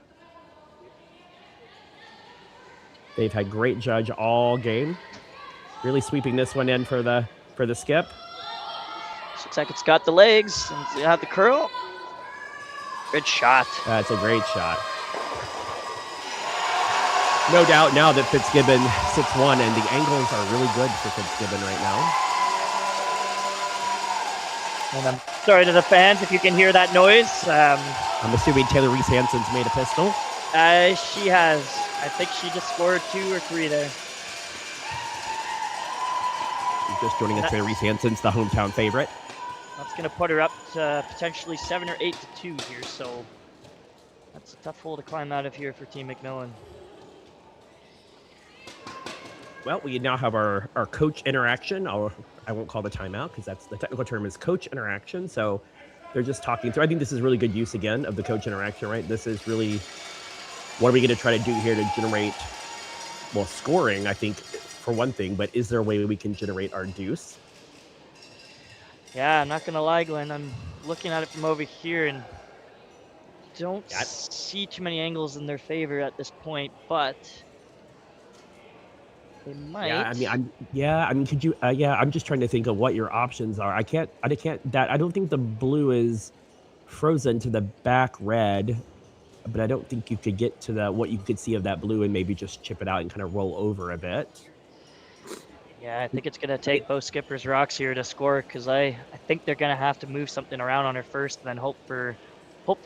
They've had great judge all game. Really sweeping this one in for the skip.
Looks like it's got the legs and you have the curl. Good shot.
That's a great shot. No doubt now that Fitzgibbon sits 1 and the angles are really good for Fitzgibbon right now.
And I'm sorry to the fans if you can hear that noise.
I'm assuming Taylor Reese Hansen's made a pistol.
She has. I think she just scored 2 or 3 there.
Just joining us, Taylor Reese Hansen's the hometown favorite.
That's going to put her up to potentially 7 or 8 to 2 here, so that's a tough hole to climb out of here for Team McMillan.
Well, we now have our coach interaction. I won't call the timeout because that's the technical term is coach interaction. So they're just talking through. I think this is really good use again of the coach interaction, right? This is really, what are we going to try to do here to generate, well, scoring, I think, for one thing, but is there a way we can generate our deuce?
Yeah, I'm not going to lie, Glenn. I'm looking at it from over here and don't see too many angles in their favor at this point, but they might.
Could you? I'm just trying to think of what your options are. I don't think the blue is frozen to the back red, but I don't think you could get to what you could see of that blue and maybe just chip it out and kind of roll over a bit.
Yeah, I think it's going to take both skippers' rocks here to score because I think they're going to have to move something around on her first and then hope for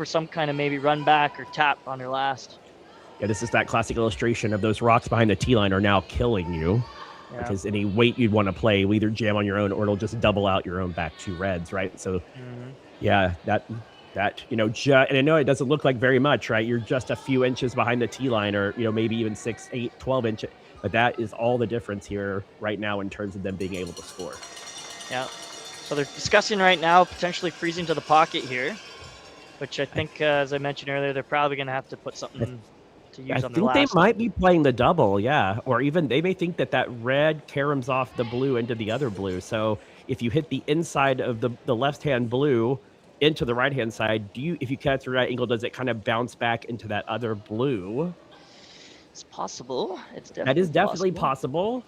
some kind of maybe run back or tap on her last.
Yeah, this is that classic illustration of those rocks behind the tee line are now killing you. Yeah. Because any weight you'd want to play will either jam on your own or it'll just double out your own back 2 reds, right? So, yeah, that and I know it doesn't look like very much, right? You're just a few inches behind the tee line or, maybe even 6, 8, 12 inches. But that is all the difference here right now in terms of them being able to score.
Yeah. So they're discussing right now potentially freezing to the pocket here, which I think, as I mentioned earlier, they're probably going to have to put something to use on the last.
I think they might be playing the double, yeah. Or even they may think that red caroms off the blue into the other blue. So if you hit the inside of the left-hand blue into the right-hand side, if you catch the right angle, does it kind of bounce back into that other blue?
It's possible.
That is definitely possible.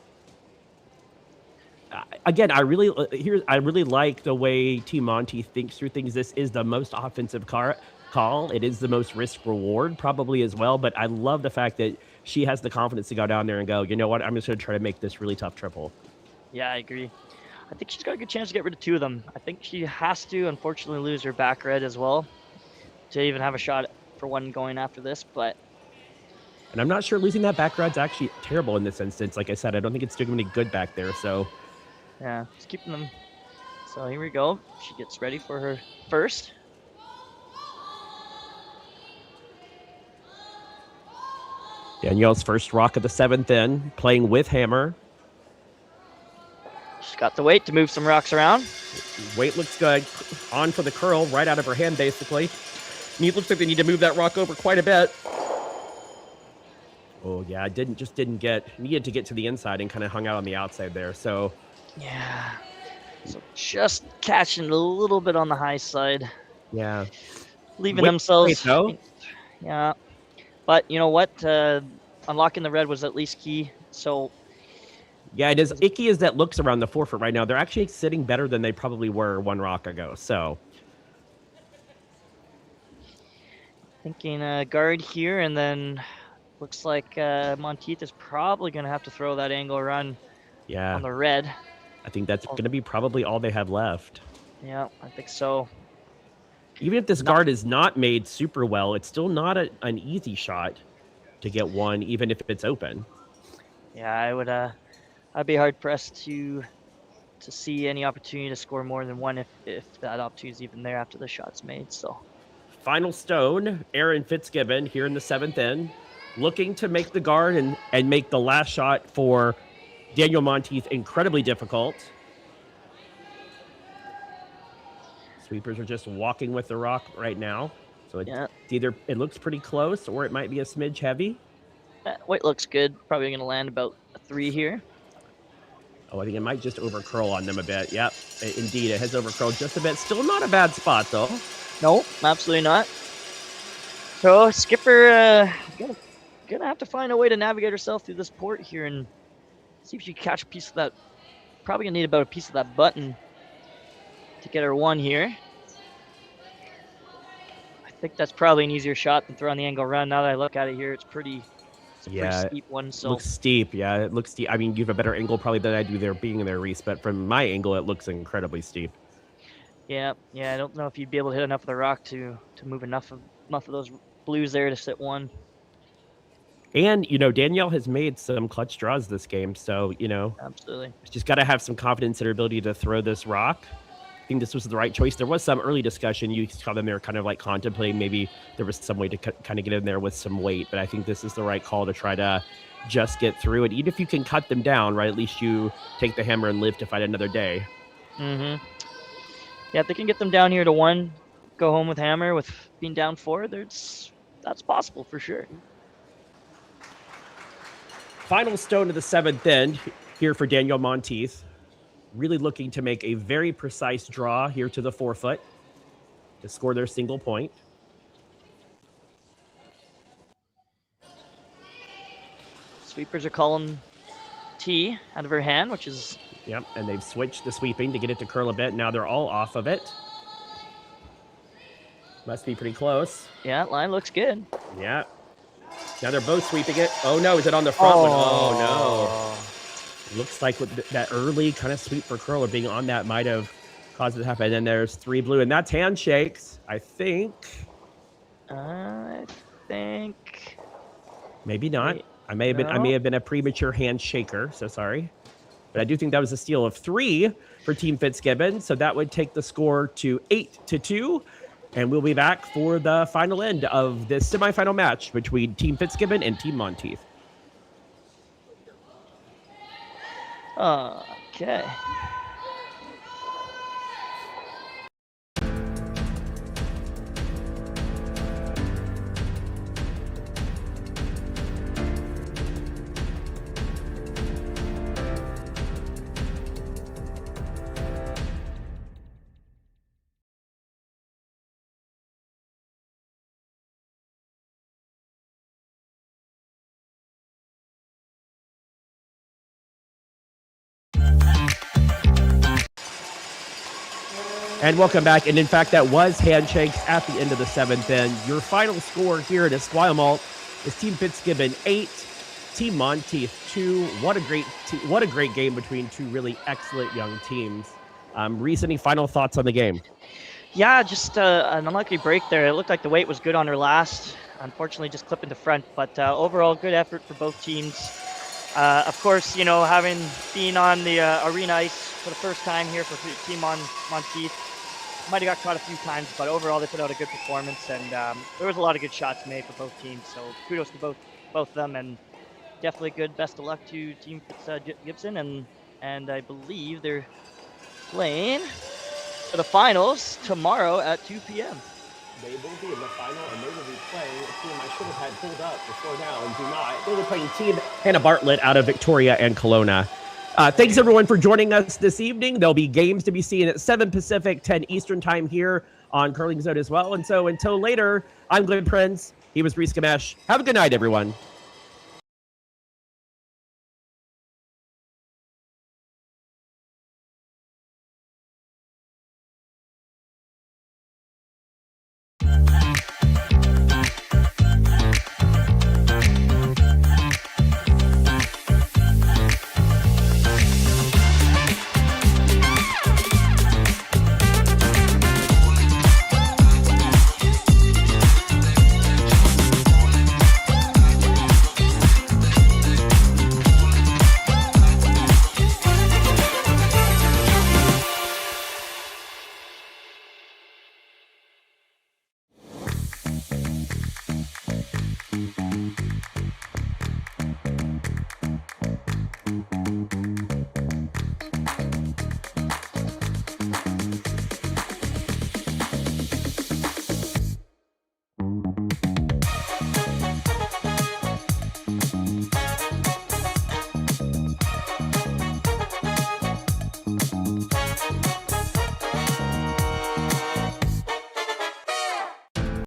Again, I really like the way Team Monteith thinks through things. This is the most offensive call. It is the most risk reward probably as well. But I love the fact that she has the confidence to go down there and go, you know what? I'm just going to try to make this really tough triple.
Yeah, I agree. I think she's got a good chance to get rid of 2 of them. I think she has to, unfortunately, lose her back red as well to even have a shot for one going after this.
And I'm not sure losing that back red's actually terrible in this instance. Like I said, I don't think it's doing any good back there. So,
yeah, just keeping them. So here we go. She gets ready for her first.
Danielle's first rock of the 7th in, playing with hammer.
She's got the weight to move some rocks around.
Weight looks good. On for the curl, right out of her hand, basically. And it looks like they need to move that rock over quite a bit. Oh, yeah, needed to get to the inside and kind of hung out on the outside there, so.
Yeah. So just catching a little bit on the high side.
Yeah.
Leaving themselves. Yeah. But you know what? Unlocking the red was at least key, so.
Yeah, it is icky as that looks around the forefront right now. They're actually sitting better than they probably were one rock ago, so.
Thinking guard here, and then looks like Monteith is probably going to have to throw that angle run on the red.
I think that's going to be probably all they have left.
Yeah, I think so.
Even if this guard is not made super well, it's still not an easy shot to get one, even if it's open.
Yeah, I would. I'd be hard pressed to see any opportunity to score more than one if that opportunity is even there after the shot's made. So.
Final stone, Erin Fitzgibbon here in the 7th in, looking to make the guard and make the last shot for Danielle Monteith incredibly difficult. Sweepers are just walking with the rock right now. So it's either it looks pretty close or it might be a smidge heavy.
Weight looks good. Probably going to land about a 3 here.
Oh, I think it might just over-curl on them a bit. Yep, indeed, it has over-curled just a bit. Still not a bad spot, though.
No, absolutely not. So, Skipper gonna have to find a way to navigate herself through this port here and see if she can catch a piece of that. Probably going to need about a piece of that button to get her one here. I think that's probably an easier shot than throwing the angle run. Now that I look at it here, it's a pretty steep one. So.
Looks steep. Yeah, it looks steep. I mean, you have a better angle probably than I do there being in there, Reese, but from my angle, it looks incredibly steep.
Yeah. I don't know if you'd be able to hit enough of the rock to move enough of those blues there to sit one.
And, Danielle has made some clutch draws this game, so,
Absolutely.
She's got to have some confidence in her ability to throw this rock. I think this was the right choice. There was some early discussion. You saw them there kind of like contemplating maybe there was some way to kind of get in there with some weight, but I think this is the right call to try to just get through it. Even if you can cut them down, right, at least you take the hammer and live to fight another day.
Mm-hmm. Yeah, if they can get them down here to 1, go home with hammer with being down 4, that's possible for sure.
Final stone of the 7th end here for Danielle Monteith. Really looking to make a very precise draw here to the 4-foot to score their single point.
Sweepers are calling T out of her hand, which is...
Yep, and they've switched the sweeping to get it to curl a bit. Now they're all off of it. Must be pretty close.
Yeah, line looks good.
Yeah. Now they're both sweeping it. Oh, no, is it on the front one? Oh, no. Looks like with that early kind of sweep for curl or being on that might have caused it to happen. And then there's 3 blue, and that's handshakes, I think. Maybe not. I may have been a premature handshaker, so sorry. But I do think that was a steal of 3 for Team Fitzgibbon, so that would take the score to 8-2. And we'll be back for the final end of this semifinal match between Team Fitzgibbon and Team Monteith.
Okay.
And welcome back. And in fact, that was handshakes at the end of the 7th end. Your final score here at Esquimalt is Team Fitzgibbon 8, Team Monteith 2. What a great game between 2 really excellent young teams. Reese, any final thoughts on the game?
Yeah, just an unlucky break there. It looked like the weight was good on her last. Unfortunately, just clipping the front. But overall, good effort for both teams. Of course, having been on the arena ice for the first time here for Team Monteith, might have got caught a few times, but overall they put out a good performance, and there was a lot of good shots made for both teams. So kudos to both of them, and definitely good. Best of luck to Team Fitzgibbon, and I believe they're playing for the finals tomorrow at 2 p.m.
They will be in the final, and they will be playing a team I should have had pulled up before now and do not. They were playing Team Hannah Bartlett out of Victoria and Kelowna. Thanks, everyone, for joining us this evening. There'll be games to be seen at 7 Pacific, 10 Eastern time here on Curling Zone as well. And so until later, I'm Glenn Prince. He was Reese Gamesh. Have a good night, everyone.